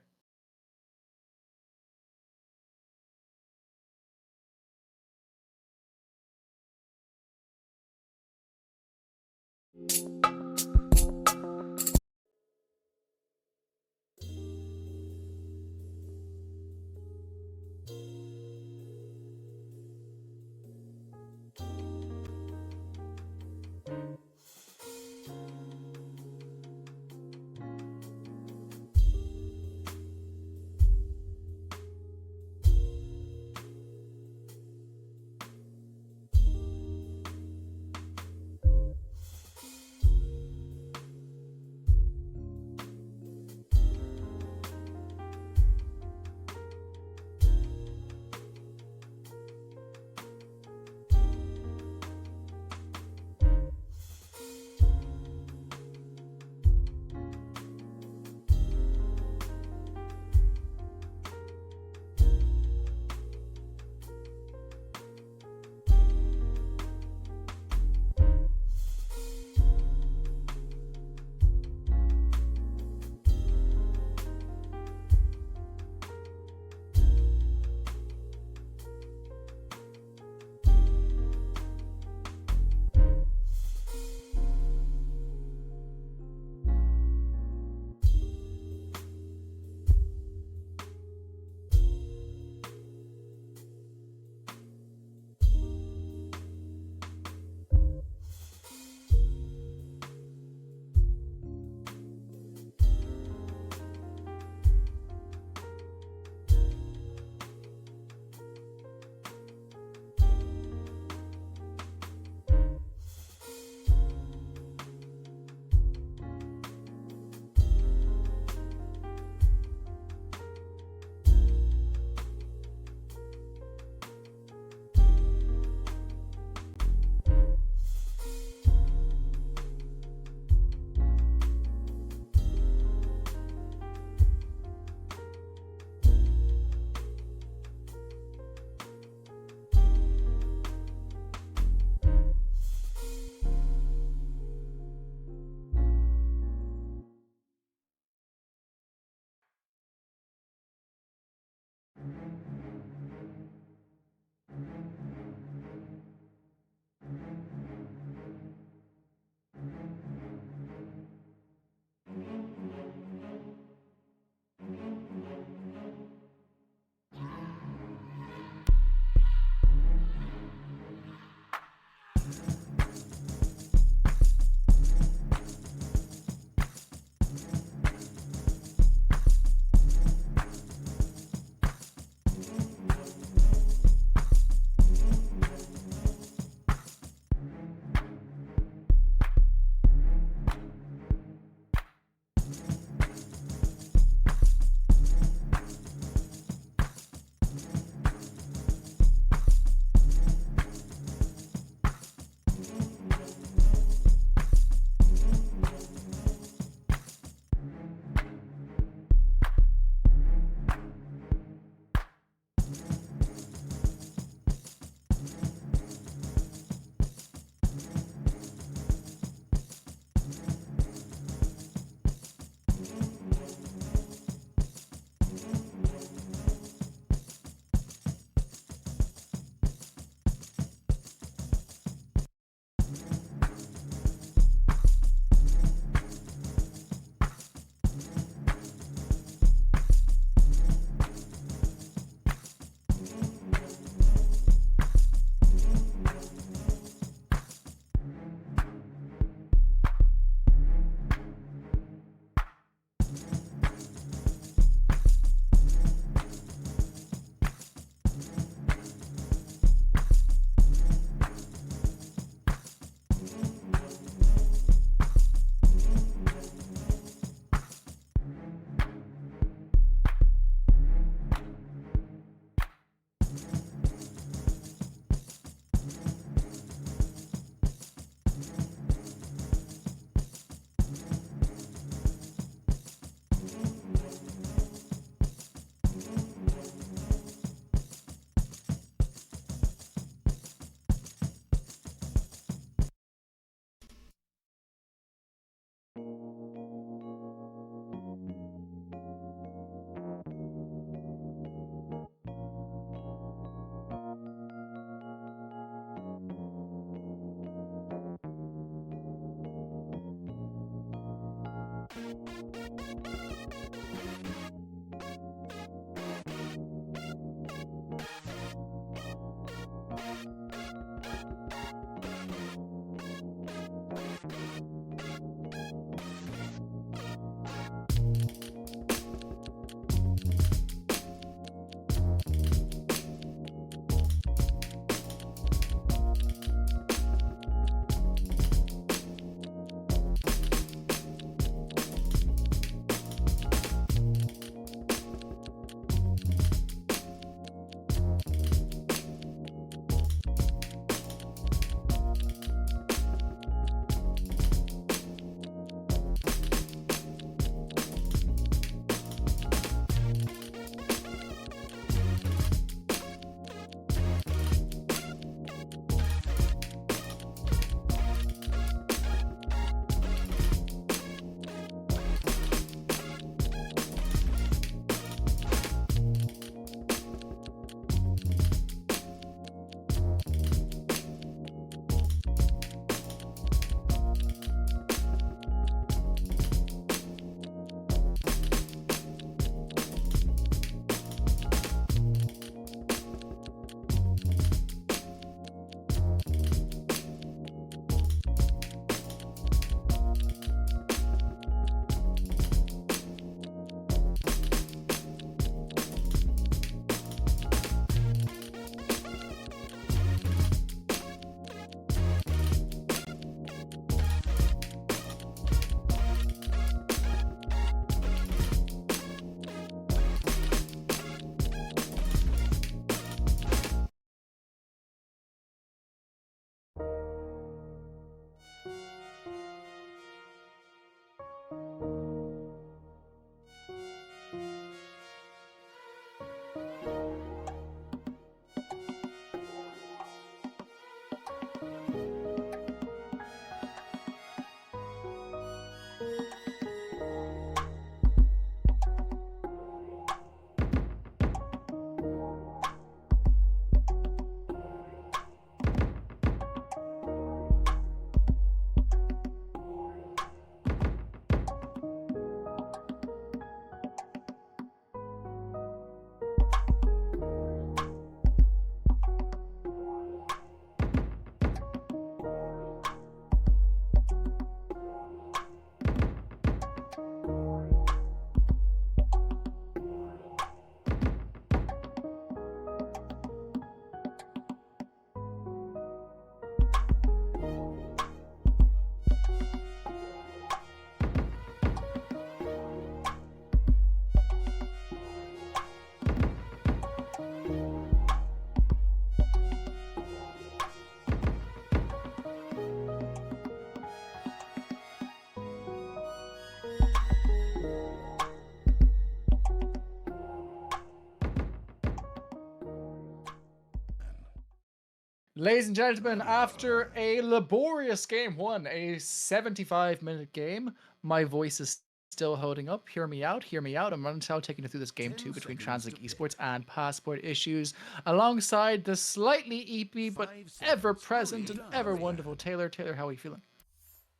Ladies and gentlemen, after a laborious game one, a 75-minute game, my voice is still holding up. Hear me out, hear me out. I'm Runtel taking you through this game 10 two between seconds TransLink to pick. Esports and Passport Issues, alongside the slightly EP but 5 ever seconds. present and ever Dyer's wonderful ban. Taylor. Taylor, how are you feeling?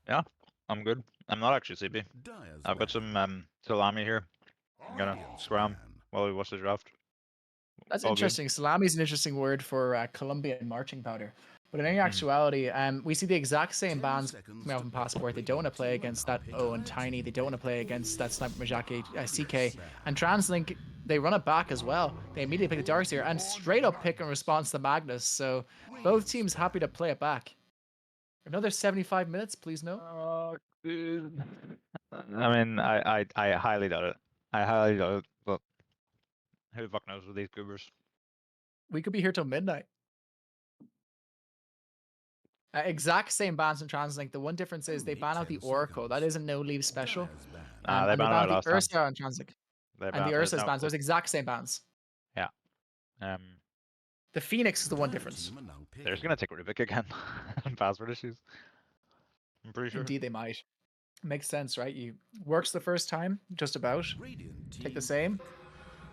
Yeah, I'm good. I'm not actually sleepy. Dyer's I've got ban. some salami here. I'm gonna Radiant's scram ban. while we watch the draft. That's All good. interesting. Salami is an interesting word for Colombian marching powder. But in any Hmm. actuality, we see the exact same 10 bans seconds coming out to from pick. Passport. They don't want to play Team and against I'll that pick Owen Dire Tiny. team They don't want to pick. play against that Sniper Majaki CK. Ban. And TransLink, they run it back as well. They immediately pick the Darkseer and straight up pick in response to Magnus. So both Radiant's teams happy to play it back. Another 75 minutes, please no. Oh, dude. I mean, I highly doubt it. I highly doubt it, but who the fuck knows with these goobers? We could be here till midnight. Exact same bans in TransLink. The one difference is they Only ban out the 10 Oracle. That seconds. is a no leave special. Dyer's ban. Nah, they And they banned ban out out the last time. Ursa on TransLink. They And the banned Ursa's no, bans. Those exact same bans. yeah. The Phoenix is the one Dire difference. team are now They're just picking. gonna take Rubik again. Password issues. I'm pretty sure. Indeed, they might. Makes sense, right? You works the first time, just about. Radiant Take the team same,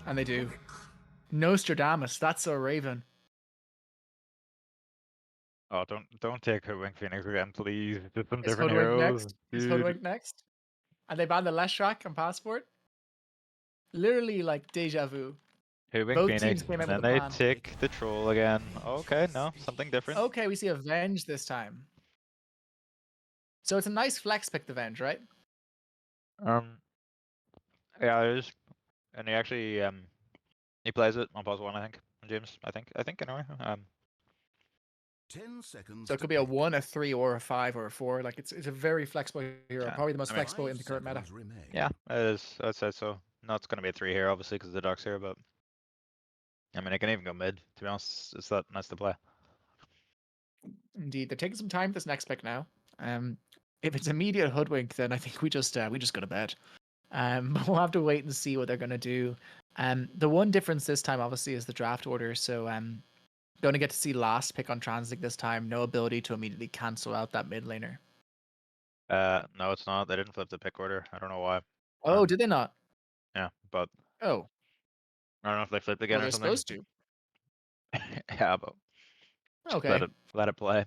and they do. Nostradamus, that's so Raven. Oh, don't take Hoodwink Phoenix again, please. Just some Is different Hoodwink heroes, next? Is dude. Hoodwink next? And they banned the less track on Passport. Literally like deja vu. Hoodwink Both Phoenix, teams came and out with then a they plan. take the troll again. Okay, no, something different. Okay, we see Avenge this time. So it's a nice flex pick, the Avenge, right? Yeah, it is. And he actually he plays it on +1, I think. James, I think anyway. 10 seconds So it to could be a pick. 1, a 3, or a 5, or a 4. Like it's a very flexible hero. Yeah, Probably the most I mean, flexible in the current meta. Remain. yeah, it is. I'd say so. No, it's gonna be a 3 here, obviously, because the Dark's here, but I mean, it can even go mid. To be honest, it's that nice to play. Indeed, they're taking some time with this next pick now. If it's immediate hoodwink, then I think we just go to bed. But we'll have to wait and see what they're gonna do. The one difference this time, obviously, is the draft order. So going to get to see last pick on TransLink this time. No ability to immediately cancel out that mid laner. No, it's not. They didn't flip the pick order. I don't know why. Oh, did they not? Yeah, but Oh, I don't know if they flipped well, again or they're something. supposed to. Yeah, but just Okay. let it play.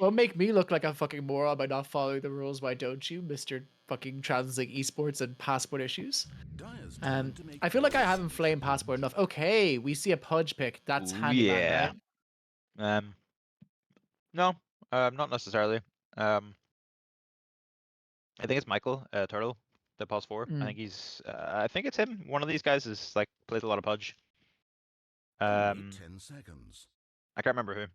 Well, make me look like a fucking moron by not following the rules. Why don't you, Mister Fucking TransLink Esports and Passport Issues? Dyer's turn to make I feel like I picks. haven't flamed Passport enough. Okay, we see a Pudge pick. That's Ooh, handyman, yeah. right? No, not necessarily. I think it's Michael Turtle, the +4. I think he's. I think it's him. One of these guys is like plays a lot of Pudge. Only 10 seconds. I can't remember who.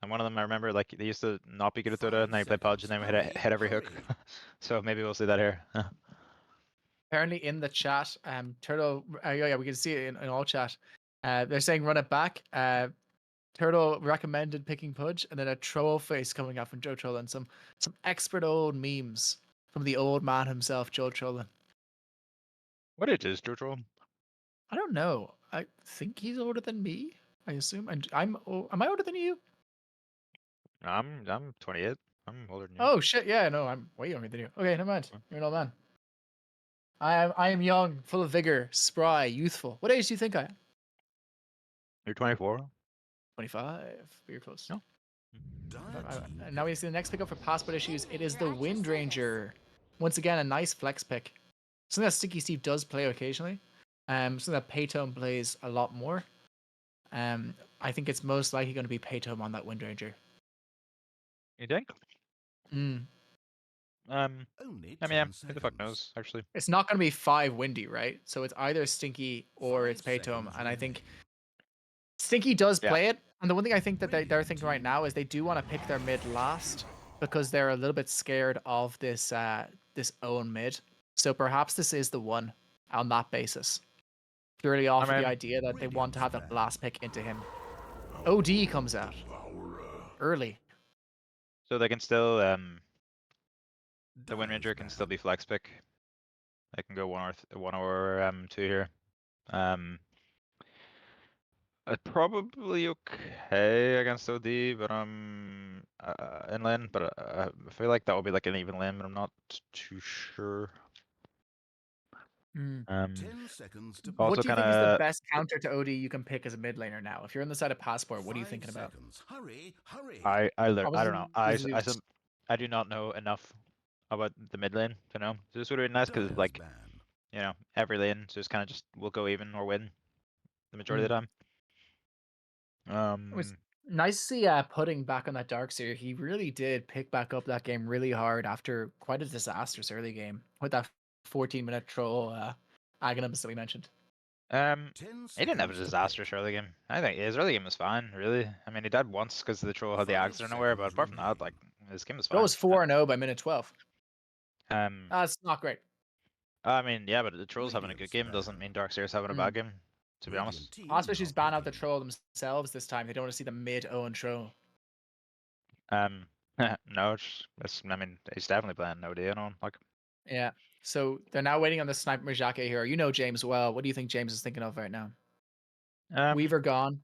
And one of them I remember like they used to not be good at Dota, and then he 5 played Pudge, and then we seconds. hit every hook. Hurry. So maybe we'll see that here. Apparently in the chat, Turtle, yeah, we can see it in all chat. They're saying run it back. Turtle recommended picking Pudge, and then a troll face coming out from Joe Trollen. Some expert old memes from the old man himself, Joe Trollen. What age is Joe? I don't know. I think he's older than me. I assume. And am I older than you? I'm 28. I'm older than you. Oh shit! Yeah, no, I'm way younger than you. Okay, never mind. You're an old man. I am young, full of vigor, spry, youthful. What age do you think I am? You're 24. 25. You're close. No. Dire team And now we see the next pickup for Passport Issues. It is the Wind Ranger. Once again, a nice flex pick. Something that Sticky Steve does play occasionally. Something that Paytome plays a lot more. I think it's most likely going to be Paytome on that Wind Ranger. You think? Only I mean, 10 yeah. Who the fuck seconds. knows? Actually. It's not going to be 5 Windy, right? So it's either Stinky or 5 it's Paytome. seconds And I think remain. Stinky does Yeah. play it. And the one thing I think that they're thinking right now is they do want to pick their mid last because they're a little bit scared of this this own mid. So perhaps this is the one on that basis. Purely off of the mean, idea that they want to have the Radiant's last pick into him. OD comes out early. so they can still the Wind Ranger can still be flex pick. They can go one or two here. Probably okay against OD, but in lane. But I feel like that will be like an even lane, but I'm not too sure. Hmm. 10 seconds to What Also do you kind think is the of best counter to OD you can pick as a mid laner now? If you're on the side of Passport, what are you 5 thinking about? seconds. Hurry, hurry. I don't know. Obviously, I do not know enough about the mid lane to know. So this would have been nice because Dyer's like ban. every lane just kind of just will go even or win the majority of mm. the time. It was nice to see Pudding back on that Darkseer. He really did pick back up that game really hard after quite a disastrous early game with that 14-minute troll Aghanim's that we mentioned. 10 He didn't have a seconds to disastrous pick. early game. I think his early game was fine, really. I mean, he died once because the troll had the 5 axe out of nowhere, but seconds apart from that, remaining. like his game was Troll fine. was 4-0 by minute 12. Um, That's not great. I mean, yeah, but the troll's having a good Radiant's game doesn't ban. mean Darkseer's having a bad Mm. game. To be Radiant honest. team Hospice now should ban out the picking. troll themselves this time. They don't want to see the mid Owen troll. Um, no, I mean, he's definitely playing no D on. Like, Yeah. So they're now waiting on the Sniper Majake here. You know James well. What do you think James is thinking of right now? um, Weaver gone.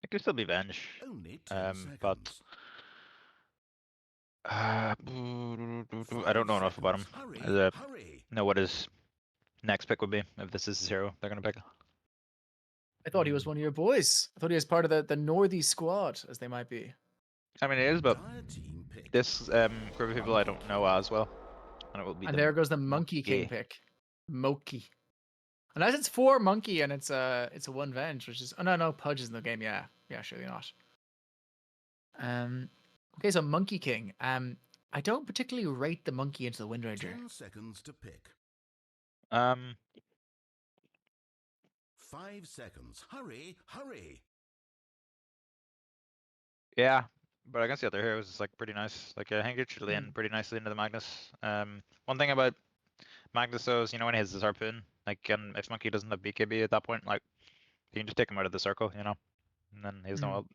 it could still be Venge. Only 10 But seconds. I 5 don't know enough about him. seconds. Hurry, I hurry. know what his next pick would be if this is 0. They're gonna pick. I thought he was one of your boys. I thought he was part of the Northy squad, as they might be. I mean, it is, but Dire team pick. this group of people I don't know as well, and it will be And the there goes the Monkey King monkey. pick. Moki. Unless it's 4 Monkey and it's a 1 Venge, which is no Pudge is in the game, yeah. Yeah, surely not. Okay, so Monkey King. I don't particularly rate the monkey into the Wind Ranger. 10 seconds to pick. Um, 5 seconds. Hurry, hurry. yeah, but against the other heroes, it's like pretty nice. Like I think it should Hmm. lean pretty nicely into the Magnus. One thing about Magnus though is when he has his harpoon, like if Monkey doesn't have BKB at that point, like you can just take him out of the circle, and then he has no Hmm. ult.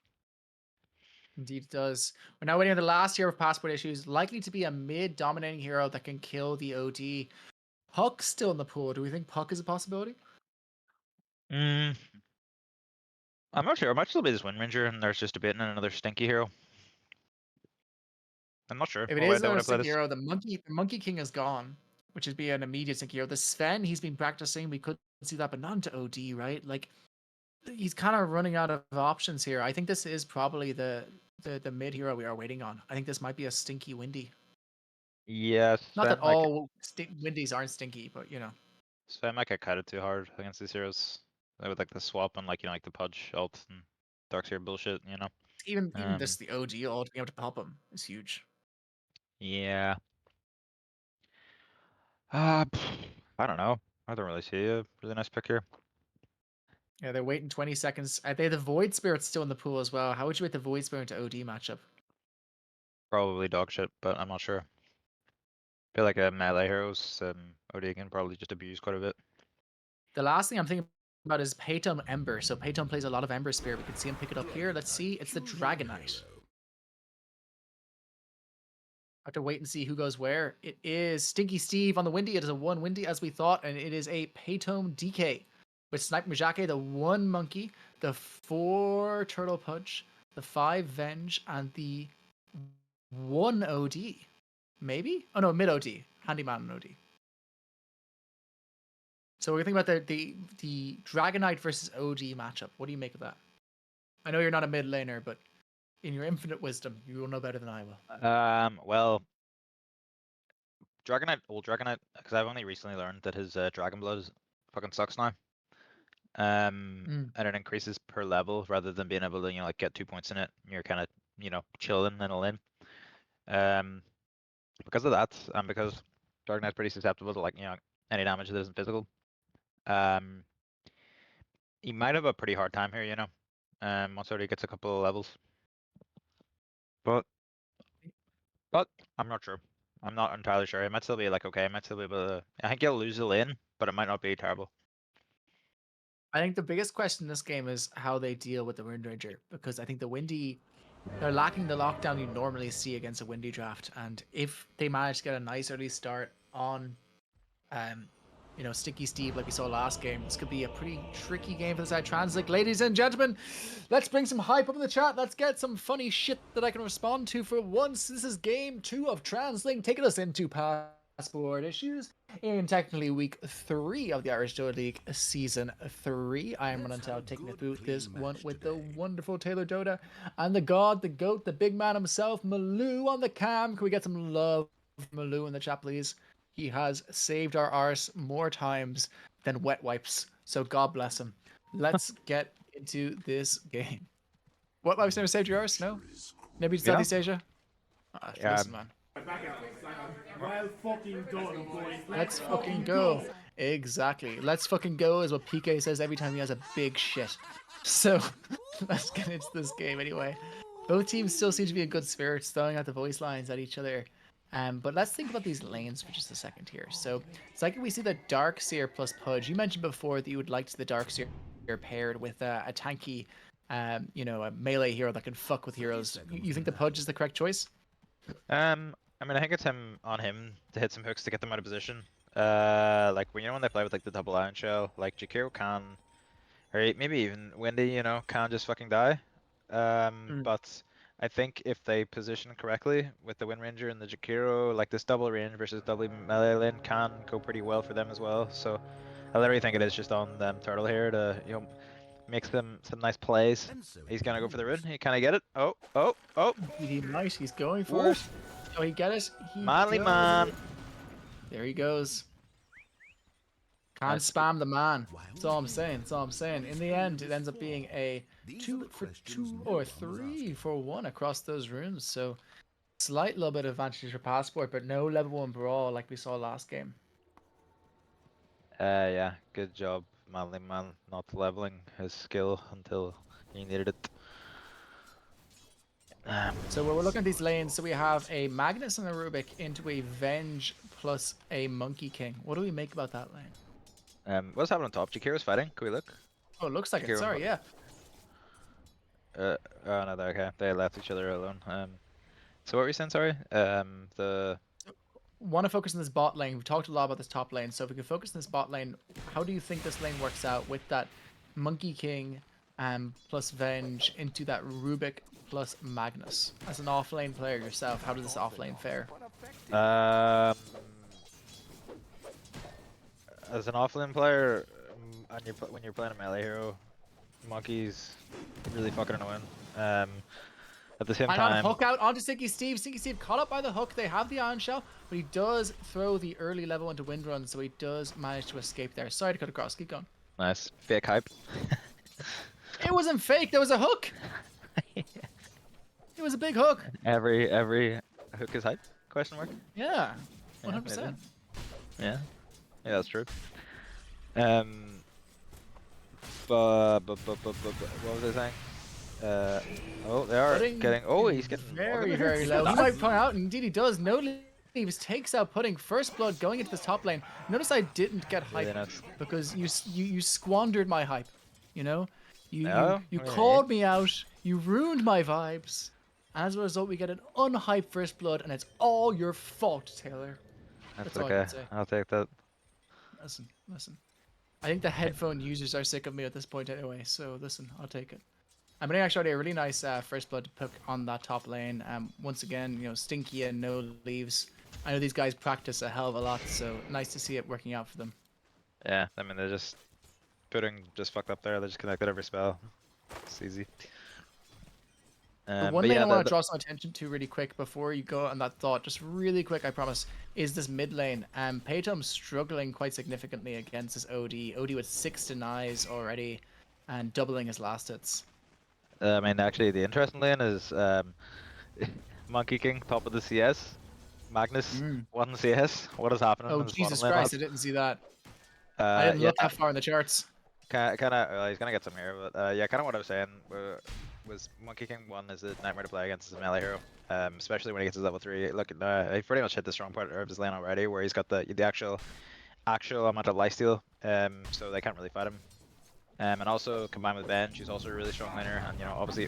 Indeed it does. We're now waiting on the last hero of passport issues, likely to be a mid-dominating hero that can kill the OD. Puck's still in the pool. Do we think Puck is a possibility? Mm, I'm not sure. I might still be this Wind Ranger, and there's just debating another stinky hero. I'm not sure If it what way is they want another to play stinky this. hero, the Monkey King is gone, which would be an immediate stinky hero. The Sven, he's been practicing. We could see that, but not into OD, right? Like, he's kind of running out of options here. I think this is probably the mid hero we are waiting on. I think this might be a stinky Windy. Yes, Not that Sven might all Windies aren't stinky, but Sven might get kited too hard against these heroes. With like the swap and like the Pudge ult and Darkseer bullshit. even Um, this the OG ult being able to pop him is huge. yeah. I don't know. I don't really see a really nice pick here. Yeah, they're waiting 20 seconds. They the Void Spirit's still in the pool as well. How would you rate the Void Spirit to OD matchup? Probably dog shit, but I'm not sure. Feel like a melee heroes OD can probably just abuse quite a bit. The last thing I'm thinking about is Paytom Ember. So Paytom plays a lot of Ember Spirit. We can see him pick it up here. Let's see. It's the Choose your Dragon Knight. hero. I have to wait and see who goes where. It is Stinky Steve on the Windy. It is a 1 Windy as we thought, and it is a Paytom DK with Sniper Majake, the 1 Monkey, the 4 Turtle Pudge, the 5 Venge, and the 1 OD. Maybe? Oh no, mid OD. Handyman and OD. So we're thinking about the Dragon Knight versus OD matchup. What do you make of that? I know you're not a mid laner, but in your infinite wisdom, you will know better than I will. Well, old Dragonite, because I've only recently learned that his Dragon Blood fucking sucks now. And it increases per level rather than being able to, like get 2 points in it. You're kind of, chilling in a lane. Because of that, and because Dragonite's pretty susceptible to any damage that isn't physical. He might have a pretty hard time here, once he gets a couple of levels. But I'm not sure. I'm not entirely sure. It might still be okay. I might still be able to. I think he'll lose the lane, but it might not be terrible. I think the biggest question in this game is how they deal with the Wind Ranger, because I think the Windy, they're lacking the lockdown you normally see against a Windy draft, and if they manage to get a nice early start on you know, Sticky Steve like we saw last game. This could be a pretty tricky game for the side Translic. Ladies and gentlemen, let's bring some hype up in the chat. Let's get some funny shit that I can respond to for once. This is game 2 of Translink, taking us into passport issues in technically week 3 of the Irish Dota League season 3. I am Running taking the boot this one with the wonderful Taylor Dota and the god, the goat, the big man himself, Malou on the cam. Can we get some love from Malou in the chat, please? He has saved our arse more times than wet wipes, so God bless him. Let's get into this game. What wipes never saved your arse? No? Maybe Southeast Asia? Yeah. Listen, man. Well fucking done, boys. Let's fucking go. Exactly. Let's fucking go is what PK says every time he has a big shit. So, let's get into this game anyway. Both teams still seem to be in good spirits, throwing out the voice lines at each other. But let's think about these lanes for just a second here. So, it's like we see the Darkseer plus Pudge. You mentioned before that you would like the Darkseer paired with a tanky, you know, a melee hero that can fuck with heroes. You think the Pudge is the correct choice? I mean, I think it's on him to hit some hooks to get them out of position. Like when they play with like the double iron shell, like Jakiro can, or maybe even Windy, you know, can just fucking die. But I think if they position correctly with the Wind Ranger and the Jakiro, like this double range versus double melee lane can go pretty well for them as well. So I literally think it is just on them Turtle here to, you know, make them some nice plays. He's gonna go for the rune. Can I get it? Oh. He might. He's going for it. Oh, he get it? Manly man. There he goes. Can't spam the man. That's all I'm saying. That's all I'm saying. In the end, it ends up being a 2 for 2 or 3 for 1 across those runes. So slight little bit of advantage for Passport, but no level 1 brawl like we saw last game. Yeah, good job, Manly man, not leveling his skill until he needed it. So we're looking at these lanes. So we have a Magnus and a Rubik into a Venge plus a Monkey King. What do we make about that lane? What's happening on top? Jakiro's fighting. Can we look? Oh, it looks like it. Jakiro Sorry, yeah. Oh no, they're okay. They left each other alone. So what were you saying? Sorry. Want to focus on this bot lane. We've talked a lot about this top lane. So if we can focus on this bot lane, how do you think this lane works out with that Monkey King plus Venge into that Rubik plus Magnus? As an off-lane player yourself, how does this off-lane fare? As an off-lane player, when you're playing a melee hero, Monkey's really fucking annoying. At the same time, hook out onto Sticky Steve. Sticky Steve caught up by the hook. They have the Iron Shell, but he does throw the early level into Wind Run, so he does manage to escape there. Sorry to cut across. Keep going. nice fake hype. It wasn't fake. There was a hook. It was a big hook. Every hook is hype? Question mark. Yeah, Yeah, 100%. Yeah, that's true. But what was I saying? Oh, they are getting. Oh, he's getting very, very low. He might point out, indeed he does. No leaves, takes out Pudding. First blood going into this top lane. Notice I didn't get hype Really nice. because you squandered my hype. You know, you No? you Okay. called me out. You ruined my vibes. As a result, we get an unhyped first blood, and it's all your fault, Taylor. That's all I okay. can say. I'll take that. Listen. I think the headphone users are sick of me at this point anyway. So listen, I'll take it. I'm going to actually a really nice first blood pick on that top lane. Once again, you know, Stinky and no leaves. I know these guys practice a hell of a lot, so nice to see it working out for them. Yeah, I mean they're just just fucked up there. They just connected every spell. It's easy. The one but thing yeah, I want to draw some attention to really quick before you go on that thought, just really quick, I promise, is this mid lane. Paytom's struggling quite significantly against this OD. OD with 6 denies already and doubling his last hits. I mean, actually, the interesting lane is Monkey King, top of the CS. Magnus, 1 CS. What is happening? Oh, in this Jesus bottom lane, Christ, I lads? didn't see that. I didn't look that far in the charts. Kind of. He's gonna get some here, but yeah, kind of what I was saying was Monkey King 1 is a nightmare to play against as a melee hero, especially when he gets to level 3. Look, he pretty much hit the strong part of his lane already, where he's got the actual amount of lifesteal, so they can't really fight him. And also combined with Venge, he's also a really strong laner, and you know, obviously,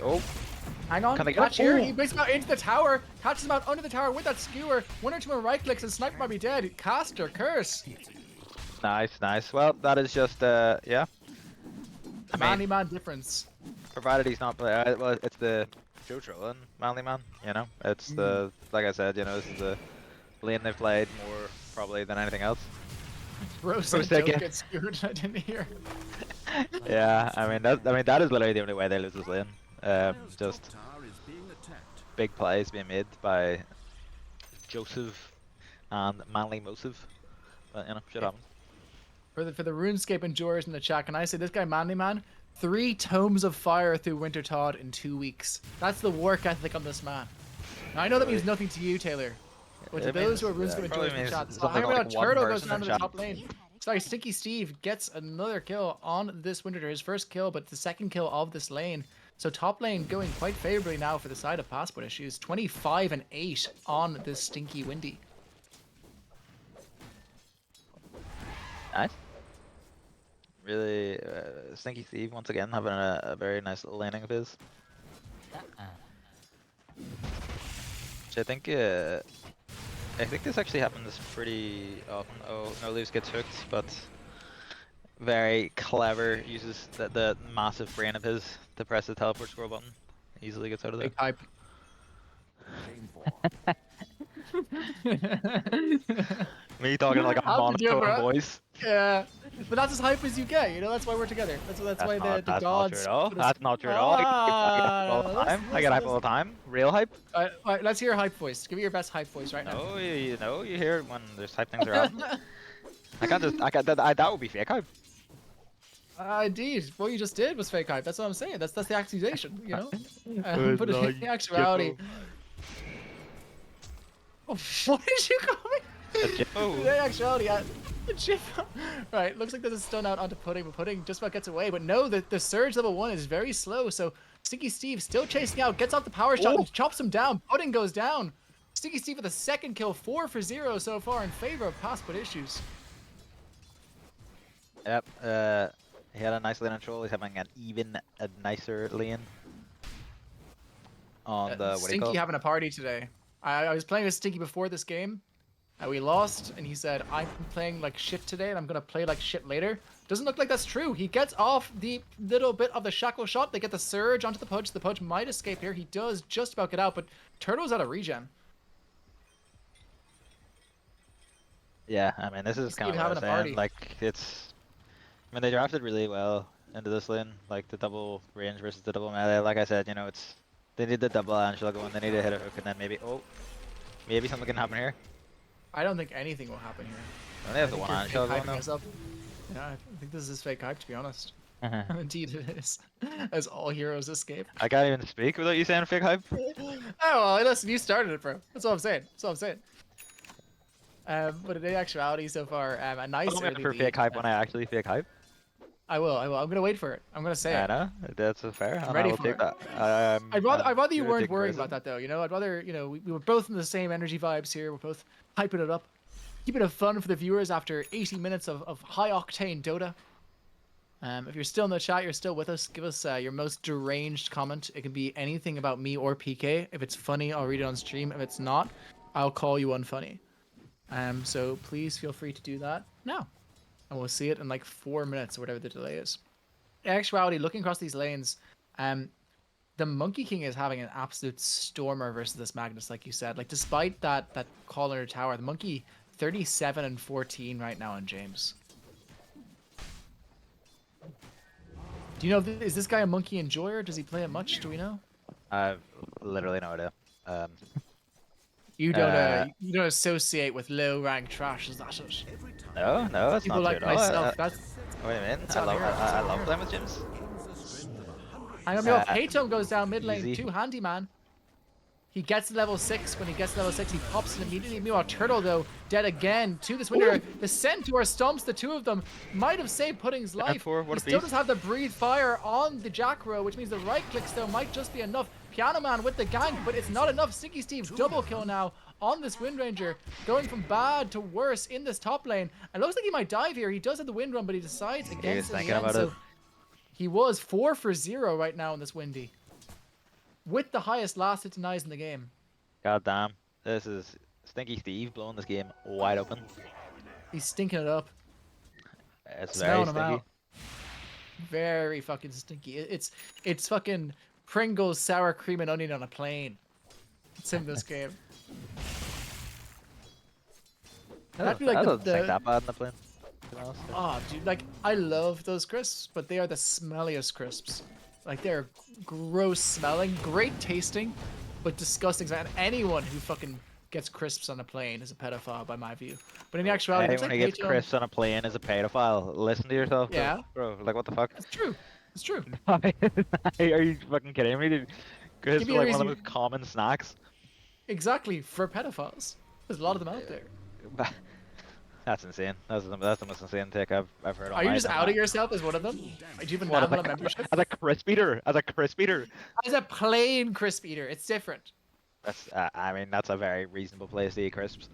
Hang on, Can they catch get- here. Oh! He brings him out into the tower, catches him out under the tower with that skewer. 1 or 2 more right clicks, and Sniper might be dead. Caster, curse. Nice. Well, that is just yeah. I mean, Manly man difference. provided he's not play. Well, it's the Joe Trolling Manly Man. You know, it's the like I said. You know, this is the lane they've played more probably than anything else. Rose Rose don't again. get skewered. I didn't hear. Yeah, I mean that is literally the only way they lose this lane. Dire's Just top tower is being attacked. big plays being made by Joseph and Manly Mosive. But you know, shit happens. For the RuneScape enjoyers in the chat, can I say this guy Manly Man? 3 tomes of fire through Wintertodd in 2 weeks. That's the work ethic on this man. Now I know that means nothing to you, Taylor. But to It those who are means- RuneScape probably enjoyers in the means chat, something hang like on, one Turtle goes person down in to the chat. top lane. Sorry, Stinky Steve gets another kill on this Wintertodd. His first kill, but the second kill of this lane. So top lane going quite favorably now for the side of Passport Issues. 25 and 8 on this Stinky Windy. Nice. Really, Stinky Steve once again having a very nice little laning of his. Which I think this actually happens pretty often. Oh, no leaves gets hooked, but very clever, uses the massive brain of his to press the teleport score button. Easily gets out of there. Big hype. Me talking like a How'd you do, monotone bro? voice. Yeah, but that's as hype as you get. You know, that's why we're together. That's why the That's not gods. true at all. put us- That's not true at all. I get hype all the Ah, time. I get hype all the time. Real hype. All right, let's hear your hype voice. Give me your best hype voice right now. No, you know, you hear it when there's hype things are happening. I can't just, that would be fake hype. Indeed, what you just did was fake hype. That's what I'm saying. That's the accusation. You know, It's but like in actuality, oh, what did you call me? Oh, In actuality, Chip. Right, looks like there's a stun out onto Pudding, but Pudding just about gets away. But no, the surge level 1 is very slow. So Stinky Steve still chasing out, gets off the power shot, and chops him down. Pudding goes down. Stinky Steve with a second kill, 4 for 0 so far in favor of Passport Issues. yep. He had a nice lane control. He's having an even a nicer lane. On the what do you Stinky call it? having a party today. I was playing with Stinky before this game. We lost, and he said, I'm playing like shit today, and I'm going to play like shit later. Doesn't look like that's true. He gets off the little bit of the shackle shot. They get the surge onto the Pudge. The Pudge might escape here. He does just about get out, but Turtle's out of regen. Yeah, I mean this is He's kind of even what having I'm a saying. party. Like it's, I mean they drafted really well into this lane, like the double range versus the double melee. Like I said, you know, it's they need the double Angela going. They need to hit a hook, and then maybe something can happen here. I don't think anything will happen here. They have the I think one you're Angela fake going hyping yourself. Yeah, I think this is fake hype, to be honest. though. Indeed it is. As all heroes escape. I can't even speak without you saying fake hype. Oh, well, listen, you started it, bro. That's all I'm saying. That's all I'm saying. But in actuality, so far, a nice I'm early for lead. fake hype when I actually fake hype. I will. I'm gonna wait for it. I'm gonna say Yeah, I it. know. That's fair. and ready I will for take it. that. I'd rather you you're weren't taking worrying criticism. about that, though. You know, I'd rather, you know, we were both in the same energy vibes here. We're both hyping it up, keeping it fun for the viewers after 80 minutes of high octane Dota. If you're still in the chat, you're still with us. Give us your most deranged comment. It can be anything about me or PK. If it's funny, I'll read it on stream. If it's not, I'll call you unfunny. So please feel free to do that now, and we'll see it in like 4 minutes or whatever the delay is. In actuality, looking across these lanes, the Monkey King is having an absolute stormer versus this Magnus, like you said. Like despite that call on her tower, the Monkey 37 and 14 right now on James. Do you know, is this guy a Monkey enjoyer? Does he play it much? Do we know? I've literally no idea. You don't associate with low rank trash, is that it? No, that's People not like true at all. myself, that's What do you mean? that's I how love, they are. I love playing with James. I don't know if Haytom goes down mid lane easy. too, handyman. He gets to level 6. When he gets to level 6, he pops it immediately. Meanwhile, Turtle, though, dead again to this window. The Centaur stomps the two of them. Might have saved Pudding's life. Four, what He a still beast. does have the breathe fire on the Jackrow, which means the right clicks, though, might just be enough. Piano Man with the gank, but it's not enough. Stinky Steve double kill now on this Wind Ranger, going from bad to worse in this top lane. And looks like he might dive here. He does have the Wind Run, but he decides against it in the thinking end. about So it. he was 4 for 0 right now in this Windy, with the highest last hit denies in the game. God damn. This is Stinky Steve blowing this game wide open. He's stinking it up. It's very Smelling them stinky. out. Very fucking stinky. It's fucking Pringles sour cream and onion on a plane. It's in this game. That'd be like I the, don't think the that bad in the plane. To be honest. oh dude, like I love those crisps, but they are the smelliest crisps. Like they're gross smelling, great tasting, but disgusting. And anyone who fucking gets crisps on a plane is a pedophile by my view. But in actuality, it's Anyone like who gets Patreon. crisps on a plane is a pedophile. Listen to yourself, bro. Yeah. Bro, like what the fuck? It's true. It's true. Are you fucking kidding me, dude? Crisps me are a like one of the reason- most common snacks. Exactly, for pedophiles. There's a lot of them out there. That's insane. That's the most insane take I've heard. Are you just outing yourself as one of them? Do you have a What, Nabla membership? as a crisp eater? As a crisp eater? As a plain crisp eater, it's different. That's I mean that's a very reasonable place to eat crisps.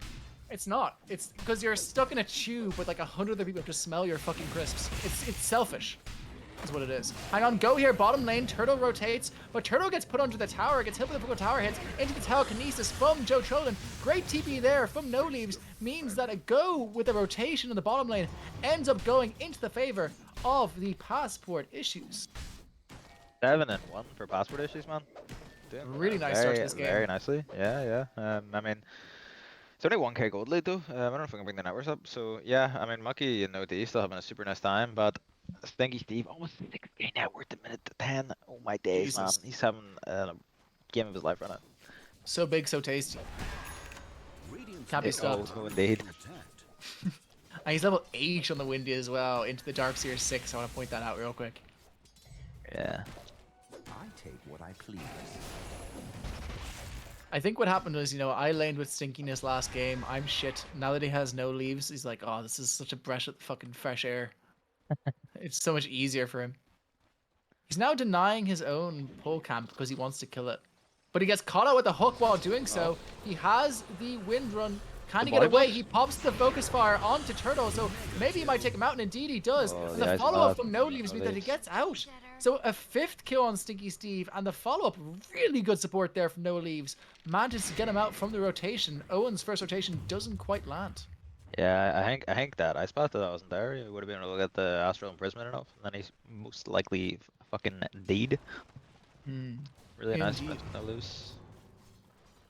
It's not. It's because you're stuck in a tube with like 100 other people to smell your fucking crisps. It's selfish. Is what it is. Hang on, go here, bottom lane. Turtle rotates, but Turtle gets put under the tower, gets hit with the tower hits into the telekinesis from Joe Trollen. Great TP there from No Leaves means that a go with the rotation in the bottom lane ends up going into the favor of the passport issues. 7-1 for passport issues, man. Doing Really nice start to very, this game. Very nicely. Yeah. I mean, it's only 1k gold lead though. I don't know if I can bring the networks up. So yeah, I mean, Mucky and OD still having a super nice time, but Stinky Steve almost 6k net worth a minute to 10. Oh my days, Jesus. man. He's having a game of his life right now. So big, so tasty. Radiant's Can't be Oh, stopped. oh, indeed. attacked. And he's level 8 on the Windy as well, into the Darkseer 6. I want to point that out real quick. Yeah. I take what I please. I think what happened was, you know, I laned with Stinkiness last game. I'm shit. Now that he has No Leaves, he's like, oh, this is such a breath of fucking fresh air. It's so much easier for him. He's now denying his own pull camp because he wants to kill it. But he gets caught out with a hook while doing so. He has the wind run. Can he get body away? block? He pops the focus fire onto Turtle, so maybe he might take him out, and indeed he does. Oh, And the the ice follow-up block. from No Leaves No means that he leaves. gets out. So a 5th kill on Stinky Steve, and the follow-up, really good support there from No Leaves. Manages to get him out from the rotation. Owen's first rotation doesn't quite land. Yeah, I think that ice path that wasn't there, he would have been able to get the astral imprisonment enough, and then he's most likely fucking dead. Really nice Indeed. to lose.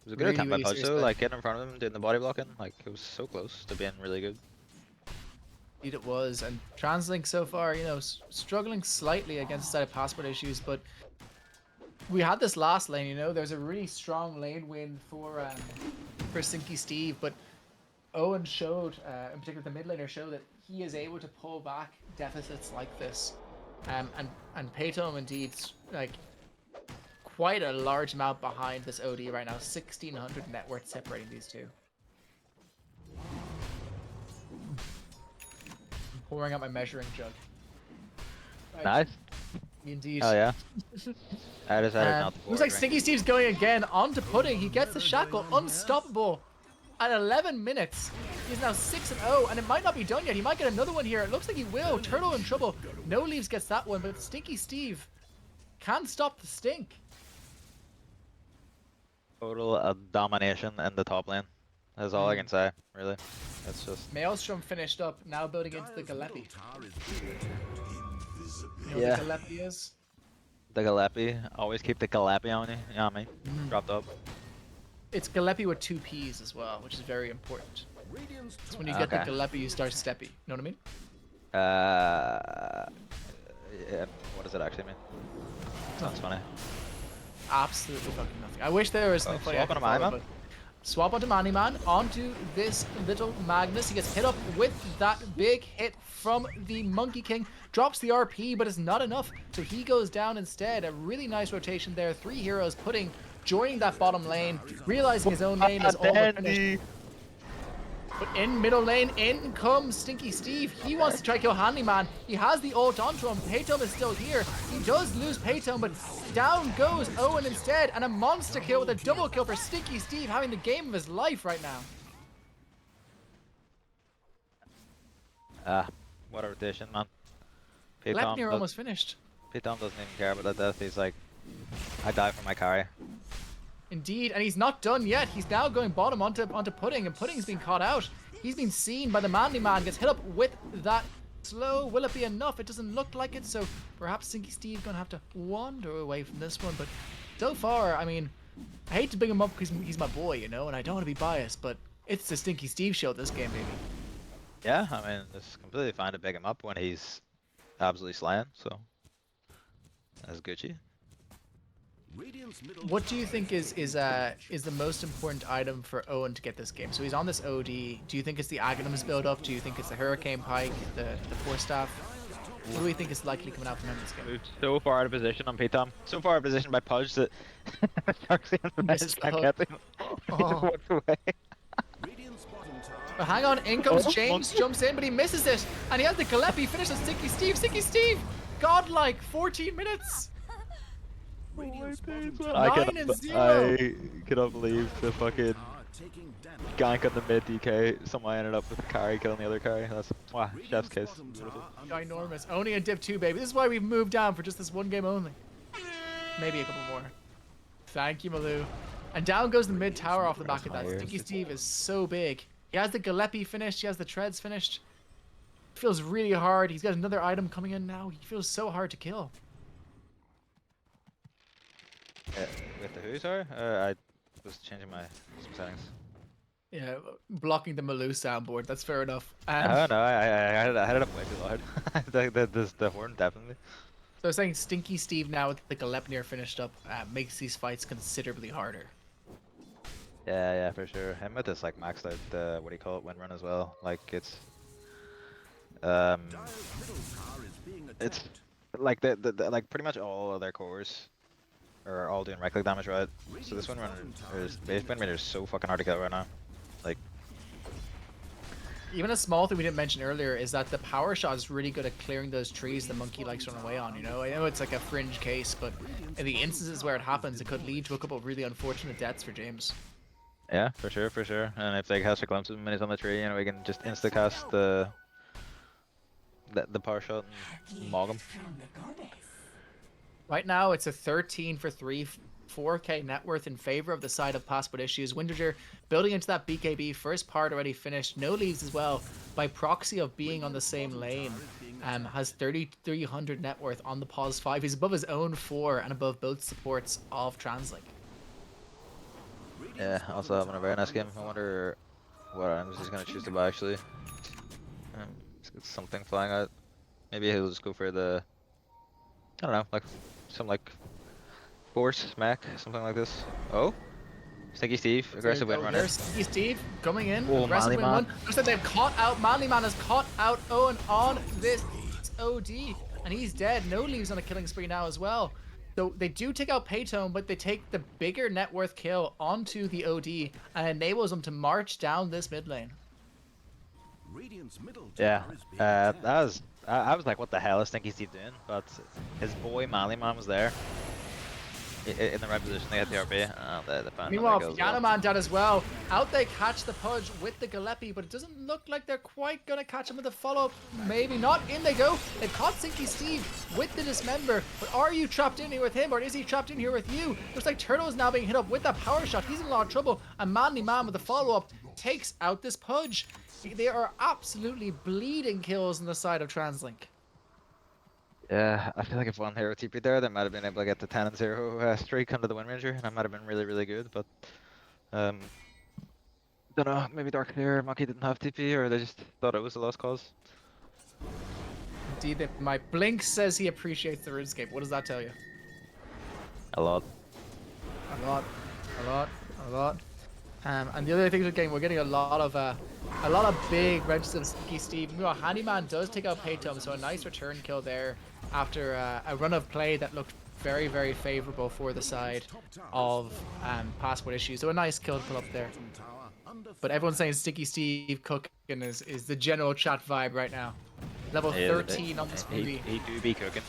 It was a good Really, attempt really by Pudge serious though, bet. like getting in front of him, doing the body blocking, like it was so close to being really good. Indeed it was, and TransLink so far, you know, struggling slightly against a set of passport issues, but we had this last lane, you know, there's a really strong lane win for Stinky Steve, but Owen showed, in particular the mid laner, showed that he is able to pull back deficits like this, and Paytom indeed, like, quite a large amount behind this OD right now, 1600 net worth separating these two. Pouring out my measuring jug. Right. Nice. Indeed. Oh yeah. I decided not to. Looks like Stinky Steve's going again onto Pudding. He gets the shackle, unstoppable. At 11 minutes, he's now 6-0, and it might not be done yet. He might get another one here. It looks like he will. Turtle in trouble. No Leaves gets that one, but Stinky Steve can't stop the stink. Total domination in the top lane. That's all I can say, really. It's just Maelstrom finished up, now building into the Galepi. Tower is being attacked. Invisible. You know Yeah. what the Galepi is? the Galepi. Always keep the Galepi on you. You know what I mean? Dropped up. It's Galepi with 2 P's as well, which is very important. Radiant's So when you get Okay. the Galepi, you start Steppy. You know what I mean? Yeah, what does it actually mean? Sounds funny. Absolutely fucking nothing. I wish there was something funny I swap could onto follow, Maniman? but swap onto Maniman, onto this little Magnus. He gets hit up with that big hit from the Monkey King. Drops the RP, but it's not enough. So he goes down instead. A really nice rotation there. 3 heroes joining that bottom lane, realizing his own lane is all but finished. But in middle lane, in comes Stinky Steve. He wants to try kill Handyman. He has the ult onto him. Paytom is still here. He does lose Paytom, but down goes Owen instead. And a monster kill with a double kill for Stinky Steve, having the game of his life right now. What a rotation, man. Lepnir almost finished. Paytom doesn't even care about that death. He's like, I die for my carry. Indeed, and he's not done yet. He's now going bottom onto Pudding, and Pudding's been caught out. He's been seen by the Manly Man, gets hit up with that slow. Will it be enough? It doesn't look like it, so perhaps Stinky Steve gonna have to wander away from this one. But so far, I mean, I hate to bring him up because he's my boy, you know, and I don't want to be biased, but it's the Stinky Steve show this game, baby. Yeah, I mean, it's completely fine to pick him up when he's absolutely slaying, so that's Gucci. What do you think is the most important item for Owen to get this game? So he's on this OD. Do you think it's the Aghanims build up? Do you think it's the Hurricane Pike, the Force Staff? What do we think is likely coming out from him this game? Moved so far out of position on P-Tom. So far out of position by Pudge that Darkseid on the bench Misses the can't hook. get him. He just walks away. But hang on, in comes James, jumps in, but he misses it. And he has the Gillespie finish on Stinky Steve. Stinky Steve! Godlike, 14 minutes! I 9 and 0. cannot believe the fucking gank on the mid DK. Somehow ended up with the carry killing the other carry. That's wow, chef's kiss. Beautiful. Ginormous. Only in Div 2, baby. This is why we've moved down for just this one game only. Maybe a couple more. Thank you, Malou. And down goes the mid tower off the back of that. Stinky Steve is so big. He has the Gillespie finished. He has the treads finished. Feels really hard. He's got another item coming in now. He feels so hard to kill. With the who, sorry? I was changing my some settings. Yeah, blocking the Malou soundboard. That's fair enough. No, I had it up way too loud. the horn, definitely. So saying Stinky Steve now with the Galepnir finished up makes these fights considerably harder. Yeah, for sure. Him with this like maxed out, what do you call it, win run as well. Like it's like like pretty much all of their cores are all doing right click damage, right? So this win run is base win run is so fucking hard to kill right now. Like even a small thing we didn't mention earlier is that the power shot is really good at clearing those trees the monkey likes to run away on, you know? I know it's like a fringe case, but in the instances where it happens, it could lead to a couple of really unfortunate deaths for James. yeah, for sure. And if they cast a glimpse of him when he's on the tree, you know, we can just insta cast the power shot and mog him. Right now, it's a 13 for 3, 4k net worth in favor of the side of Passport Issues. Windridger building into that BKB, first part already finished. No leaves as well, by proxy of being on the same lane. Has 3,300 net worth on the pause 5. He's above his own 4 and above both supports of Translink. Yeah, also having a very nice game. I wonder what items he's gonna choose to buy actually. Let's get something flying out. Maybe he'll just go for the, I don't know, like some like force smack, something like this. Oh, Stinky Steve, aggressive win runner. There's Stinky Steve coming in. Oh, Aggressive Manly win Man. one. Looks like they've caught out. Manly Man has caught out Owen on this OD, and he's dead. No leaves on a killing spree now as well. So they do take out Paytone, but they take the bigger net worth kill onto the OD and enables them to march down this mid lane. Yeah, I was like, what the hell is Stinky Steve doing? But his boy Manly Man was there. In the right position, they had the RP. Oh, they found Meanwhile, well. Yanoman down as well. Out they catch the Pudge with the Gillespie, but it doesn't look like they're quite going to catch him with the follow-up. Maybe not. In they go. They've caught Stinky Steve with the Dismember, but are you trapped in here with him, or is he trapped in here with you? Looks like Turtle is now being hit up with that power shot. He's in a lot of trouble, and Manly Man with the follow-up takes out this Pudge. They are absolutely bleeding kills on the side of Translink. Yeah, I feel like if one hero TP'd there, they might have been able to get the 10 and 0 streak under the Wind Ranger, and that might have been really good, but don't know, maybe Dark Clear Monkey didn't have TP, or they just thought it was a lost cause. Indeed, my Blink says he appreciates the RuneScape. What does that tell you? A lot. A lot. And the other things we're getting a lot of big wrenches of Stinky Steve. Meanwhile, Handyman does take out Paytome, so a nice return kill there after a run of play that looked very favorable for the side of Passport Issues. So a nice kill to pull up there. But everyone's saying Stinky Steve cooking is the general chat vibe right now. Level 13 on this movie. He do be cooking.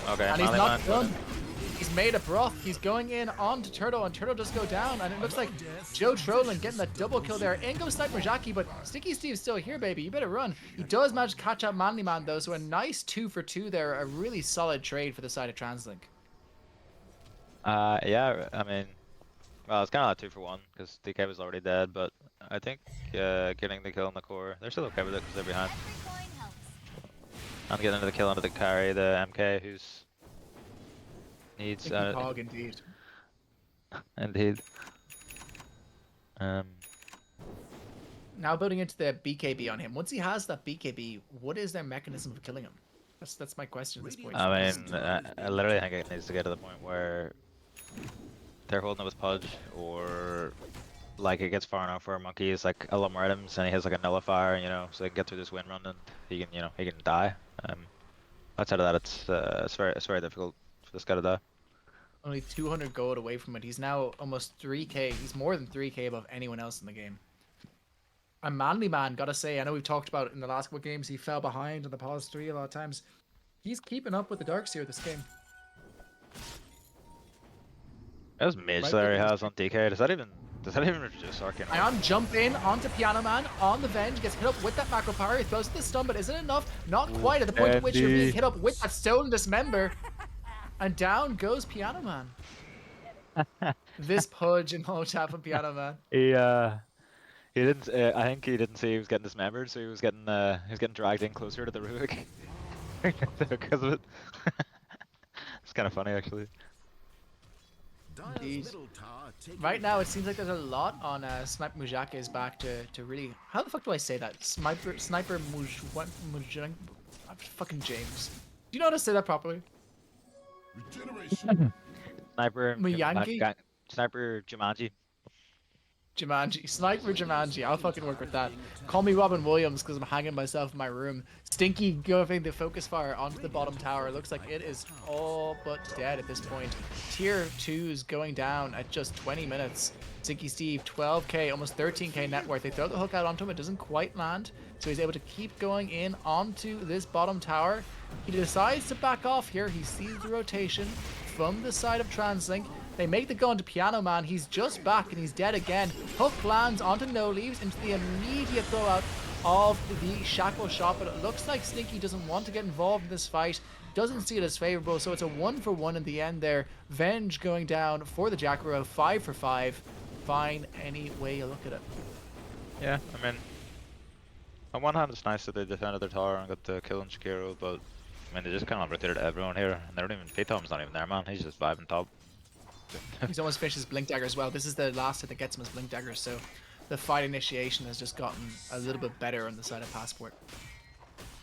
Okay, And he's not done. He's made a broth. He's going in onto Turtle, and Turtle does go down. And it looks like Joe Trolin getting that double kill there. In goes Sniper Jackie, but Stinky Steve's still here, baby. You better run. He does manage to catch out Manly Man, though, so a nice 2 for 2 there. A really solid trade for the side of Translink. Yeah, I mean, well, it's kind of like 2 for 1, because DK was already dead, but I think getting the kill on the core, they're still okay with it because they're behind. I'm getting into the kill under the carry, the MK who's needs Thinking hog indeed. indeed. Now building into the BKB on him. Once he has that BKB, what is their mechanism of killing him? That's my question at this point. I mean, I literally think it needs to get to the point where they're holding it with Pudge, or like it gets far enough where Monkey is like a lot more items and he has like a nullifier, you know, so they can get through this win run and he can, you know, he can die. Outside of that, it's very difficult for this guy to die. Only 200 gold away from it. He's now almost 3k. He's more than 3k above anyone else in the game. A manly man, gotta say, I know we've talked about it in the last couple of games, he fell behind on the pause 3 a lot of times. He's keeping up with the Darkseer this game. Those mage Slayer he has on DK, does that even reduce Arcane? Ion jump in onto Piano Man on the Venge, gets hit up with that macro power, he throws the stun, but isn't enough? Not quite at the point at which you're being hit up with that Stolen Dismember. And down goes Piano Man. This Pudge and whole chat from Piano Man. He didn't. I think he didn't see he was getting dismembered, so he was getting dragged in closer to the Ruik because of it. It's kind of funny actually. Dyer's Right now, it seems like there's a lot on Sniper Mujake's back to really. How the fuck do I say that? Sniper Mujang. Fucking James. Do you know how to say that properly? Sniper Muyangi? Sniper Jumanji. Jumanji. Sniper Jumanji. I'll fucking work with that. Call me Robin Williams because I'm hanging myself in my room. Stinky giving the focus fire onto the bottom tower. Looks like it is all but dead at this point. Tier 2's going down at just 20 minutes. Stinky Steve, 12k, almost 13k net worth. They throw the hook out onto him. It doesn't quite land. So he's able to keep going in onto this bottom tower. He decides to back off here. He sees the rotation from the side of TransLink. They make the go into Piano Man. He's just back and he's dead again. Hook lands onto No Leaves into the immediate throwout of the Shackle Shot, but it looks like Stinky doesn't want to get involved in this fight. Doesn't see it as favorable, so it's a 1-for-1 in the end there. Venge going down for the Jackrow, 5 for 5. Fine any way you look at it. Yeah, I mean, on one hand it's nice that they defended their tower and got the kill on Shakiro, but I mean they just kind of rotated everyone here, and they don't even. Phaetom's not even there, man. He's just vibing top. He's almost finished his Blink Dagger as well. This is the last hit that gets him his Blink Dagger, so the fight initiation has just gotten a little bit better on the side of Passport.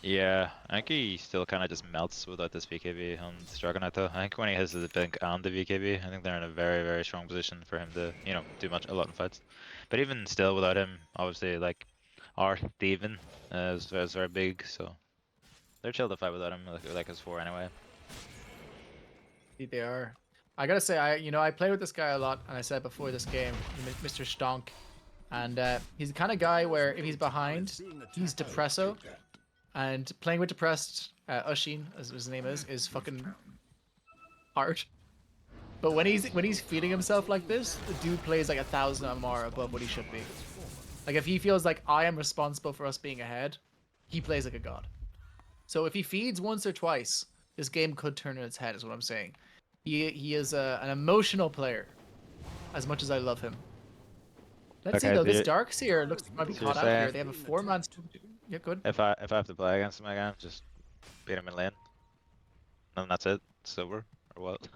Yeah, I think he still kind of just melts without this VKB on Dragonite though. I think when he has the Blink and the VKB, I think they're in a very, very strong position for him to, you know, do a lot in fights. But even still without him, obviously, like, our Steven is very big, so they're chill to fight without him, like his 4 anyway. They are. I gotta say, I play with this guy a lot, and I said before this game, Mr. Stonk, and he's the kind of guy where if he's behind, he's Depresso, and playing with depressed Ushin, as his name is fucking hard. But when he's feeding himself like this, the dude plays like 1,000 MR above what he should be. Like if he feels like I am responsible for us being ahead, he plays like a god. So if he feeds once or twice, this game could turn on its head, is what I'm saying. He is an emotional player, as much as I love him. Let's see though. This Darkseer looks like might be caught out here. They have a 4-man. Yeah, good. If I have to play against him again, just beat him in lane, and that's it. It's over, or what?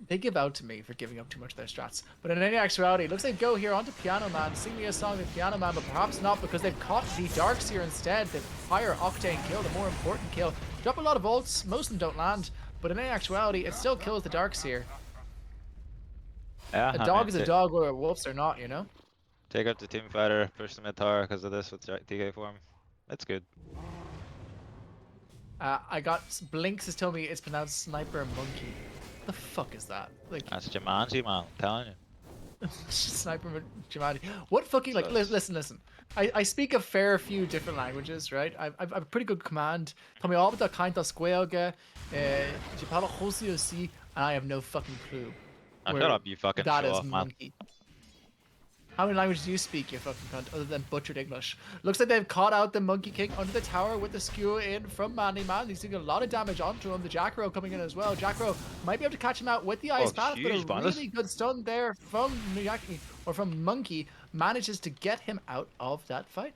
They give out to me for giving up too much of their strats. But in any actuality, it looks like go here onto Piano Man. Sing me a song with Piano Man, but perhaps not because they've caught the Darkseer instead. The higher octane kill, the more important kill. Drop a lot of ults. Most of them don't land. But in any actuality, it still kills the Darkseer. Yeah, a dog is a dog, whether wolves or not, you know? Take out the team fighter, push the mid tower because of this with DK form. It's good. I got Blinks is telling me it's pronounced Sniper Monkey. What the fuck is that? Like that's Jumanji, man. I'm telling you. Sniper Jumanji. What fucking like? Listen. I speak a fair few different languages, right? I've a pretty good command. Tell me all about kind of squelga. Je parle russe aussi, and I have no fucking clue. Shut up, you fucking that show is off, man. monkey. How many languages do you speak, you fucking cunt, other than butchered English? Looks like they've caught out the Monkey King under the tower with the skewer in from Manly Man. He's doing a lot of damage onto him. The Jackrow coming in as well. Jackrow might be able to catch him out with the Ice Path, but a really good stun there from Miyaki, or from Monkey, manages to get him out of that fight.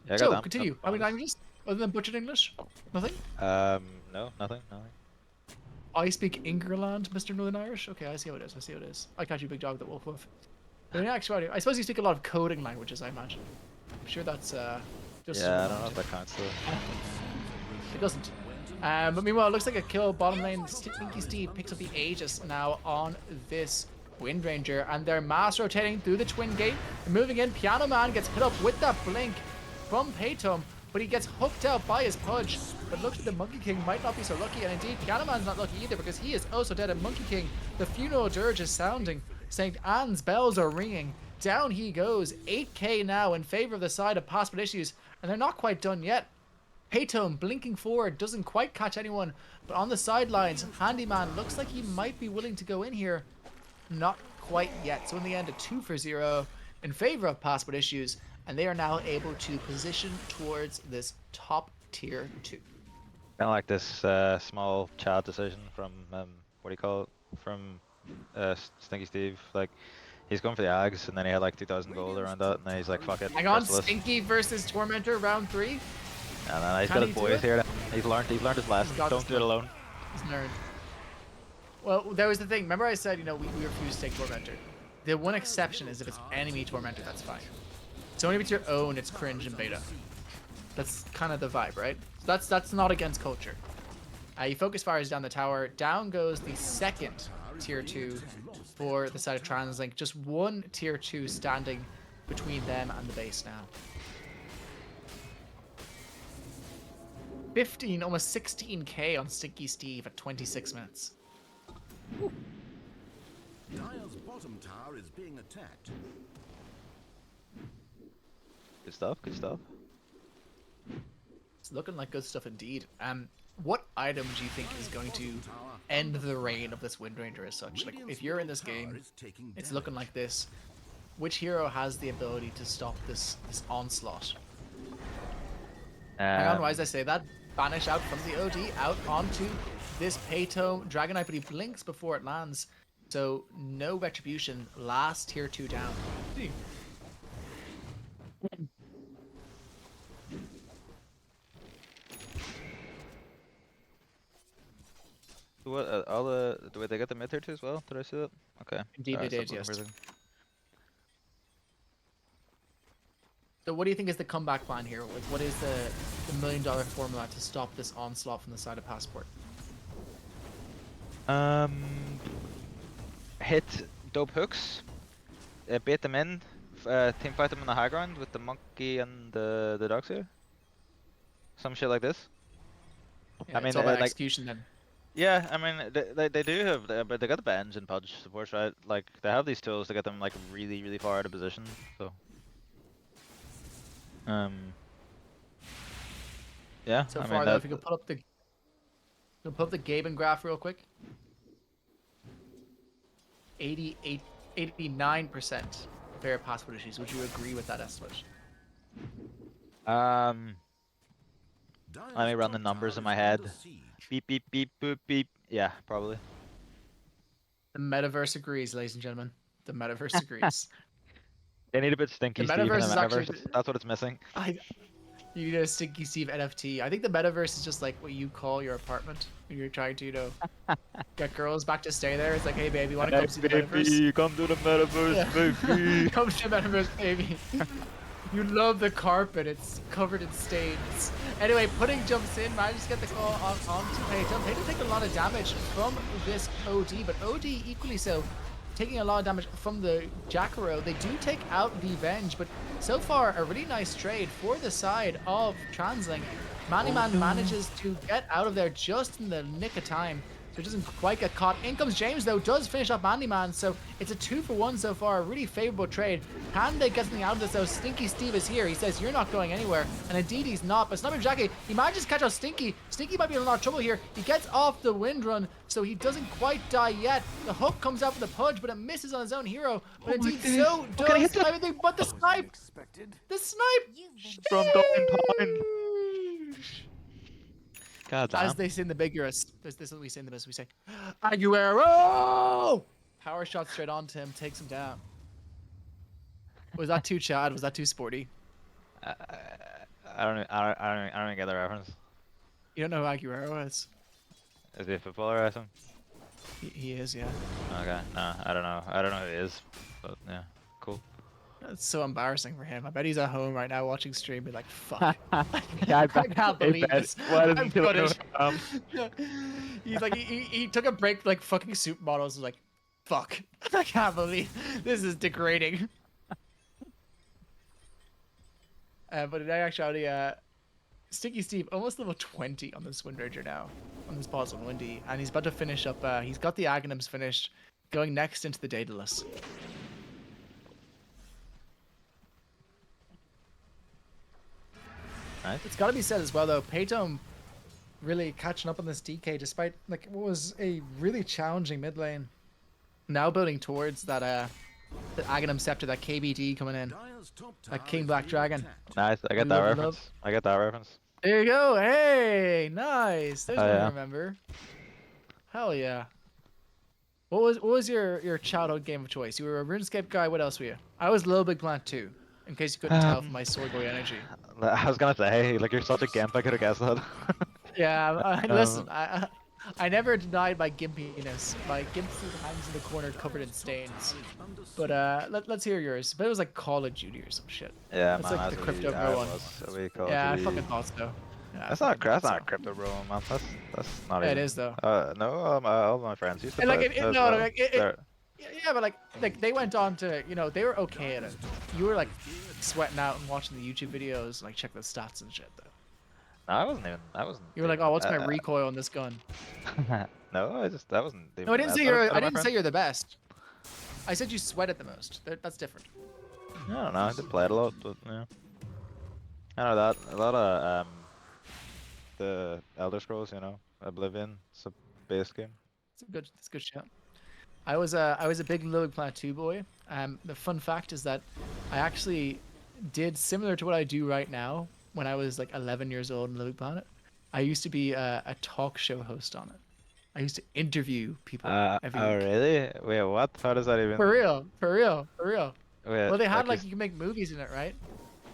Yeah, so, continue. How many languages? Other than butchered English? Nothing? No, nothing. I speak Ingerland, Mr. Northern Irish. Okay, I see how it is. I see how it is. I catch you, big dog, that wolf woof. But in actuality, I suppose you speak a lot of coding languages, I imagine. I'm sure that's just. Yeah, I don't know if that counts though. It doesn't. But meanwhile, it looks like a kill bottom lane. Stinky Steve picks up the Aegis now on this Wind Ranger, and they're mass rotating through the Twin Gate. They're moving in. Piano Man gets hit up with that blink from Paytom, but he gets hooked out by his Pudge. But looks like the Monkey King might not be so lucky, and indeed, Piano Man's not lucky either because he is also dead. And Monkey King, the funeral dirge is sounding. St. Anne's bells are ringing. Down he goes. 8k now in favor of the side of Passport Issues, and they're not quite done yet. Paytome blinking forward, doesn't quite catch anyone, but on the sidelines, Handyman looks like he might be willing to go in here. Not quite yet. So in the end, a 2 for 0 in favor of Passport Issues, and they are now able to position towards this top tier 2. Kind of like this small child decision from what do you call it? From Stinky Steve. Like he's going for the Ags, and then he had like 2,000 gold around that, and then he's like, "Fuck it." Hang on, Merciless. Stinky versus Tormentor round 3. And then he's Can got he his do boys it? here. He's learned his lesson. got Don't this do it alone. He's a nerd. Well, there was the thing. Remember I said, we refuse to take Tormentor. The one exception is if it's enemy Tormentor, that's fine. So only if it's your own, it's cringe and beta. That's kind of the vibe, right? So that's not against culture. You focus fires down the tower. Down goes the second tier 2 for the side of TransLink. Just one tier 2 standing between them and the base now. 15, almost 16k on Stinky Steve at 26 minutes. Dire's bottom tower is being attacked. Good stuff. Good stuff. It's looking like good stuff indeed. What item do you think is going to end the reign of this Wind Ranger as such? Like, if you're in this game, it's looking like this. Which hero has the ability to stop this onslaught? Hang on, why did I say that? Banish out from the OD, out onto this Paytome Dragon Knight, but he blinks before it lands. So, no retribution. Last tier 2 down. What do they get the mid tier too as well? Did I see that? Okay. Indeed they did, stop yes. looking for So what do you think is the comeback plan here? Like, what is the $1 million formula to stop this onslaught from the side of Passport? hit dope hooks, bait them in, team fight them on the high ground with the monkey and the dogs here. Some shit like this. Yeah, I mean, it's all about like, execution then. yeah, I mean, they do have, but they got the Benge and Pudge supports, right? Like, they have these tools to get them like really far out of position. So, yeah. So I far mean, though, if you can pull up the Gaben graph real quick. 89% fair passport issues. Would you agree with that estimate? Let me run the numbers in my head. Beep beep beep boop beep. Yeah, probably. The metaverse agrees, ladies and gentlemen. The metaverse agrees. They need a bit stinky The Steve in the metaverse is metaverse. actually- That's what it's missing. You need a Stinky Steve NFT. I think the metaverse is just like what you call your apartment when you're trying to, get girls back to stay there. It's like, hey baby, want to come see the metaverse? Come to the metaverse, baby. Come to the metaverse, baby. You love the carpet. It's covered in stains. Anyway, Pudding jumps in, manages to get the call onto Payton. Payton taking a lot of damage from this OD, but OD equally so. Taking a lot of damage from the Jacaro. They do take out the Venge, but so far a really nice trade for the side of TransLink. Mannyman manages to get out of there just in the nick of time, so it doesn't quite get caught. In comes James though, does finish up Mandyman, so it's a 2-for-1 so far, a really favorable trade. Can they get something out of this though? Stinky Steve is here. He says, you're not going anywhere, and indeed he's not, but Sniper Jackie, he manages to catch out Stinky. Stinky might be in a lot of trouble here. He gets off the wind run, so he doesn't quite die yet. The hook comes out for the Pudge, but it misses on his own hero, but indeed so does everything but the snipe. The snipe! From Golden Pine. God damn. As they say in the Bigurus, this is what we say in the best. We say, Aguero! Power shot straight onto him, takes him down. Was that too Chad? Was that too sporty? I don't even get the reference. You don't know who Aguero is? Is he a footballer or something? He is, yeah. Okay, no, I don't know. I don't know who he is, but yeah, cool. It's so embarrassing for him. I bet he's at home right now watching stream, be like, "Fuck, Yeah, I I bet. can't believe this. What is I'm he doing? punished." He's like, he took a break for like fucking supermodels. Was like, "Fuck, I can't believe this is degrading." But in actuality, Sticky Steve almost level 20 on this Wind Ranger now, on this boss on Windy, and he's about to finish up. He's got the Aghanims finished, going next into the Daedalus. Nice. It's got to be said as well, though, Paytome really catching up on this DK despite like what was a really challenging mid lane. Now building towards that the Aghanim Scepter, that KBD coming in, Dire's top that tower King is Black being Dragon. attacked. Nice. I get that Love, reference. love. I get that reference. There you go. Hey, nice. There's Oh, one to yeah. remember. Hell yeah. What was your childhood game of choice? You were a RuneScape guy. What else were you? I was Little Big Planet 2, in case you couldn't tell from my sword boy energy. I was gonna say, like, you're such a gimp. I could have guessed that. Yeah, listen, I never denied my gimpiness. My gimpy hands in the corner covered in stains. But let's hear yours. But it was like Call of Duty or some shit. Yeah, That's man. like That's the what Crypto I Bro one. was a wee Call of Yeah, I Duty. fucking thought so. Yeah, I That's not fucking thought not so. crypto, bro, man. That's not Yeah, it even. is though. No, all my friends used to And like play it, as no, well. like yeah, but like they went on to, you know, they were okay at it. You were like sweating out and watching the YouTube videos, like check the stats and shit though. No, I wasn't even. I wasn't. You were like, even, oh, what's my recoil on this gun? No, I wasn't. Even No, I didn't that say bad you're. at I my didn't say friends. you're the best. I said you sweated the most. That's different. I don't know. I did play it a lot, but yeah. I know that a lot of the Elder Scrolls, you know, Oblivion, it's a base game. It's a good shot. I was a big Little Big Planet 2 boy. The fun fact is that I actually did similar to what I do right now when I was like 11 years old in Little Big Planet. I used to be a talk show host on it. I used to interview people every Oh week. really? Wait, what? How does that even? For real, for real, for real. Wait, Well, they had like like you can make movies in it, right?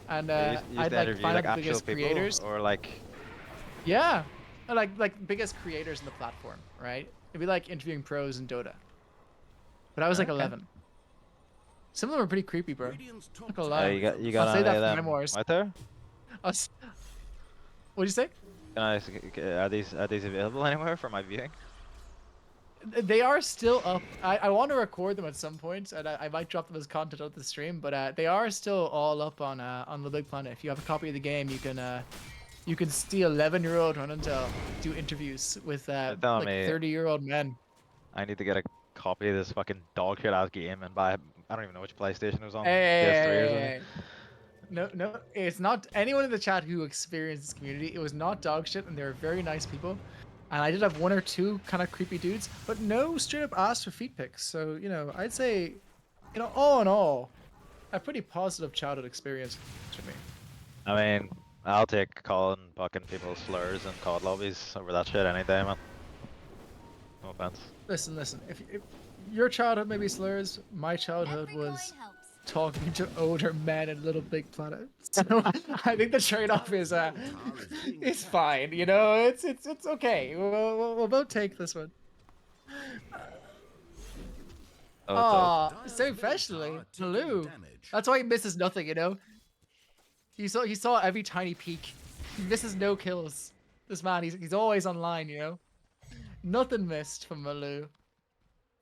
And you used I'd to like interview find like out the actual biggest people, creators. or like. Yeah, like biggest creators in the platform, right? It'd be like interviewing pros in Dota. But I was like Okay. 11. Some of them are pretty creepy, bro. Radiant's top Not gonna tower lie. You is got I'll say any that of for them memoirs. right there? What'd you say? Are these available anywhere for my viewing? They are still up. I want to record them at some point, and I might drop them as content on the stream. But they are still all up on the Big Planet. If you have a copy of the game, you can see 11-year-old running to do interviews with like telling me 30-year-old men. I need to get a copy of this fucking dog shit ass game and buy. I don't even know which PlayStation it was on. PS3 or something. Hey. No, it's not anyone in the chat who experienced this community. It was not dog shit, and they were very nice people. And I did have one or two kind of creepy dudes, but no straight up asked for feet pics. So, you know, I'd say, you know, all in all, a pretty positive childhood experience for me. I mean, I'll take calling fucking people's slurs and COD lobbies over that shit any day, man. No offense. Listen. If your childhood maybe slurs, my childhood was talking to older men in Little Big Planet. So I think the trade-off is fine. You know, it's okay. We'll both take this one. Oh, Aw, Dire's so middle professionally, tower taking Lulu. damage. That's why he misses nothing. You know, he saw every tiny peak. He misses no kills. This man, he's always online. You know, nothing missed from Malu.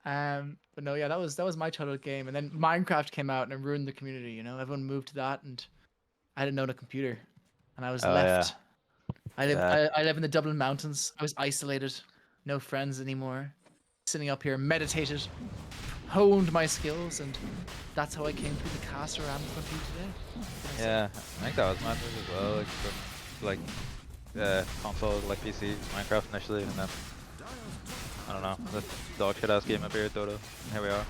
But no, yeah, that was my childhood game, and then Minecraft came out and ruined the community. You know, everyone moved to that, and I didn't own a computer, and I was Oh, left. yeah. I live in the Dublin mountains. I was isolated, no friends anymore. Sitting up here, meditated, honed my skills, and that's how I came through the cast around in front of you today. Yeah, I think that was my move as well. Like from console, like PC, Minecraft initially, and then I don't know, the dog shit ass game appeared, Dota. And here we are.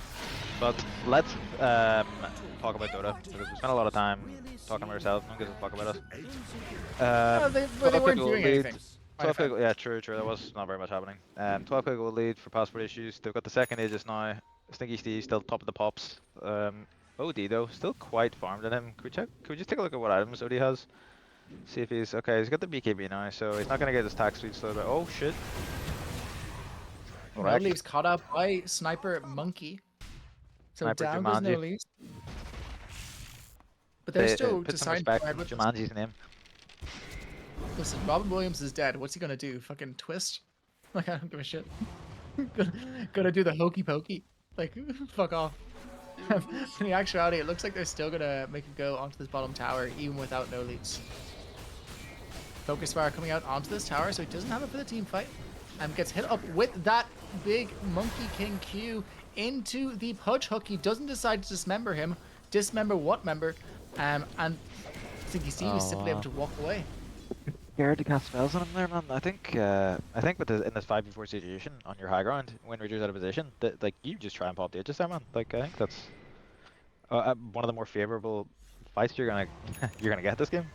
But let's talk about Dota because we spent a lot of time talking about ourselves. No one gives a fuck about us. Yeah, they 12 weren't goal doing lead. anything. 12 goal, yeah, true. There was not very much happening. 12 goal lead for passport issues. They've got the second Aegis now. Stinky Steve still top of the pops. OD though, still quite farmed in him. Could we just take a look at what items OD has? See if he's okay. He's got the BKB now, so he's not gonna get his attack speed slowed. Oh shit! No Correct. Leaves caught up by Sniper Monkey. So Sniper down goes No Jumanji. Leaves. But they're still Put some deciding to respect go on ahead with this. Jumanji's name. Listen, Robin Williams is dead. What's he gonna do? Fucking twist? Like, I don't give a shit. Gonna do the hokey pokey. Like, fuck off. In the actuality, it looks like they're still gonna make a go onto this bottom tower, even without No Leaves. Focus Fire coming out onto this tower, so he doesn't have it for the team fight. And gets hit up with that big Monkey King Q into the Pudge Hook. He doesn't decide to dismember him. Dismember what member? And Stinky Steve is simply able to walk away. Scared to cast spells on him there, man. I think with in this 5v4 situation on your high ground, when Ridger's out of position, that like you just try and pop the edges there, man. Like I think that's one of the more favorable fights you're gonna get this game.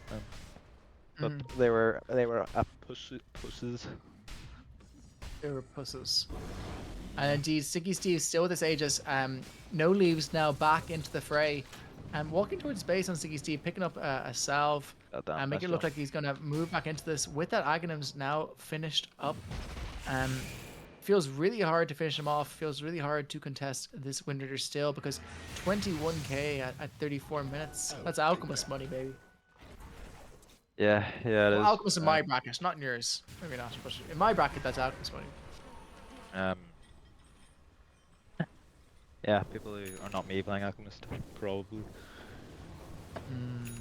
But they were pusses. They were pusses. And indeed, Sticky Steve still with his Aegis. No Leaves now back into the fray. And walking towards base on Sticky Steve, picking up a salve. And make it look like he's going to move back into this with that Aghanims now finished up. Feels really hard to finish him off. Feels really hard to contest this Windrider still because 21k at 34 minutes. That's Alchemist money, baby. Yeah, it is. Alchemist in my bracket, not in yours. Maybe not, but in my bracket, that's Alchemist money. Yeah, people who are not me playing Alchemist, probably.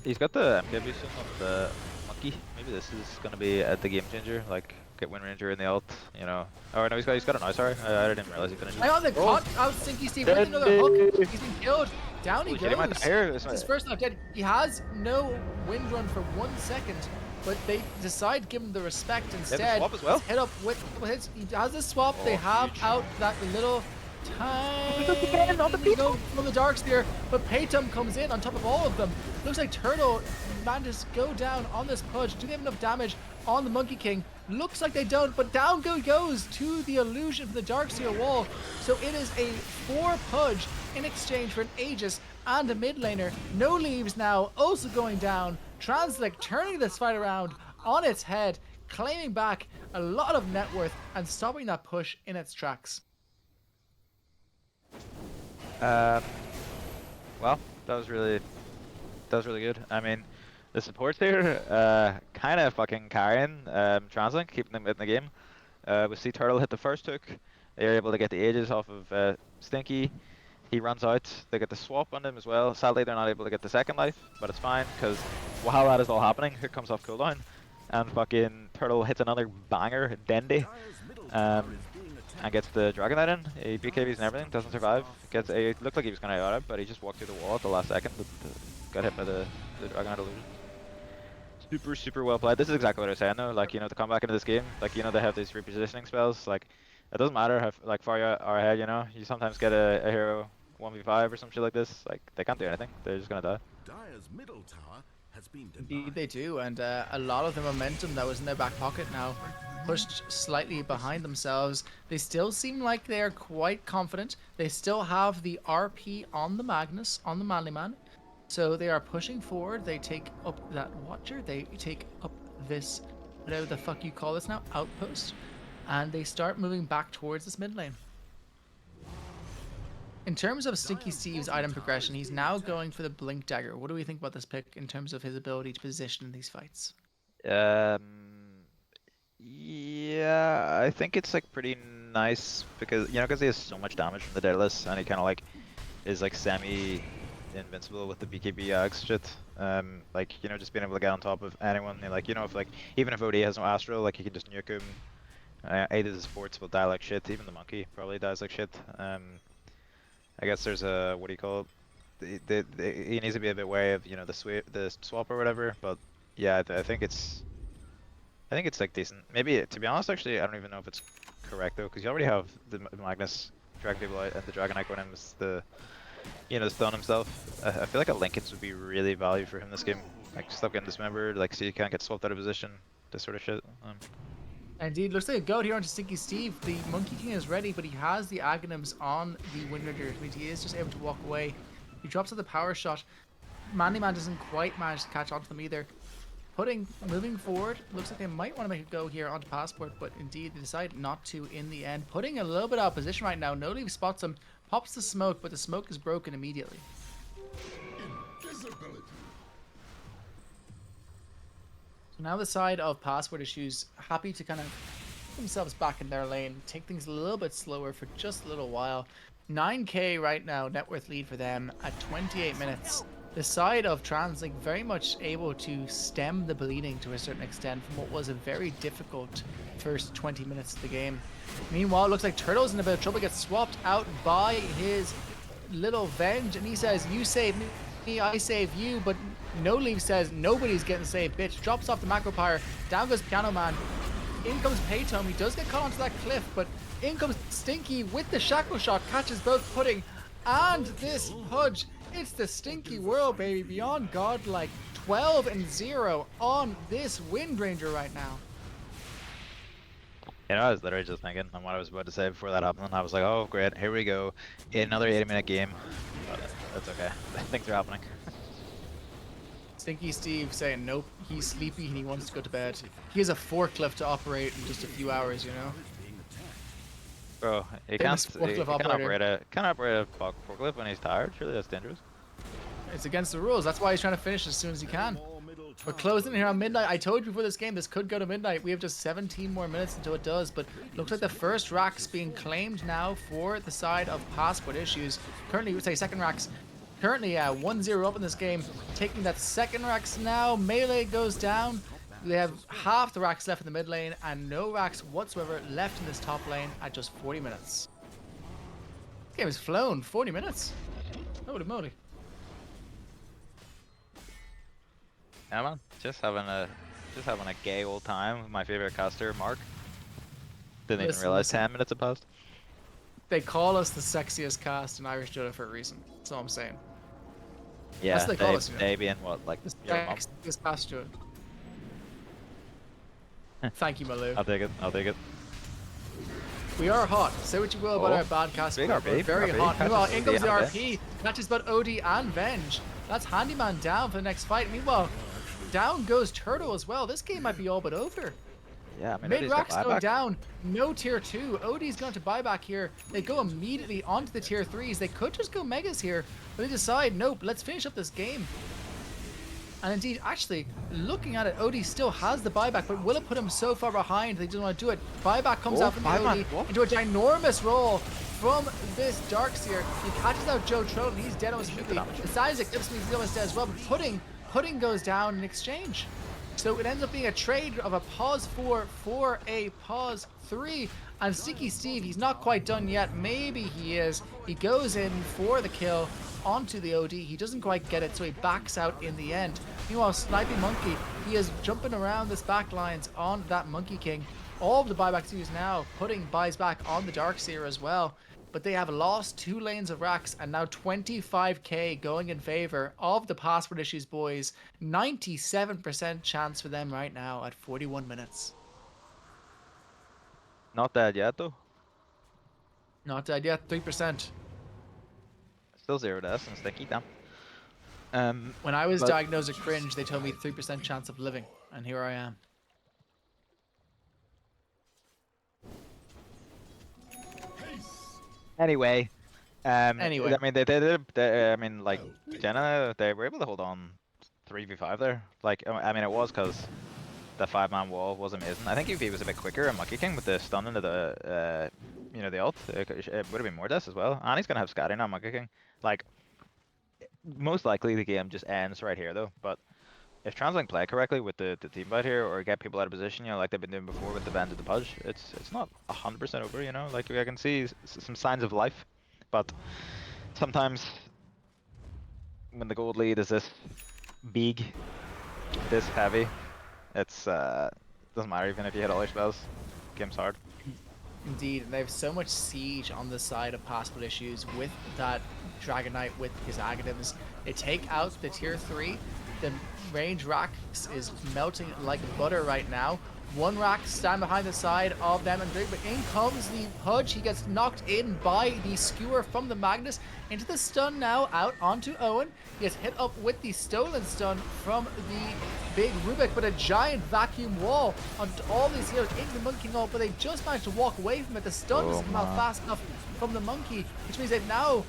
He's got the MK boost on the Monkey. Maybe this is gonna be the game changer. Like get Wind Ranger in the ult, you know. Oh no, he's got an eye. Sorry, I didn't realize he finished. I got the caught out Stinky Steve with another hook. He's been killed. Down he goes. It's his first life dead. He has no wind run for 1 second, but they decide to give him the respect instead. Swap as well. Hit up with hits. He has a swap. They have out that little tiny go from the dark sphere, but Paytum comes in on top of all of them. Looks like Turtle manages to go down on this Pudge. Do they have enough damage on the Monkey King? Looks like they don't, but down goes to the illusion from the Darkseer wall. So it is a 4 Pudge in exchange for an Aegis and a mid laner. No Leaves now also going down. Translic turning this fight around on its head, claiming back a lot of net worth and stopping that push in its tracks. Well, that was really good. I mean, the supports here, kind of fucking carrying Translink, keeping them in the game. We see Turtle hit the first hook. They're able to get the Aegis off of Stinky. He runs out. They get the swap on him as well. Sadly, they're not able to get the second life, but it's fine because while that is all happening, Hook comes off cooldown, and fucking Turtle hits another banger, Dendy, and gets the Dragon Knight in. He BKBs and everything, doesn't survive. It looked like he was going to out it, but he just walked through the wall at the last second. Got hit by the Dragon Knight illusion. Super well played. This is exactly what I was saying though. Like, you know, to come back into this game, like, you know, they have these repositioning spells. Like, it doesn't matter how like far you are ahead. You know, you sometimes get a hero 1v5 or some shit like this. Like, they can't do anything. They're just gonna die. Dire's middle tower has been denied. Indeed they do, and a lot of the momentum that was in their back pocket now pushed slightly behind themselves. They still seem like they are quite confident. They still have the RP on the Magnus, on the Manly Man. So they are pushing forward. They take up that Watcher. They take up this, whatever the fuck you call this now, outpost. And they start moving back towards this mid lane. In terms of Stinky Steve's item progression, he's now going for the Blink Dagger. What do we think about this pick in terms of his ability to position in these fights? Yeah, I think it's like pretty nice because, you know, because he has so much damage from the Daedalus and he kind of like is like semi-invincible with the BKB Ags shit. Like, you know, just being able to get on top of anyone. Like, you know, if like even if OD has no Astral, like he can just nuke him. Either the sports will die like shit. Even the Monkey probably dies like shit. I guess there's a, what do you call it? He needs to be a bit wary of, you know, the swap or whatever. But yeah, I think it's like decent. Maybe, to be honest, actually, I don't even know if it's correct though, because you already have the Magnus dragging people out and the Dragon Knight going in with the, you know, the stun himself. I feel like a Linken's would be really valued for him this game. Like, stop getting dismembered, like, so you can't get swapped out of position, this sort of shit. Indeed, looks like a goat here onto Stinky Steve. The Monkey King is ready, but he has the Aghanims on the Windrider. I mean, he is just able to walk away. He drops out the power shot. Manly Man doesn't quite manage to catch onto them either. Pudding moving forward. Looks like they might want to make a go here onto Passport, but indeed they decide not to in the end. Pudding a little bit out of position right now. No Leaf spots him, pops the smoke, but the smoke is broken immediately. Invisibility. So now the side of Passport Issues happy to kind of put themselves back in their lane, take things a little bit slower for just a little while. 9k right now, net worth lead for them at 28 minutes. The side of TransLink very much able to stem the bleeding to a certain extent from what was a very difficult first 20 minutes of the game. Meanwhile, it looks like Turtle's in a bit of trouble, gets swapped out by his little Venge, and he says, you save me, I save you, but No Leaf says, nobody's getting saved, bitch. Drops off the Macro Pyre, down goes Piano Man. In comes Paytome, he does get caught onto that cliff, but in comes Stinky with the Shackle Shot, catches both Pudding and this Pudge. It's the Stinky world, baby. Beyond godlike. 12-0 on this Wind Ranger right now. You know, I was literally just thinking on what I was about to say before that happened, and I was like, oh great, here we go. Another 80-minute game. But that's okay. Things are happening. Stinky Steve saying nope, he's sleepy and he wants to go to bed. He has a forklift to operate in just a few hours, you know? Bro, he Famous can't operate a forklift when he's tired. Surely that's dangerous. It's against the rules. That's why he's trying to finish as soon as he can. We're closing here on midnight. I told you before this game, this could go to midnight. We have just 17 more minutes until it does, but looks like the first racks being claimed now for the side of Passport Issues. Currently, we would say second racks. Currently 1-0 up in this game. Taking that second racks now. Melee goes down. They have half the racks left in the mid lane and no racks whatsoever left in this top lane at just 40 minutes. This game has flown. 40 minutes. Holy moly. Yeah man, just having a gay old time with my favorite caster, Mark. Didn't even realize 10 minutes had passed. They call us the sexiest cast in Irish Dota for a reason. That's all I'm saying. Yeah, that's what they call us, you know? they being what, like The your mom? sexiest cast to it. Thank you, Malou. I'll take it. I'll take it. We are hot. Say what you will about our bad cast. Big We're RP, very RP. hot. Meanwhile, in comes the Yeah, RP. Matches both OD and Venge. That's Handyman down for the next fight. Meanwhile, down goes Turtle as well. This game might be all but over. Yeah, I mean, Mid racks go down. No tier 2. OD's going to buyback here. They go immediately onto the tier 3s. They could just go megas here, but they decide, nope, let's finish up this game. And indeed, actually, looking at it, OD still has the buyback, but will it put him so far behind they don't want to do it? Buyback comes out from the OD into a ginormous roll from this Darkseer. He catches out Joe Troll, and he's dead almost immediately. Besides, Eclipse means he's almost dead as well, but Pudding goes down in exchange. So it ends up being a trade of a pause 4 for a pause 3. And Sticky Steve, he's not quite done yet. Maybe he is. He goes in for the kill onto the OD. He doesn't quite get it, so he backs out in the end. Meanwhile, Sniping Monkey, he is jumping around this back lines on that Monkey King. All of the buybacks used now. Pudding buys back on the Darkseer as well. But they have lost 2 lanes of racks and now 25k going in favor of the Passport Issues boys. 97% chance for them right now at 41 minutes. Not dead yet though. Not dead yet, 3%. Still 0 deaths and Sticky, damn. When I was diagnosed with cringe, they told me 3% chance of living, and here I am. Anyway, Anyway. I mean, I mean, like Jenna, they were able to hold on 3v5 there. Like, I mean, it was because the 5-man wall was amazing. I think if he was a bit quicker in Monkey King with the stun into the, you know, the ult, it would have been more deaths as well. And he's gonna have scatting now, Monkey King. Like, most likely the game just ends right here though. But if TransLink play correctly with the team fight here, or get people out of position, you know, like they've been doing before with the Bend and the Pudge, it's not 100% over, you know. Like, I can see some signs of life, but sometimes when the gold lead is this big, this heavy, it's doesn't matter even if you hit all your spells. Game's hard. Indeed, and they have so much siege on the side of Passport Issues with that Dragon Knight with his Aghanims. They take out the tier 3. The range racks is melting like butter right now. One rack stand behind the side of them and Drake, but in comes the Pudge. He gets knocked in by the skewer from the Magnus into the stun now out onto Owen. He gets hit up with the stolen stun from the big Rubik, but a giant vacuum wall onto all these heroes into the Monkey King ult, but they just managed to walk away from it. The stun doesn't come out fast enough from the Monkey, which means they've now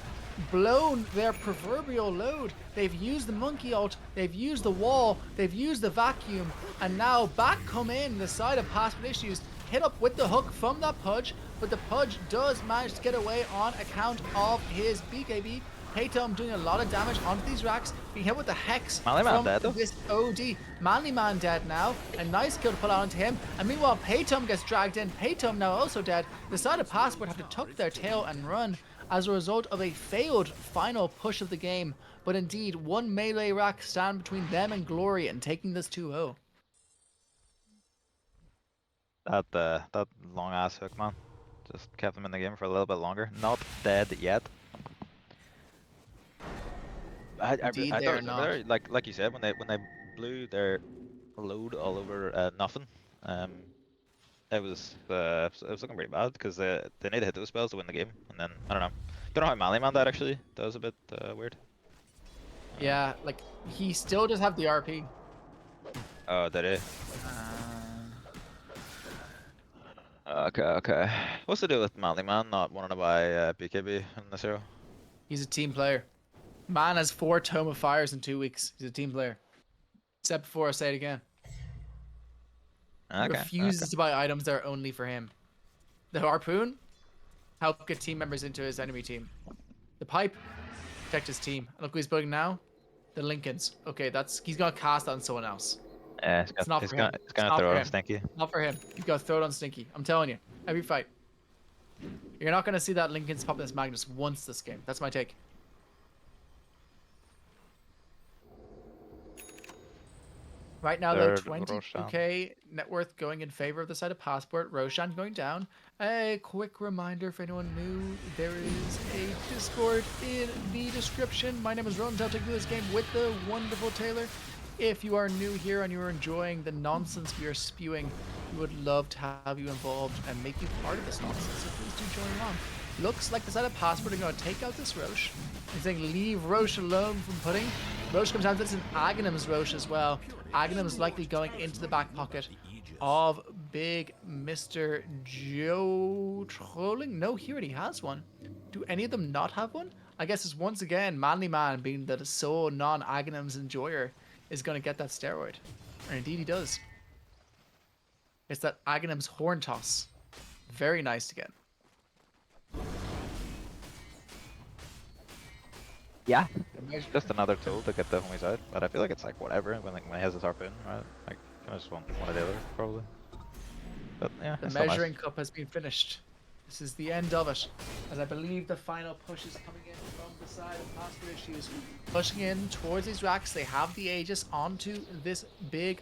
blown their proverbial load. They've used the monkey ult, they've used the wall, they've used the vacuum, and now back come in the side of Passport Issues, hit up with the hook from that Pudge, but the Pudge does manage to get away on account of his BKB. Paytom doing a lot of damage onto these racks, being hit with the Hex Manly Man from dead, though. this OD. Manly Man dead now, a nice kill to pull out onto him, and meanwhile Paytom gets dragged in. Paytom now also dead. The side of Passport have to tuck their tail and run as a result of a failed final push of the game, but indeed one melee rack stand between them and Glory and taking this 2-0. That long ass hook, man, just kept them in the game for a little bit longer. Not dead yet. Indeed, I they thought are it was not. very, like you said, when they blew their load all over nothing, it was looking pretty bad because they need to hit those spells to win the game, and then I don't know. Don't know how Manly Man that actually. That was a bit weird. Yeah, like he still does have the RP. Oh, did it? Okay. What's the deal with Manly Man not wanting to buy BKB in this hero? He's a team player. Man has 4 Tome of Fires in 2 weeks. He's a team player. Said before, I'll say it again. He refuses to buy items that are only for him. The Harpoon, help get team members into his enemy team. The Pipe, protect his team. And look who he's building now. The Lincolns. Okay, he's gonna cast that on someone else. Yeah, It's not for him. It's gonna throw it Stinky. Not for him. He's gonna throw it on Stinky. I'm telling you. Every fight. You're not gonna see that Lincoln's pop this Magnus once this game. That's my take. Right now, though, Third, 22k net worth going in favor of the side of Passport. Roshan going down. A quick reminder for anyone new, there is a Discord in the description. My name is Ronan. I'll take you this game with the wonderful Taylor. If you are new here and you are enjoying the nonsense we are spewing, we would love to have you involved and make you part of this nonsense. So please do join along. Looks like the side of Passport are going to take out this Roche. He's saying leave Roche alone from pudding. Roche comes down to this and Aghanim's Roche as well. Aghanim's likely going into the back pocket of big Mr. Joe Trolling. No, he already has one. Do any of them not have one? I guess it's once again Manly Man being the sole non-Aghanim's enjoyer is going to get that steroid. And indeed he does. It's that Aghanim's Horn Toss. Very nice to get. Yeah, just another tool to get the homies out, but I feel like it's like whatever when he has his harpoon, right? Like I just want one or the other probably. But yeah, The it's still nice. measuring cup has been finished. This is the end of it, as I believe the final push is coming in from the side of Passport Issues. Pushing in towards these racks, they have the Aegis onto this big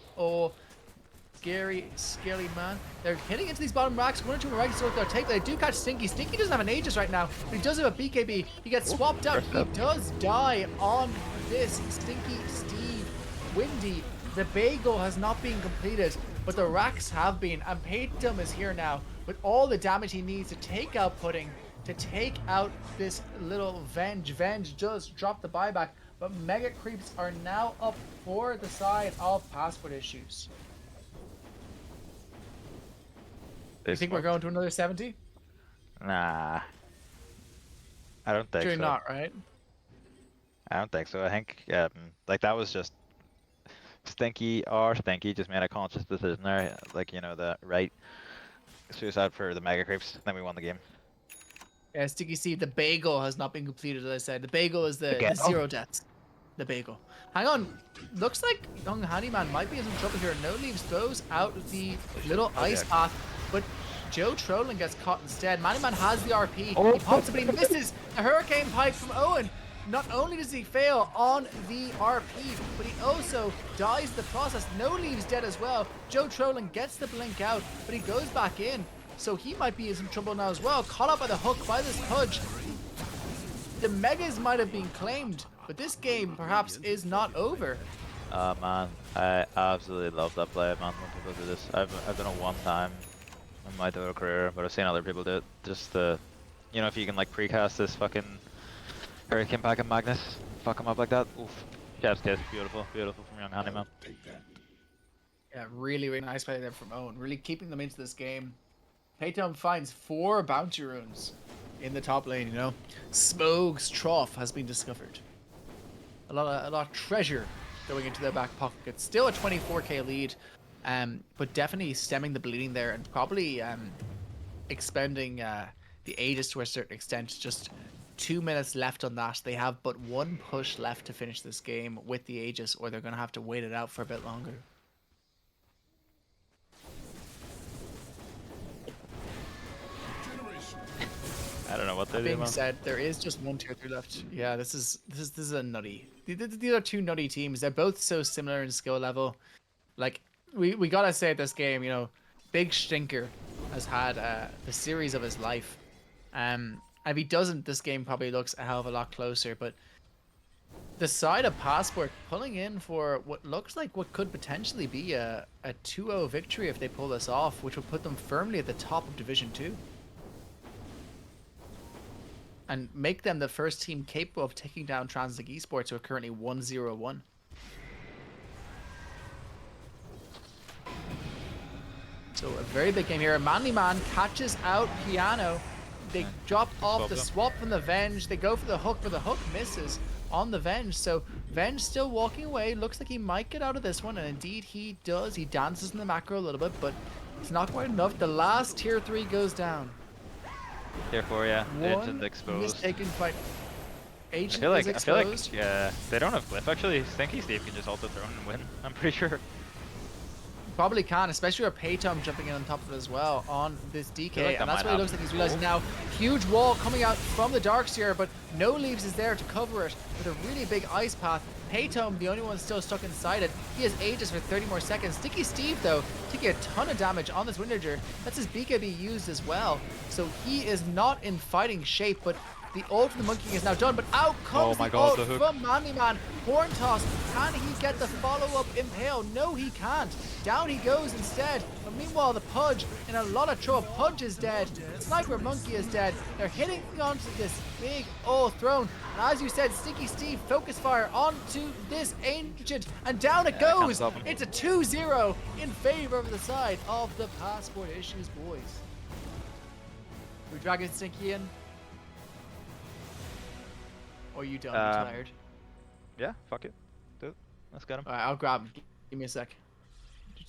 scary man. They're hitting into these bottom racks. 1 or 2 racks so they'll take. They do catch Stinky. Stinky doesn't have an Aegis right now, but he does have a BKB. He gets swapped out. He does die on this Stinky Steve. Windy. The bagel has not been completed, but the racks have been. And Paytum is here now with all the damage he needs to take out Pudding, to take out this little Venge. Venge does drop the buyback, but Mega Creeps are now up for the side of Passport Issues. You think we're going to another 70? Nah, I don't think You're so. not, right? I don't think so. I think like that was just Stinky just made a conscious decision there, like you know the right suicide for the Mega Creeps. Then we won the game. Yeah, Sticky Steve, the bagel has not been completed, as I said. The bagel is the Again? 0 deaths. The bagel. Hang on. Looks like Young Handyman might be in some trouble here. No Leaves throws out the little ice path, but Joe Trolling gets caught instead. Mannyman has the RP. He pops it, but he misses the Hurricane Pipe from Owen. Not only does he fail on the RP, but he also dies in the process. No Leaves dead as well. Joe Trolling gets the blink out, but he goes back in. So he might be in some trouble now as well. Caught up by the hook by this Pudge. The Megas might have been claimed, but this game perhaps is not over. Man, I absolutely love that play, man. When people do this, I've done it one time in my Dota career, but I've seen other people do it. Just you know, if you can like precast this fucking Hurricane Pack and Magnus, fuck him up like that. Oof. Chef's kiss, beautiful, beautiful from young Handyman. Yeah, really, really nice play there from Owen. Really keeping them into this game. Paytom finds 4 bounty runes in the top lane, you know. Smoke's Trough has been discovered. A lot of treasure going into their back pocket. Still a 24k lead, but definitely stemming the bleeding there and probably expending the Aegis to a certain extent. Just 2 minutes left on that. They have but 1 push left to finish this game with the Aegis, or they're going to have to wait it out for a bit longer. I don't know what they're That doing, being man. said, there is just 1 tier 3 left. Yeah, this is a nutty. These are 2 nutty teams. They're both so similar in skill level. Like we gotta say at this game, you know, Big Stinker has had the series of his life. If he doesn't, this game probably looks a hell of a lot closer. But the side of Passport pulling in for what looks like what could potentially be a 2-0 victory if they pull this off, which would put them firmly at the top of Division 2. And make them the first team capable of taking down TransLink Esports, who are currently 1-0-1. So a very big game here. Manly Man catches out Piano. They drop off the swap from the Venge. They go for the hook, but the hook misses on the Venge. So Venge still walking away. Looks like he might get out of this one, and indeed he does. He dances in the macro a little bit, but it's not quite enough. The last tier 3 goes down. Tier 4, yeah. One Agent exposed. mistaken fight. Agent I is feel exposed. like, yeah, they don't have Glyph actually. Stinky Steve can just ult the throne and win, I'm pretty sure. Probably can, especially with Paytom jumping in on top of it as well on this DK. Like And that's what it looks like he's realizing now. Huge wall coming out from the Darkseer, but no leaves is there to cover it with a really big ice path. Paytom, the only one still stuck inside it. He has Aegis for 30 more seconds. Sticky Steve, though, taking a ton of damage on this Windager. That's his BKB used as well. So he is not in fighting shape, but the ult from the Monkey is now done, but out comes the ult from Manly Man. Horn Toss, can he get the follow-up impale? No, he can't. Down he goes instead. But meanwhile, the Pudge in a lot of trouble. Pudge is dead. Sniper Monkey is dead. They're hitting onto this big old throne. And as you said, Sticky Steve focus fire onto this Ancient. And down it goes. It's a 2-0 in favor of the side of the Passport Issues boys. We dragging Stinky in? Or are you done? You tired? Yeah, fuck it. Do it. Let's get him. Alright, I'll grab him. Give me a sec.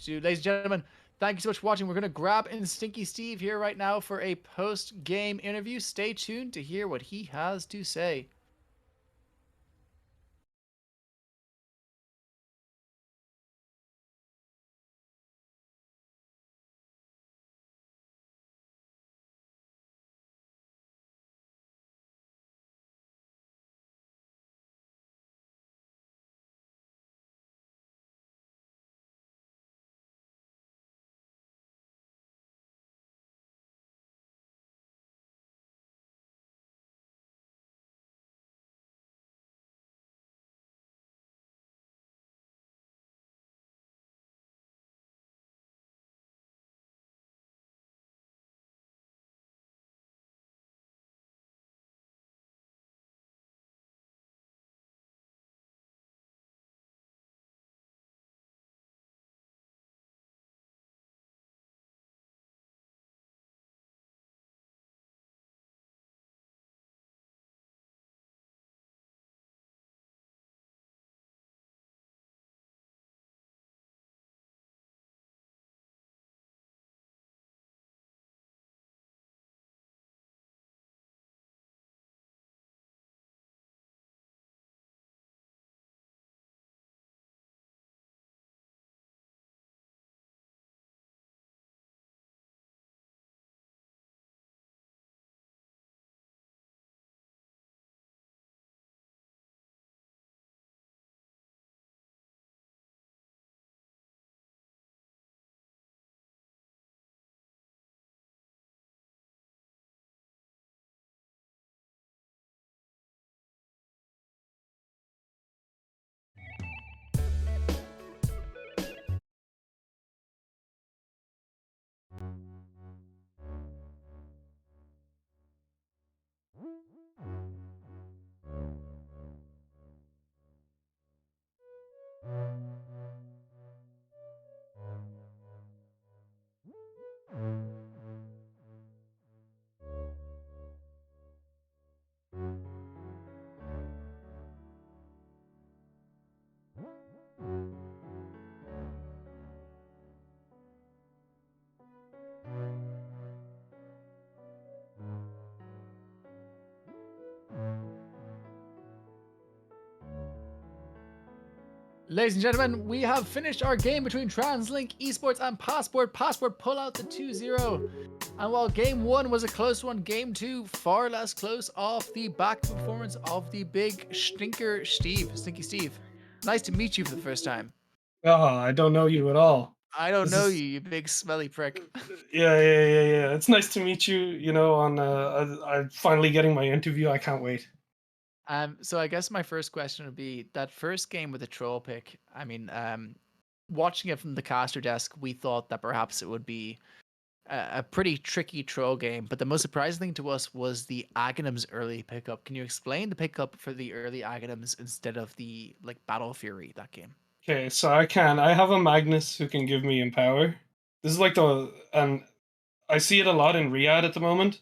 Ladies and gentlemen, thank you so much for watching. We're going to grab in Stinky Steve here right now for a post-game interview. Stay tuned to hear what he has to say. Ladies and gentlemen, we have finished our game between TransLink Esports and Passport. Passport pull out the 2-0. And while game one was a close one, game two far less close off the back performance of the big stinker Stinky Steve. Nice to meet you for the first time. Oh, I don't know you at all. I don't This know is- you, you big smelly prick. Yeah. It's nice to meet you. On I'm finally getting my interview. I can't wait. So I guess my first question would be that first game with the troll pick. I mean, watching it from the caster desk, we thought that perhaps it would be a pretty tricky troll game, but the most surprising thing to us was the Aghanims early pickup. Can you explain the pickup for the early Aghanims instead of the like Battle Fury that game? Okay, so I have a Magnus who can give me Empower. This is like and I see it a lot in Riyadh at the moment,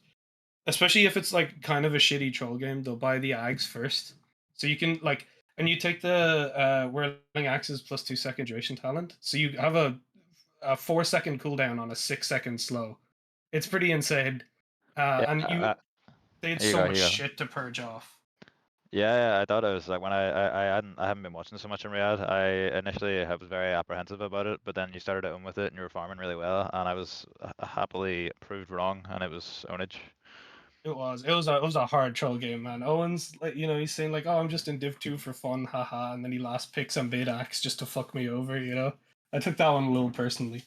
especially if it's like kind of a shitty troll game. They'll buy the Ags first, so you can like, and you take the Whirling Axes plus 2-second duration talent, so you have a 4-second cooldown on a 6-second slow. It's pretty insane, Yeah, and they had here you so go, much here you go. shit to purge off. Yeah, I thought it was like when I haven't been watching so much in Riyadh. I initially was very apprehensive about it, but then you started to own with it and you were farming really well, and I was happily proved wrong, and it was ownage. It was a hard troll game, man. Owen's like, he's saying like, "Oh, I'm just in Div 2 for fun, haha," and then he last picks on Beta Axe just to fuck me over. I took that one a little personally.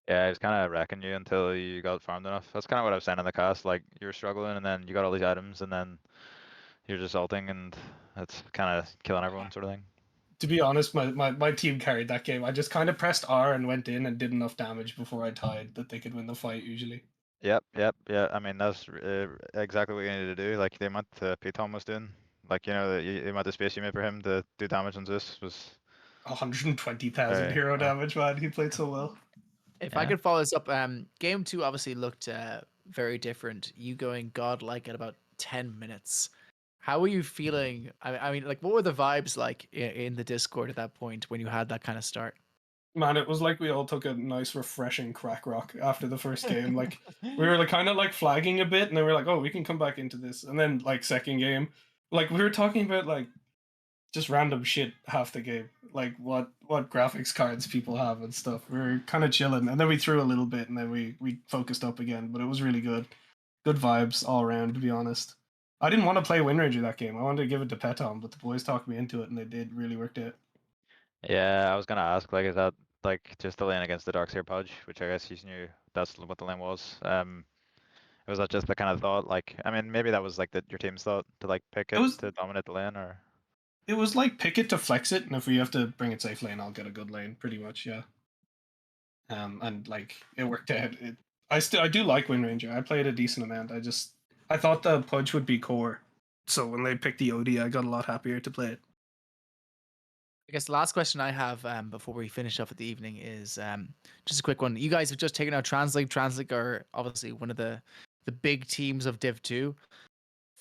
Yeah, I was kind of wrecking you until you got farmed enough. That's kind of what I was saying in the cast. Like you were struggling, and then you got all these items, and then you're just ulting, and that's kind of killing everyone, sort of thing. To be honest, my team carried that game. I just kind of pressed R and went in and did enough damage before I tied that they could win the fight usually. Yep. I mean, that's exactly what you needed to do. Like the amount P-Tom was doing, like the amount of space you made for him to do damage on Zeus was 120,000 very hero well. damage, man. He played so well. If I could follow this up, game two obviously looked very different. You going godlike at about 10 minutes. How were you feeling? I mean, like, what were the vibes like in the Discord at that point when you had that kind of start? Man, it was like we all took a nice, refreshing crack rock after the first game. Like we were like kind of like flagging a bit, and then we are like, "Oh, we can come back into this." And then like second game, like we were talking about like just random shit half the game, like what graphics cards people have and stuff. We were kind of chilling, and then we threw a little bit, and then we focused up again. But it was really good, good vibes all around. To be honest, I didn't want to play Windranger that game. I wanted to give it to Petom, but the boys talked me into it, and they did really worked out. Yeah, I was gonna ask, like, is that like just the lane against the Darkseer Pudge, which I guess you knew that's what the lane was. Was that just the kind of thought, like, I mean, maybe that was like your team's thought to like pick It it was to dominate the lane, or? It was like pick it to flex it, and if we have to bring it safe lane, I'll get a good lane, pretty much, yeah. And like it worked out. I do like Windranger. I played a decent amount. I thought the Pudge would be core, so when they picked the OD, I got a lot happier to play it. I guess the last question I have before we finish up at the evening is just a quick one. You guys have just taken out TransLink. TransLink are obviously one of the big teams of Div 2.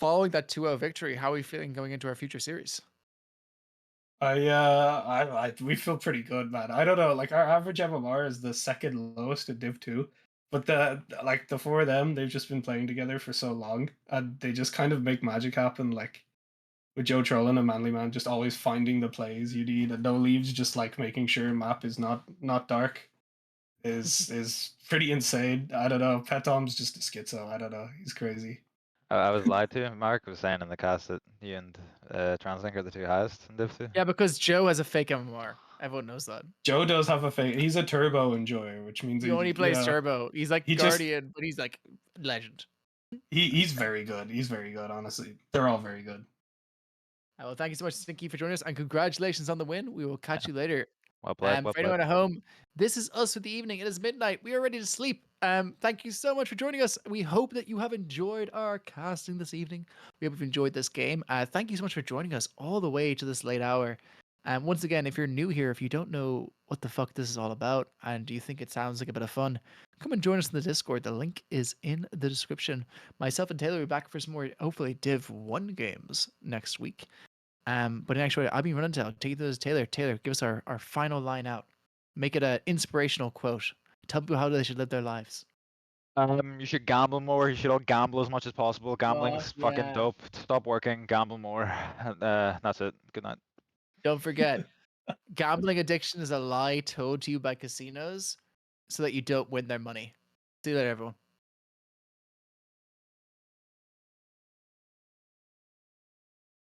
Following that 2-0 victory, how are you feeling going into our future series? We feel pretty good, man. I don't know, like our average MMR is the second lowest in Div 2, but the four of them, they've just been playing together for so long, and they just kind of make magic happen, like with Joe Trollen and Manly Man just always finding the plays you need, and No Leaves just like making sure map is not dark is pretty insane. I don't know. Petom's just a schizo. I don't know. He's crazy. I was lied to. Mark was saying in the cast that you and TransLink are the two highest in Div 2. Yeah, because Joe has a fake MMR. Everyone knows that. Joe does have a fake. He's a turbo enjoyer, which means He only plays Turbo. He's like Guardian, but he's like legend. He's very good. He's very good. Honestly, they're all very good. Well, thank you so much, Stinky, for joining us, and congratulations on the win. We will catch you later. Well played. Well For anyone played. at home, this is us for the evening. It is midnight. We are ready to sleep. Thank you so much for joining us. We hope that you have enjoyed our casting this evening. We hope you've enjoyed this game. Thank you so much for joining us all the way to this late hour. Once again, if you're new here, if you don't know what the fuck this is all about, and you think it sounds like a bit of fun, come and join us in the Discord. The link is in the description. Myself and Taylor will be back for some more, hopefully, Div 1 games next week. But in actuality, I've been running to take those Taylor. Taylor, give us our final line out. Make it an inspirational quote. Tell people how they should live their lives. You should gamble more. You should all gamble as much as possible. Gambling's fucking dope. Stop working, gamble more. That's it. Good night. Don't forget, Gambling addiction is a lie told to you by casinos so that you don't win their money. See you later, everyone.